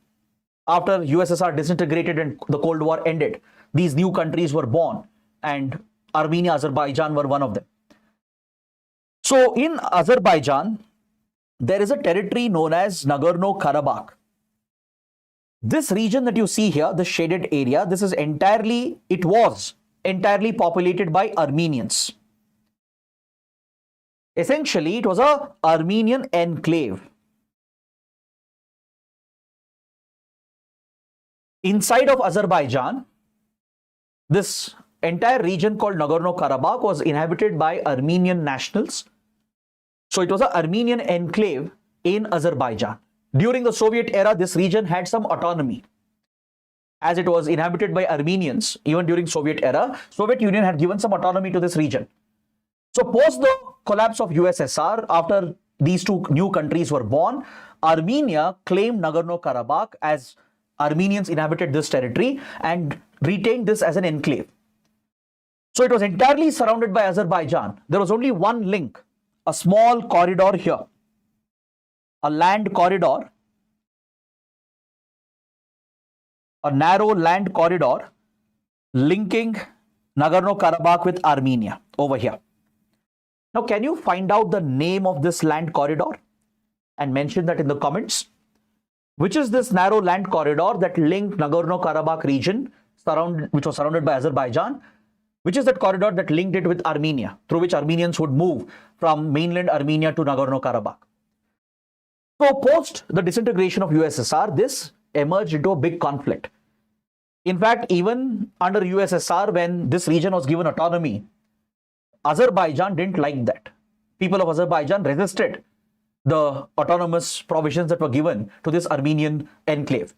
after USSR disintegrated and the Cold War ended, these new countries were born, and Armenia and Azerbaijan were one of them. So in Azerbaijan, there is a territory known as Nagorno-Karabakh. This region that you see here, the shaded area, it was entirely populated by Armenians. Essentially, it was an Armenian enclave. Inside of Azerbaijan, this entire region called Nagorno-Karabakh was inhabited by Armenian nationals. So it was an Armenian enclave in Azerbaijan. During the Soviet era, this region had some autonomy, as it was inhabited by Armenians. Even during Soviet era, Soviet Union had given some autonomy to this region. So post the collapse of USSR, after these two new countries were born, Armenia claimed Nagorno-Karabakh as Armenians inhabited this territory and retained this as an enclave. So it was entirely surrounded by Azerbaijan. There was only one link, a small corridor here, a land corridor, a narrow land corridor linking Nagorno-Karabakh with Armenia over here. Now, can you find out the name of this land corridor and mention that in the comments? Which is this narrow land corridor that linked Nagorno-Karabakh region, which was surrounded by Azerbaijan? Which is that corridor that linked it with Armenia, through which Armenians would move from mainland Armenia to Nagorno-Karabakh? So post the disintegration of USSR, this emerged into a big conflict. In fact, even under USSR, when this region was given autonomy, Azerbaijan didn't like that. People of Azerbaijan resisted the autonomous provisions that were given to this Armenian enclave.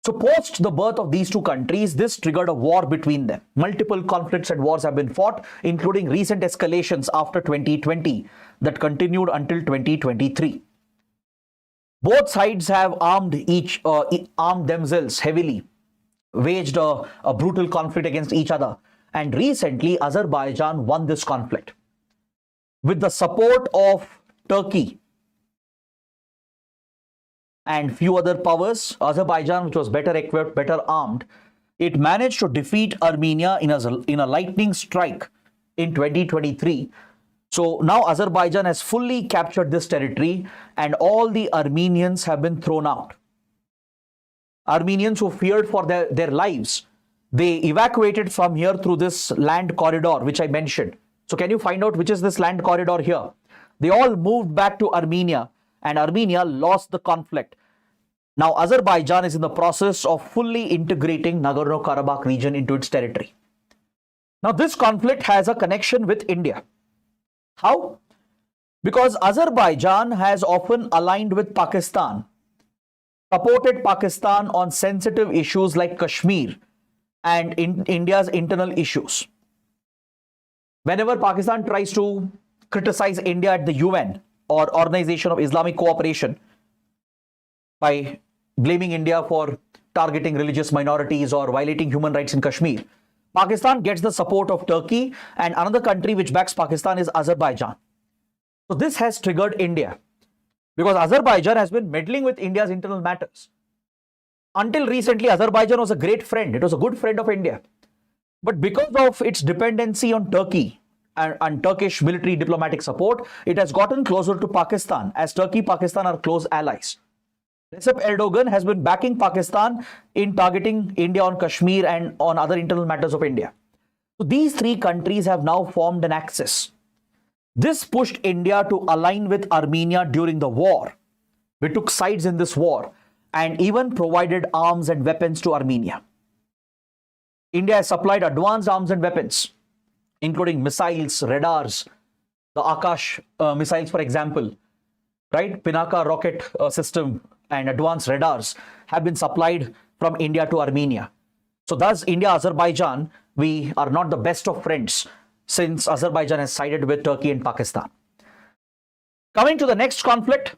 So post the birth of these two countries, this triggered a war between them. Multiple conflicts and wars have been fought, including recent escalations after 2020 that continued until 2023. Both sides have armed themselves heavily, waged a brutal conflict against each other. And recently, Azerbaijan won this conflict. With the support of Turkey and few other powers, Azerbaijan, which was better equipped, better armed, it managed to defeat Armenia in a lightning strike in 2023. So now Azerbaijan has fully captured this territory and all the Armenians have been thrown out. Armenians who feared for their lives, they evacuated from here through this land corridor, which I mentioned. So can you find out which is this land corridor here? They all moved back to Armenia and Armenia lost the conflict. Now Azerbaijan is in the process of fully integrating Nagorno-Karabakh region into its territory. Now this conflict has a connection with India. How? Because Azerbaijan has often aligned with Pakistan, supported Pakistan on sensitive issues like Kashmir and in India's internal issues. Whenever Pakistan tries to criticize India at the UN or Organization of Islamic Cooperation by blaming India for targeting religious minorities or violating human rights in Kashmir, Pakistan gets the support of Turkey, and another country which backs Pakistan is Azerbaijan. So this has triggered India because Azerbaijan has been meddling with India's internal matters. Until recently, Azerbaijan was a great friend. It was a good friend of India. But because of its dependency on Turkey and Turkish military diplomatic support, it has gotten closer to Pakistan, as Turkey and Pakistan are close allies. Recep Erdogan has been backing Pakistan in targeting India on Kashmir and on other internal matters of India. So these three countries have now formed an axis. This pushed India to align with Armenia during the war. We took sides in this war and even provided arms and weapons to Armenia. India has supplied advanced arms and weapons, including missiles, radars, the Akash missiles, for example, right? Pinaka rocket system and advanced radars have been supplied from India to Armenia. So thus, India-Azerbaijan, we are not the best of friends since Azerbaijan has sided with Turkey and Pakistan. Coming to the next conflict,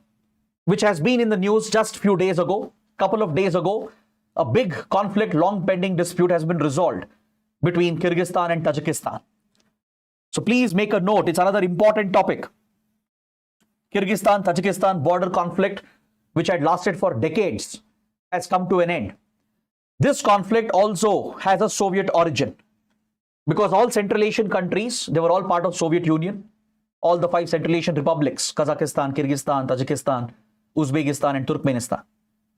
which has been in the news just a few days ago, couple of days ago, a big conflict, long pending dispute has been resolved between Kyrgyzstan and Tajikistan. So please make a note, it's another important topic. Kyrgyzstan-Tajikistan border conflict, which had lasted for decades, has come to an end. This conflict also has a Soviet origin because all Central Asian countries, they were all part of Soviet Union. All the 5 Central Asian republics, Kazakhstan, Kyrgyzstan, Tajikistan, Uzbekistan and Turkmenistan,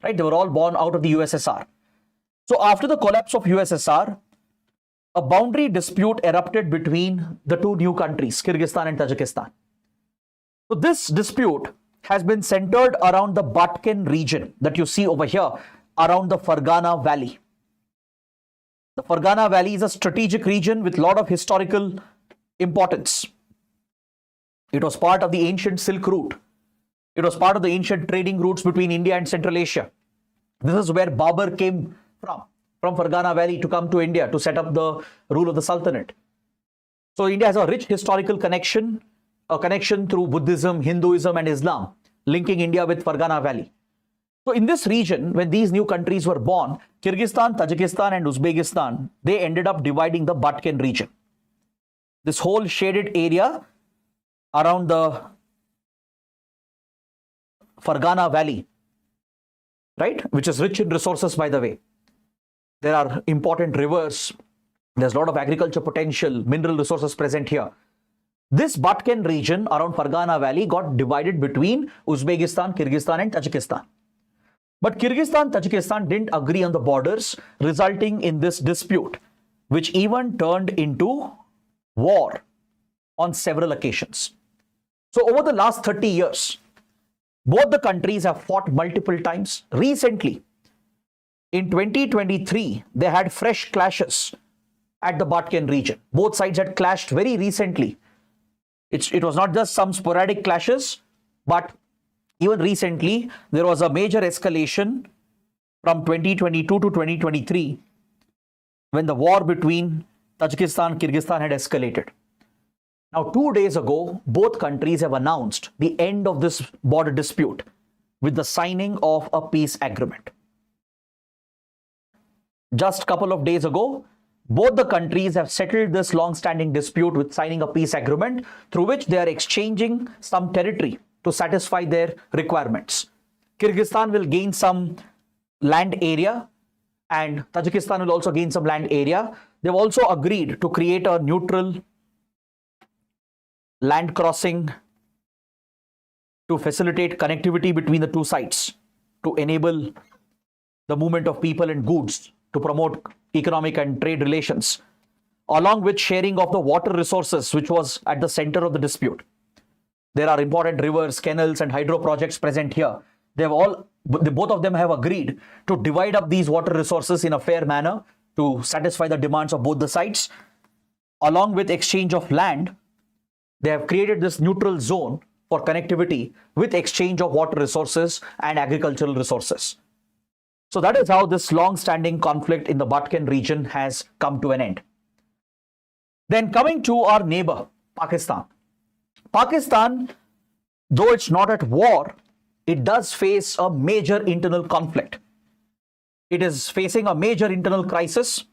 right? They were all born out of the USSR. So after the collapse of USSR, a boundary dispute erupted between the two new countries, Kyrgyzstan and Tajikistan. So this dispute has been centered around the Batken region that you see over here, around the Fergana Valley. The Fergana Valley is a strategic region with a lot of historical importance. It was part of the ancient Silk Route. It was part of the ancient trading routes between India and Central Asia. This is where Babur came from Fergana Valley to come to India to set up the rule of the Sultanate. So India has a rich historical connection, a connection through Buddhism, Hinduism and Islam, linking India with Fergana Valley. So in this region, when these new countries were born, Kyrgyzstan, Tajikistan and Uzbekistan, they ended up dividing the Batken region. This whole shaded area around the Fergana Valley, right, which is rich in resources, by the way. There are important rivers. There's a lot of agriculture potential, mineral resources present here. This Batken region around Fergana Valley got divided between Uzbekistan, Kyrgyzstan and Tajikistan. But Kyrgyzstan, Tajikistan didn't agree on the borders, resulting in this dispute, which even turned into war on several occasions. So over the last 30 years, both the countries have fought multiple times. Recently, in 2023, they had fresh clashes at the Batken region. Both sides had clashed very recently. It was not just some sporadic clashes, but even recently, there was a major escalation from 2022 to 2023 when the war between Tajikistan and Kyrgyzstan had escalated. Now, 2 days ago, both countries have announced the end of this border dispute with the signing of a peace agreement. Just a couple of days ago, both the countries have settled this long-standing dispute with signing a peace agreement through which they are exchanging some territory to satisfy their requirements. Kyrgyzstan will gain some land area and Tajikistan will also gain some land area. They've also agreed to create a neutral land crossing to facilitate connectivity between the two sides, to enable the movement of people and goods, to promote economic and trade relations, along with sharing of the water resources, which was at the center of the dispute. There are important rivers, canals, and hydro projects present here. Both of them have agreed to divide up these water resources in a fair manner to satisfy the demands of both the sides. Along with exchange of land, they have created this neutral zone for connectivity with exchange of water resources and agricultural resources. So that is how this long-standing conflict in the Batken region has come to an end. Then coming to our neighbor, Pakistan. Pakistan, though it's not at war, it does face a major internal conflict. It is facing a major internal crisis.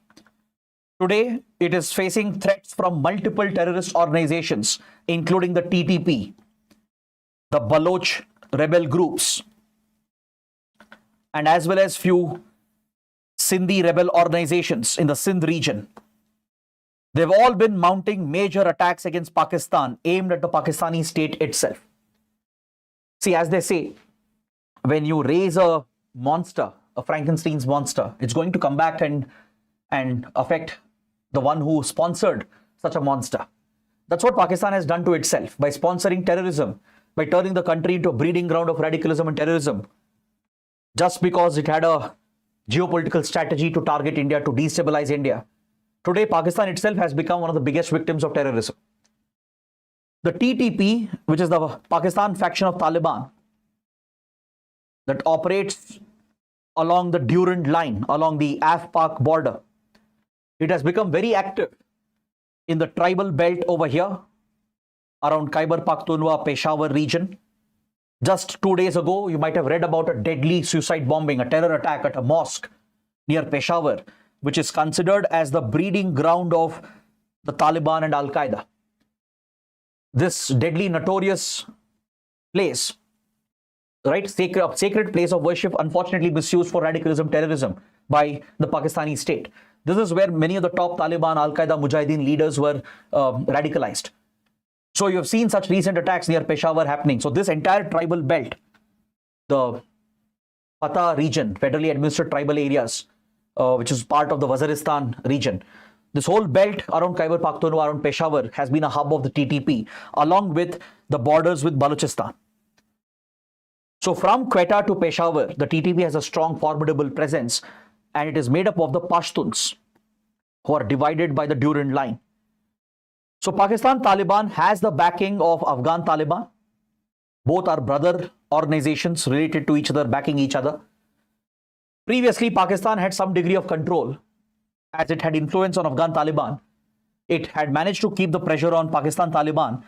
Today, it is facing threats from multiple terrorist organizations, including the TTP, the Baloch rebel groups, and as well as few Sindhi rebel organizations in the Sindh region. They've all been mounting major attacks against Pakistan aimed at the Pakistani state itself. See, as they say, when you raise a monster, a Frankenstein's monster, it's going to come back and affect the one who sponsored such a monster. That's what Pakistan has done to itself by sponsoring terrorism, by turning the country into a breeding ground of radicalism and terrorism, just because it had a geopolitical strategy to target India, to destabilize India. Today, Pakistan itself has become one of the biggest victims of terrorism. The TTP, which is the Pakistan faction of Taliban, that operates along the Durand line, along the Af-Pak border, it has become very active in the tribal belt over here, around Khyber Pakhtunkhwa, Peshawar region. Just 2 days ago, you might have read about a deadly suicide bombing, a terror attack at a mosque near Peshawar, which is considered as the breeding ground of the Taliban and Al-Qaeda. This deadly, notorious place, right, sacred place of worship, unfortunately misused for radicalism, terrorism by the Pakistani state. This is where many of the top Taliban, Al-Qaeda, Mujahideen leaders were radicalized. So you have seen such recent attacks near Peshawar happening. So this entire tribal belt, the Fatah region, federally administered tribal areas, which is part of the Waziristan region, this whole belt around Khyber Pakhtunkhwa, around Peshawar, has been a hub of the TTP, along with the borders with Balochistan. So from Quetta to Peshawar, the TTP has a strong, formidable presence, and it is made up of the Pashtuns, who are divided by the Durand line. So Pakistan Taliban has the backing of Afghan Taliban. Both are brother organizations related to each other, backing each other. Previously, Pakistan had some degree of control as it had influence on Afghan Taliban. It had managed to keep the pressure on Pakistan Taliban,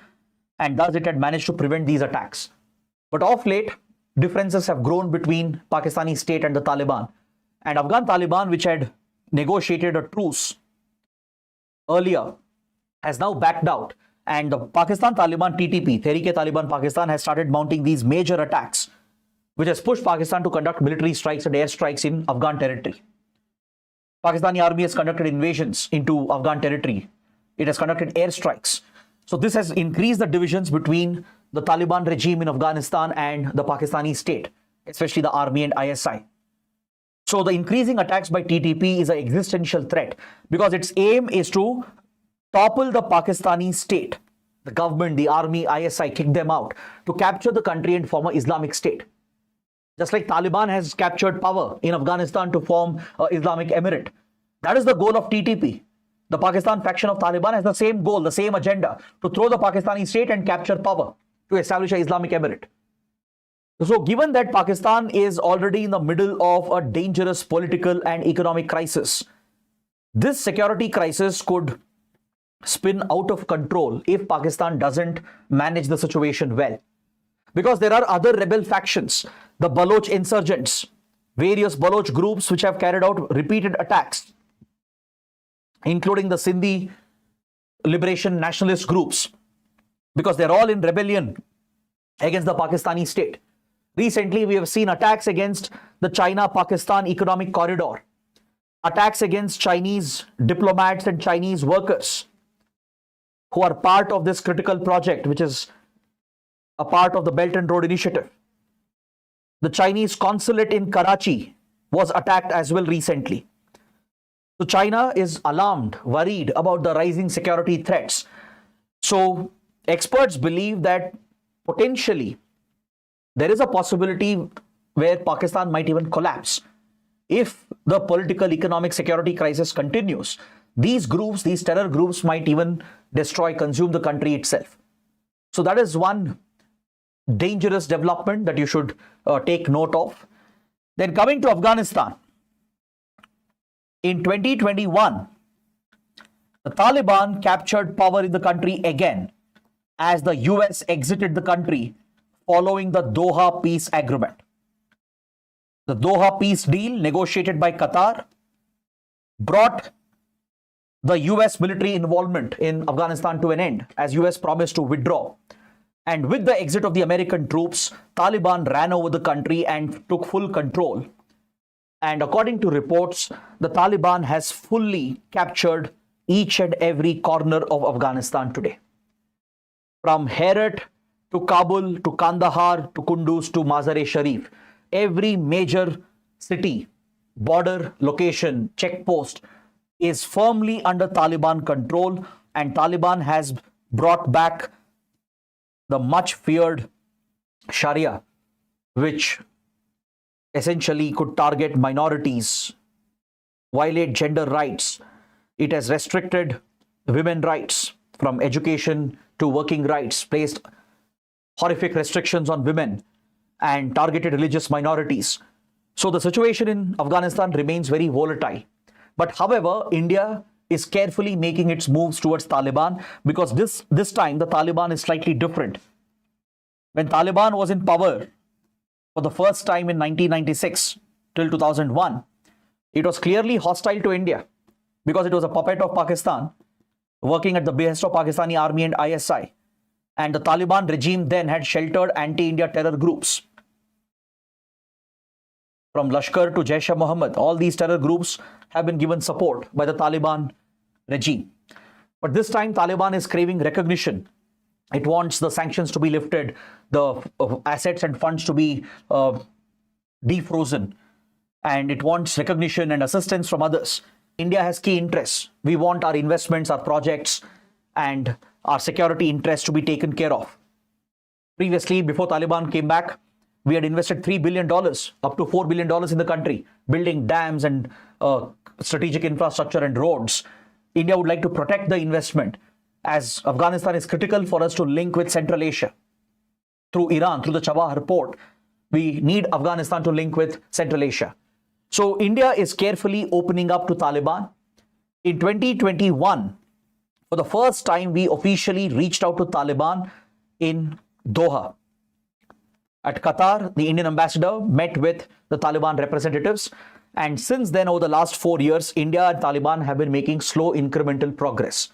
and thus it had managed to prevent these attacks. But of late, differences have grown between Pakistani state and the Taliban. And Afghan Taliban, which had negotiated a truce earlier, has now backed out, and the Pakistan Taliban TTP, Tehreek-e-Taliban Pakistan, has started mounting these major attacks, which has pushed Pakistan to conduct military strikes and airstrikes in Afghan territory. Pakistani army has conducted invasions into Afghan territory. It has conducted airstrikes. So this has increased the divisions between the Taliban regime in Afghanistan and the Pakistani state, especially the army and ISI. So the increasing attacks by TTP is an existential threat because its aim is to topple the Pakistani state, the government, the army, ISI, kick them out, to capture the country and form an Islamic state. Just like Taliban has captured power in Afghanistan to form an Islamic emirate. That is the goal of TTP. The Pakistan faction of Taliban has the same goal, the same agenda, to throw the Pakistani state and capture power, to establish an Islamic emirate. So given that Pakistan is already in the middle of a dangerous political and economic crisis, this security crisis could spin out of control if Pakistan doesn't manage the situation well. Because there are other rebel factions, the Baloch insurgents, various Baloch groups which have carried out repeated attacks, including the Sindhi liberation nationalist groups, because they're all in rebellion against the Pakistani state. Recently, we have seen attacks against the China-Pakistan economic corridor, attacks against Chinese diplomats and Chinese workers who are part of this critical project, which is a part of the Belt and Road Initiative. The Chinese consulate in Karachi was attacked as well recently. So China is alarmed, worried about the rising security threats. So experts believe that potentially there is a possibility where Pakistan might even collapse. If the political, economic, security crisis continues, these groups, these terror groups might even destroy, consume the country itself. So that is one dangerous development that you should take note of. Then coming to Afghanistan. In 2021, The Taliban captured power in the country again as the US exited the country following the Doha Peace Agreement. The Doha Peace Deal, negotiated by Qatar, brought the US military involvement in Afghanistan to an end as US promised to withdraw. And with the exit of the American troops, Taliban ran over the country and took full control. And according to reports, the Taliban has fully captured each and every corner of Afghanistan today. From Herat to Kabul to Kandahar to Kunduz to Mazar-e-Sharif, every major city, border, location, checkpost is firmly under Taliban control, and Taliban has brought back the much feared Sharia, which essentially could target minorities, violate gender rights. It has restricted women's rights from education to working rights, placed horrific restrictions on women, and targeted religious minorities. So the situation in Afghanistan remains very volatile. But however, India is carefully making its moves towards Taliban, because this time the Taliban is slightly different. When Taliban was in power for the first time in 1996 till 2001, it was clearly hostile to India because it was a puppet of Pakistan working at the behest of Pakistani army and ISI. And the Taliban regime then had sheltered anti-India terror groups. From Lashkar to Jaish-e-Mohammed, all these terror groups have been given support by the Taliban regime. But this time, Taliban is craving recognition. It wants the sanctions to be lifted, the assets and funds to be defrozen, and it wants recognition and assistance from others. India has key interests. We want our investments, our projects, and our security interests to be taken care of. Previously, before Taliban came back, we had invested $3 billion, up to $4 billion in the country, building dams and strategic infrastructure and roads. India would like to protect the investment, as Afghanistan is critical for us to link with Central Asia. Through Iran, through the Chabahar port, we need Afghanistan to link with Central Asia. So India is carefully opening up to Taliban. In 2021, for the first time, we officially reached out to Taliban in Doha. At Qatar, the Indian ambassador met with the Taliban representatives. And since then, over the last 4 years, India and Taliban have been making slow incremental progress.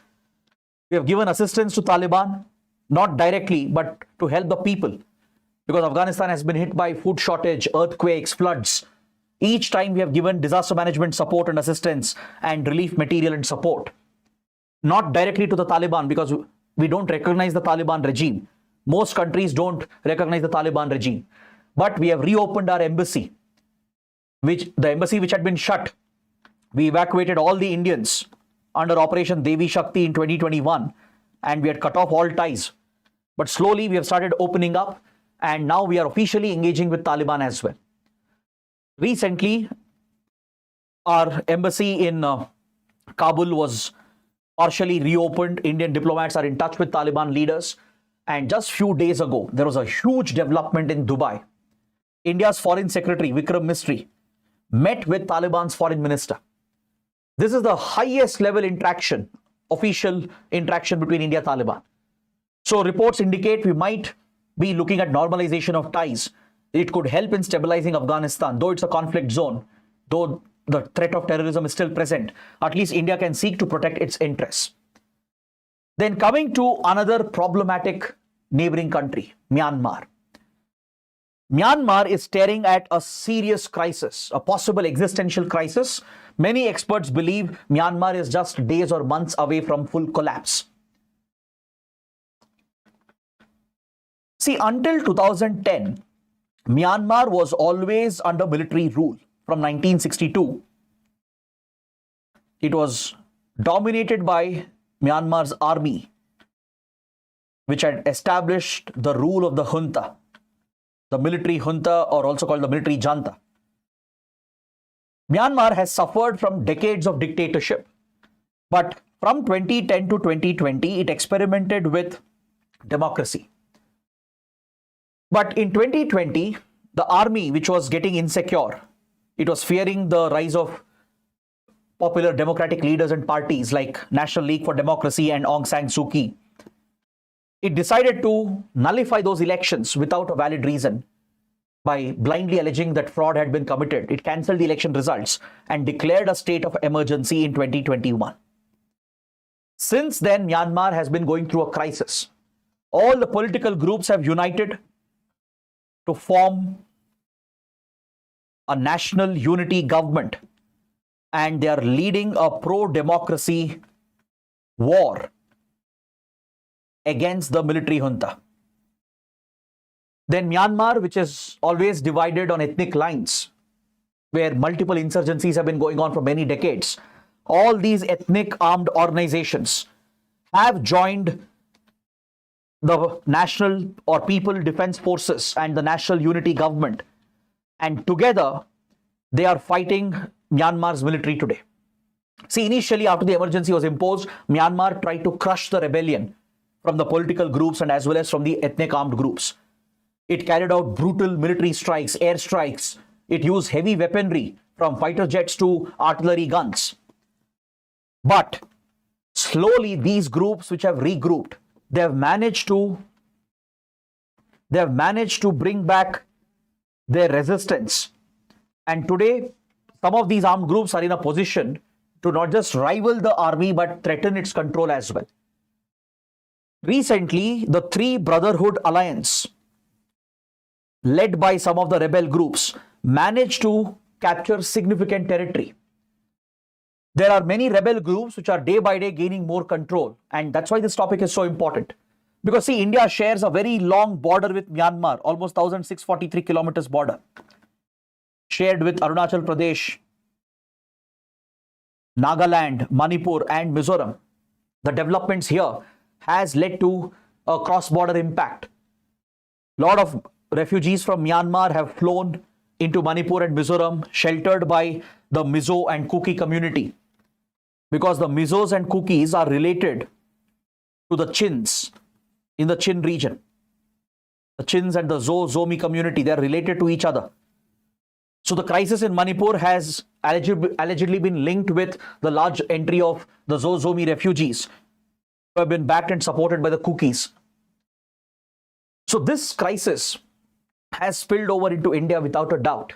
We have given assistance to Taliban, not directly, but to help the people. Because Afghanistan has been hit by food shortage, earthquakes, floods. Each time we have given disaster management support and assistance and relief material and support. Not directly to the Taliban, because we don't recognize the Taliban regime. Most countries don't recognize the Taliban regime. But we have reopened our embassy, the embassy which had been shut. We evacuated all the Indians under Operation Devi Shakti in 2021, and we had cut off all ties. But slowly we have started opening up, and now we are officially engaging with Taliban as well. Recently, our embassy in Kabul was partially reopened. Indian diplomats are in touch with Taliban leaders. And just few days ago, there was a huge development in Dubai. India's Foreign Secretary, Vikram Misri, met with Taliban's foreign minister. This is the highest level interaction, official interaction between India and Taliban. So reports indicate we might be looking at normalization of ties. It could help in stabilizing Afghanistan, though it's a conflict zone, though the threat of terrorism is still present. At least India can seek to protect its interests. Then coming to another problematic neighboring country, Myanmar. Myanmar is staring at a serious crisis, a possible existential crisis. Many experts believe Myanmar is just days or months away from full collapse. See, until 2010, Myanmar was always under military rule. From 1962, it was dominated by Myanmar's army, which had established the rule of the junta, the military junta, or also called the military junta. Myanmar has suffered from decades of dictatorship, but from 2010 to 2020, it experimented with democracy. But in 2020, the army, which was getting insecure, it was fearing the rise of popular democratic leaders and parties like National League for Democracy and Aung San Suu Kyi. It decided to nullify those elections without a valid reason by blindly alleging that fraud had been committed. It cancelled the election results and declared a state of emergency in 2021. Since then, Myanmar has been going through a crisis. All the political groups have united to form a national unity government, and they are leading a pro-democracy war against the military junta. Then Myanmar, which is always divided on ethnic lines, where multiple insurgencies have been going on for many decades, all these ethnic armed organizations have joined the National or People Defense Forces and the National Unity Government, and together they are fighting Myanmar's military today. See, initially after the emergency was imposed, Myanmar tried to crush the rebellion from the political groups and as well as from the ethnic armed groups. It carried out brutal military strikes, air strikes. It used heavy weaponry from fighter jets to artillery guns. But slowly these groups which have regrouped, they have managed to bring back their resistance. And today, some of these armed groups are in a position to not just rival the army but threaten its control as well. Recently, the Three Brotherhood Alliance, led by some of the rebel groups, managed to capture significant territory. There are many rebel groups which are day by day gaining more control, and that's why this topic is so important. Because see, India shares a very long border with Myanmar, almost 1,643 kilometers border, shared with Arunachal Pradesh, Nagaland, Manipur and Mizoram. The developments here has led to a cross-border impact. A lot of refugees from Myanmar have flown into Manipur and Mizoram, sheltered by the Mizo and Kuki community, because the Mizos and Kukis are related to the Chins in the Chin region. The Chins and the Zomi community, they are related to each other. So the crisis in Manipur has allegedly been linked with the large entry of the Zomi refugees who have been backed and supported by the Kukis. So this crisis has spilled over into India without a doubt.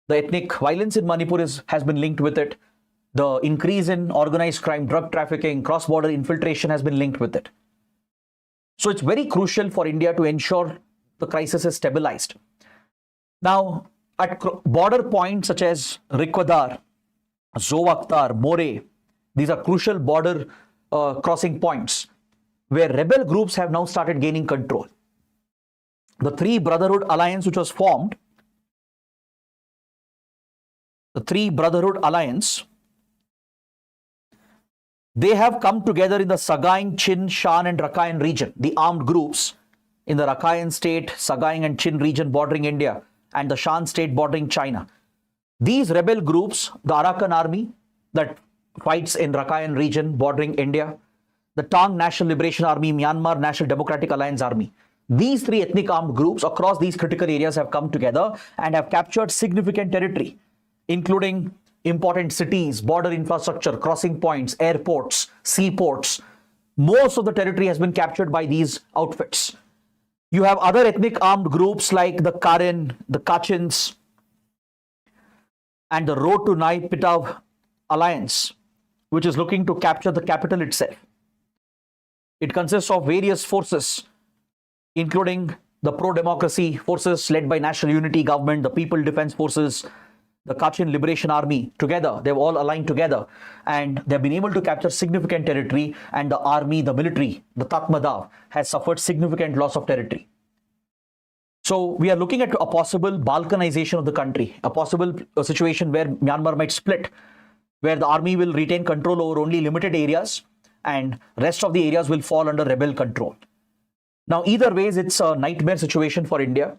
The ethnic violence in Manipur has been linked with it. The increase in organized crime, drug trafficking, cross-border infiltration has been linked with it. So it's very crucial for India to ensure the crisis is stabilized. Now, at border points such as Rikwadar, Zowakhtar, More, these are crucial border crossing points where rebel groups have now started gaining control. The Three Brotherhood Alliance, which was formed, they have come together in the Sagaing, Chin, Shan and Rakhine region, the armed groups in the Rakhine state, Sagaing and Chin region bordering India, and the Shan state bordering China. These rebel groups, the Arakan army that fights in Rakhine region bordering India, the Tang National Liberation Army, Myanmar National Democratic Alliance Army, these three ethnic armed groups across these critical areas have come together and have captured significant territory, including important cities, border infrastructure, crossing points, airports, seaports. Most of the territory has been captured by these outfits. You have other ethnic armed groups like the Karen, the Kachins, and the Road to Nai Pitav Alliance, which is looking to capture the capital itself. It consists of various forces, including the pro-democracy forces led by National Unity Government, the People Defense Forces, the Kachin Liberation Army. Together, they've all aligned together and they've been able to capture significant territory, and the army, the military, the Tatmadav has suffered significant loss of territory. So we are looking at a possible balkanization of the country, a possible situation where Myanmar might split, where the army will retain control over only limited areas and rest of the areas will fall under rebel control. Now, either ways, it's a nightmare situation for India.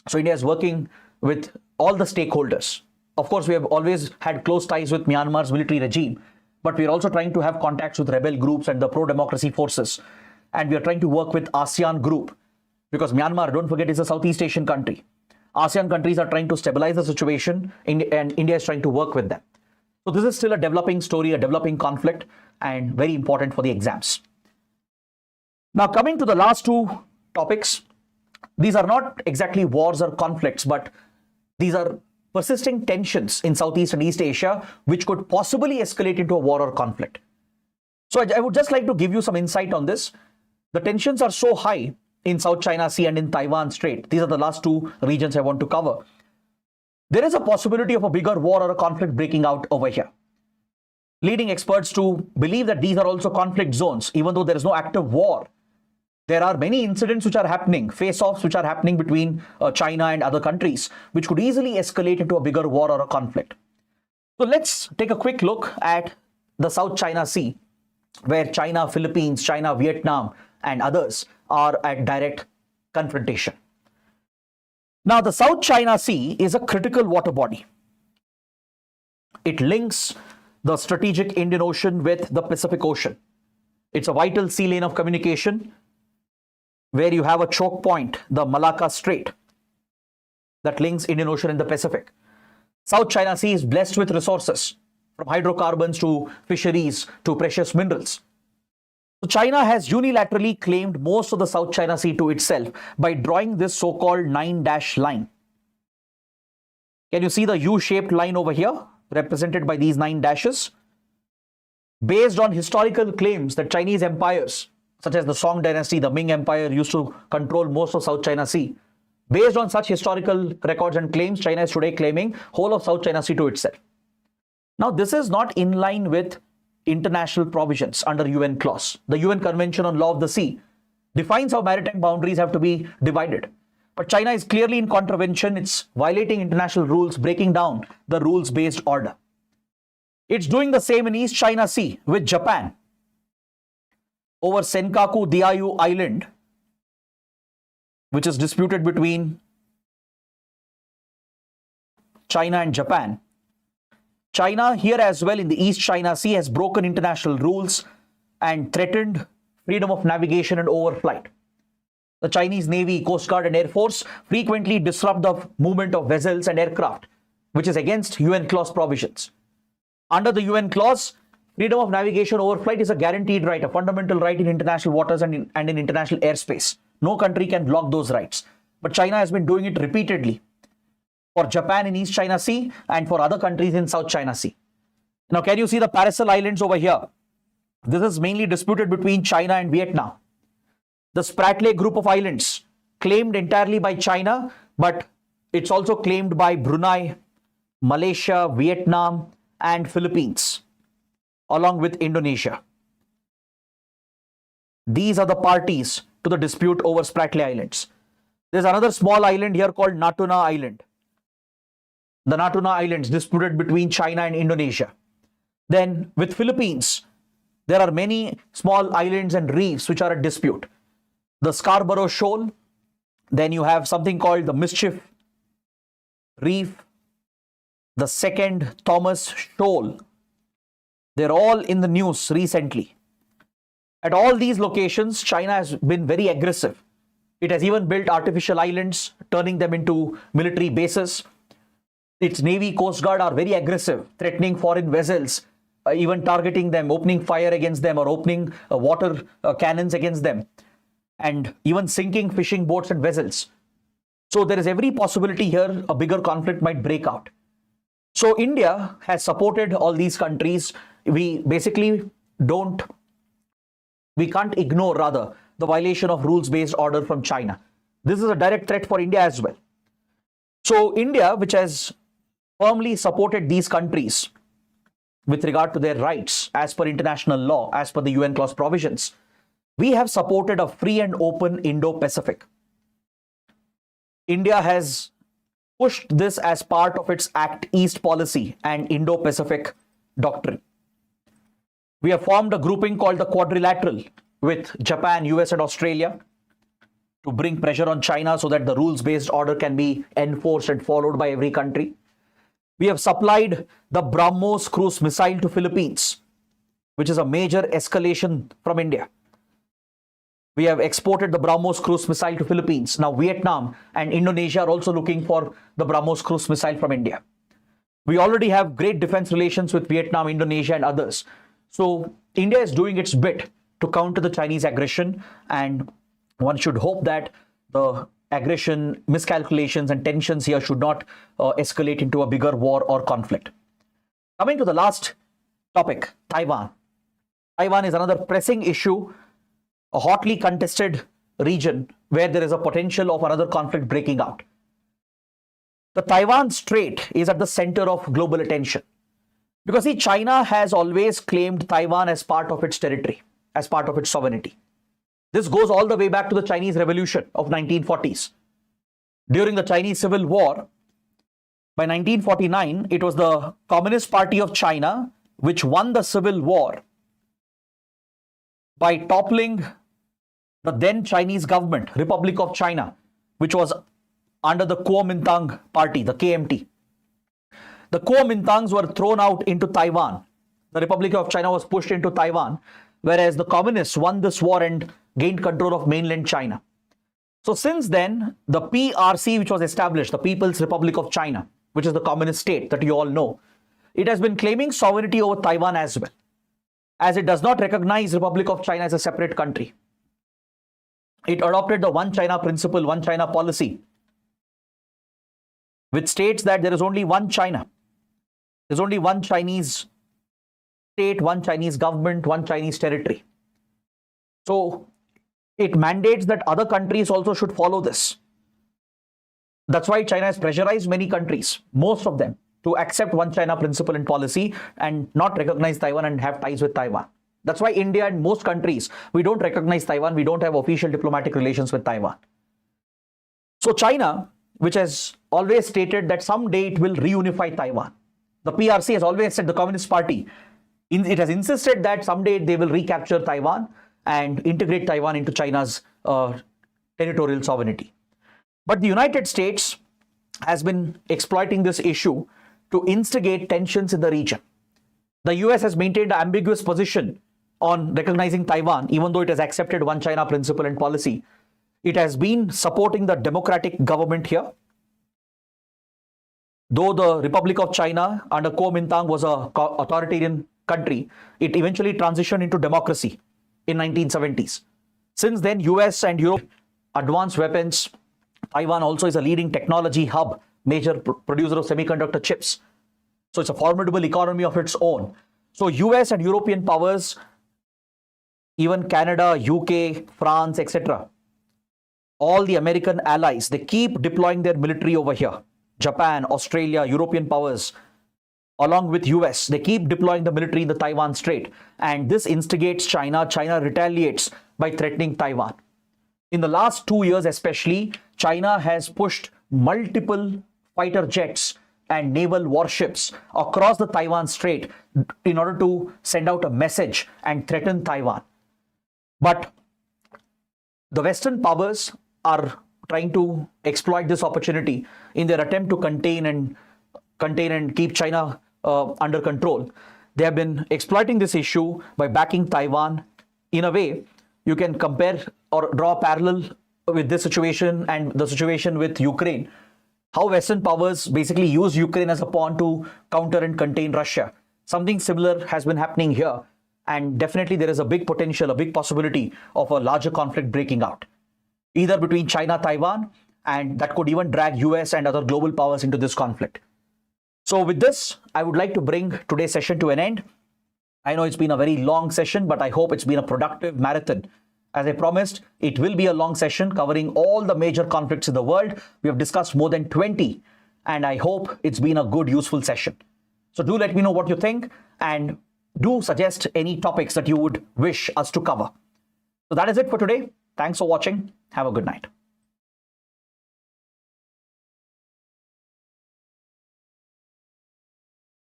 So India is working with all the stakeholders. Of course, we have always had close ties with Myanmar's military regime, but we are also trying to have contacts with rebel groups and the pro-democracy forces. And we are trying to work with ASEAN group, because Myanmar, don't forget, is a Southeast Asian country. ASEAN countries are trying to stabilize the situation and India is trying to work with them. So this is still a developing story, a developing conflict, and very important for the exams. Now coming to the last two topics, these are not exactly wars or conflicts, but these are persisting tensions in Southeast and East Asia, which could possibly escalate into a war or conflict. So I would just like to give you some insight on this. The tensions are so high in South China Sea and in Taiwan Strait. These are the last two regions I want to cover. There is a possibility of a bigger war or a conflict breaking out over here, leading experts to believe that these are also conflict zones. Even though there is no active war, there are many incidents which are happening, face-offs which are happening between China and other countries, which could easily escalate into a bigger war or a conflict. So let's take a quick look at the South China Sea, where China, Philippines, China, Vietnam, and others are at direct confrontation. Now, the South China Sea is a critical water body. It links the strategic Indian Ocean with the Pacific Ocean. It's a vital sea lane of communication where you have a choke point, the Malacca Strait, that links Indian Ocean and the Pacific. South China Sea is blessed with resources, from hydrocarbons to fisheries to precious minerals. So China has unilaterally claimed most of the South China Sea to itself by drawing this so-called 9-dash line. Can you see the U-shaped line over here, represented by these 9 dashes? Based on historical claims that Chinese empires, such as the Song dynasty, the Ming Empire, used to control most of South China Sea. Based on such historical records and claims, China is today claiming whole of South China Sea to itself. Now, this is not in line with international provisions under UN clause. The UN Convention on Law of the Sea defines how maritime boundaries have to be divided. But China is clearly in contravention. It's violating international rules, breaking down the rules-based order. It's doing the same in East China Sea with Japan over Senkaku Diaoyu Island, which is disputed between China and Japan. China here as well in the East China Sea has broken international rules and threatened freedom of navigation and overflight. The Chinese Navy, Coast Guard and Air Force frequently disrupt the movement of vessels and aircraft, which is against UN clause provisions. Under the UN clause, freedom of navigation overflight is a guaranteed right, a fundamental right in international waters and in international airspace. No country can block those rights. But China has been doing it repeatedly for Japan in East China Sea and for other countries in South China Sea. Now, can you see the Paracel Islands over here? This is mainly disputed between China and Vietnam. The Spratly group of islands claimed entirely by China, but it's also claimed by Brunei, Malaysia, Vietnam, and Philippines, along with Indonesia. These are the parties to the dispute over Spratly Islands. There's another small island here called Natuna Island. The Natuna Islands disputed between China and Indonesia. Then with Philippines, there are many small islands and reefs which are at dispute. The Scarborough Shoal, then you have something called the Mischief Reef, the Second Thomas Shoal. They're all in the news recently. At all these locations, China has been very aggressive. It has even built artificial islands, turning them into military bases. Its Navy, Coast Guard are very aggressive, threatening foreign vessels, even targeting them, opening fire against them or opening water cannons against them, and even sinking fishing boats and vessels. So there is every possibility here a bigger conflict might break out. So India has supported all these countries. We basically can't ignore rather the violation of rules-based order from China. This is a direct threat for India as well. So India, which has firmly supported these countries with regard to their rights as per international law, as per the UN clause provisions, we have supported a free and open Indo-Pacific. India has pushed this as part of its Act East policy and Indo-Pacific doctrine. We have formed a grouping called the Quadrilateral with Japan, US and Australia to bring pressure on China so that the rules-based order can be enforced and followed by every country. We have supplied the BrahMos cruise missile to Philippines, which is a major escalation from India. We have exported the BrahMos cruise missile to Philippines. Now Vietnam and Indonesia are also looking for the BrahMos cruise missile from India. We already have great defense relations with Vietnam, Indonesia, and others. So India is doing its bit to counter the Chinese aggression, and one should hope that the aggression, miscalculations, and tensions here should not escalate into a bigger war or conflict. Coming to the last topic, Taiwan. Taiwan is another pressing issue, a hotly contested region where there is a potential of another conflict breaking out. The Taiwan Strait is at the center of global attention because, see, China has always claimed Taiwan as part of its territory, as part of its sovereignty. This goes all the way back to the Chinese Revolution of 1940s. During the Chinese Civil War, by 1949, it was the Communist Party of China which won the Civil War by toppling the then Chinese government, Republic of China, which was under the Kuomintang party, the KMT. The Kuomintangs were thrown out into Taiwan. The Republic of China was pushed into Taiwan, whereas the communists won this war and gained control of mainland China. So since then, the PRC, which was established, the People's Republic of China, which is the communist state that you all know, it has been claiming sovereignty over Taiwan as well, as it does not recognize Republic of China as a separate country. It adopted the One China principle, One China policy, which states that there is only one China. There's only one Chinese state, one Chinese government, one Chinese territory. So it mandates that other countries also should follow this. That's why China has pressurized many countries, most of them, to accept One China principle and policy and not recognize Taiwan and have ties with Taiwan. That's why India and most countries, we don't recognize Taiwan. We don't have official diplomatic relations with Taiwan. So China, which has always stated that someday it will reunify Taiwan. The PRC has always said, the Communist Party, it has insisted that someday they will recapture Taiwan and integrate Taiwan into China's territorial sovereignty. But the United States has been exploiting this issue to instigate tensions in the region. The US has maintained an ambiguous position on recognizing Taiwan, even though it has accepted One China principle and policy. It has been supporting the democratic government here. Though the Republic of China under Kuomintang was an authoritarian country, it eventually transitioned into democracy in 1970s. Since then, US and Europe advanced weapons. Taiwan also is a leading technology hub, major producer of semiconductor chips. So it's a formidable economy of its own. So US and European powers, even Canada, UK, France, etc., all the American allies, they keep deploying their military over here. Japan, Australia, European powers, along with US, they keep deploying the military in the Taiwan Strait. And this instigates China. China retaliates by threatening Taiwan. In the last 2 years especially, China has pushed multiple fighter jets and naval warships across the Taiwan Strait in order to send out a message and threaten Taiwan. But the Western powers are trying to exploit this opportunity in their attempt to contain and keep China under control. They have been exploiting this issue by backing Taiwan. In a way, you can compare or draw a parallel with this situation and the situation with Ukraine. How Western powers basically use Ukraine as a pawn to counter and contain Russia. Something similar has been happening here. And definitely there is a big potential, a big possibility of a larger conflict breaking out, either between China, Taiwan, and that could even drag US and other global powers into this conflict. So with this, I would like to bring today's session to an end. I know it's been a very long session, but I hope it's been a productive marathon. As I promised, it will be a long session covering all the major conflicts in the world. We have discussed more than 20, and I hope it's been a good, useful session. So do let me know what you think, and do suggest any topics that you would wish us to cover. So that is it for today. Thanks for watching. Have a good night.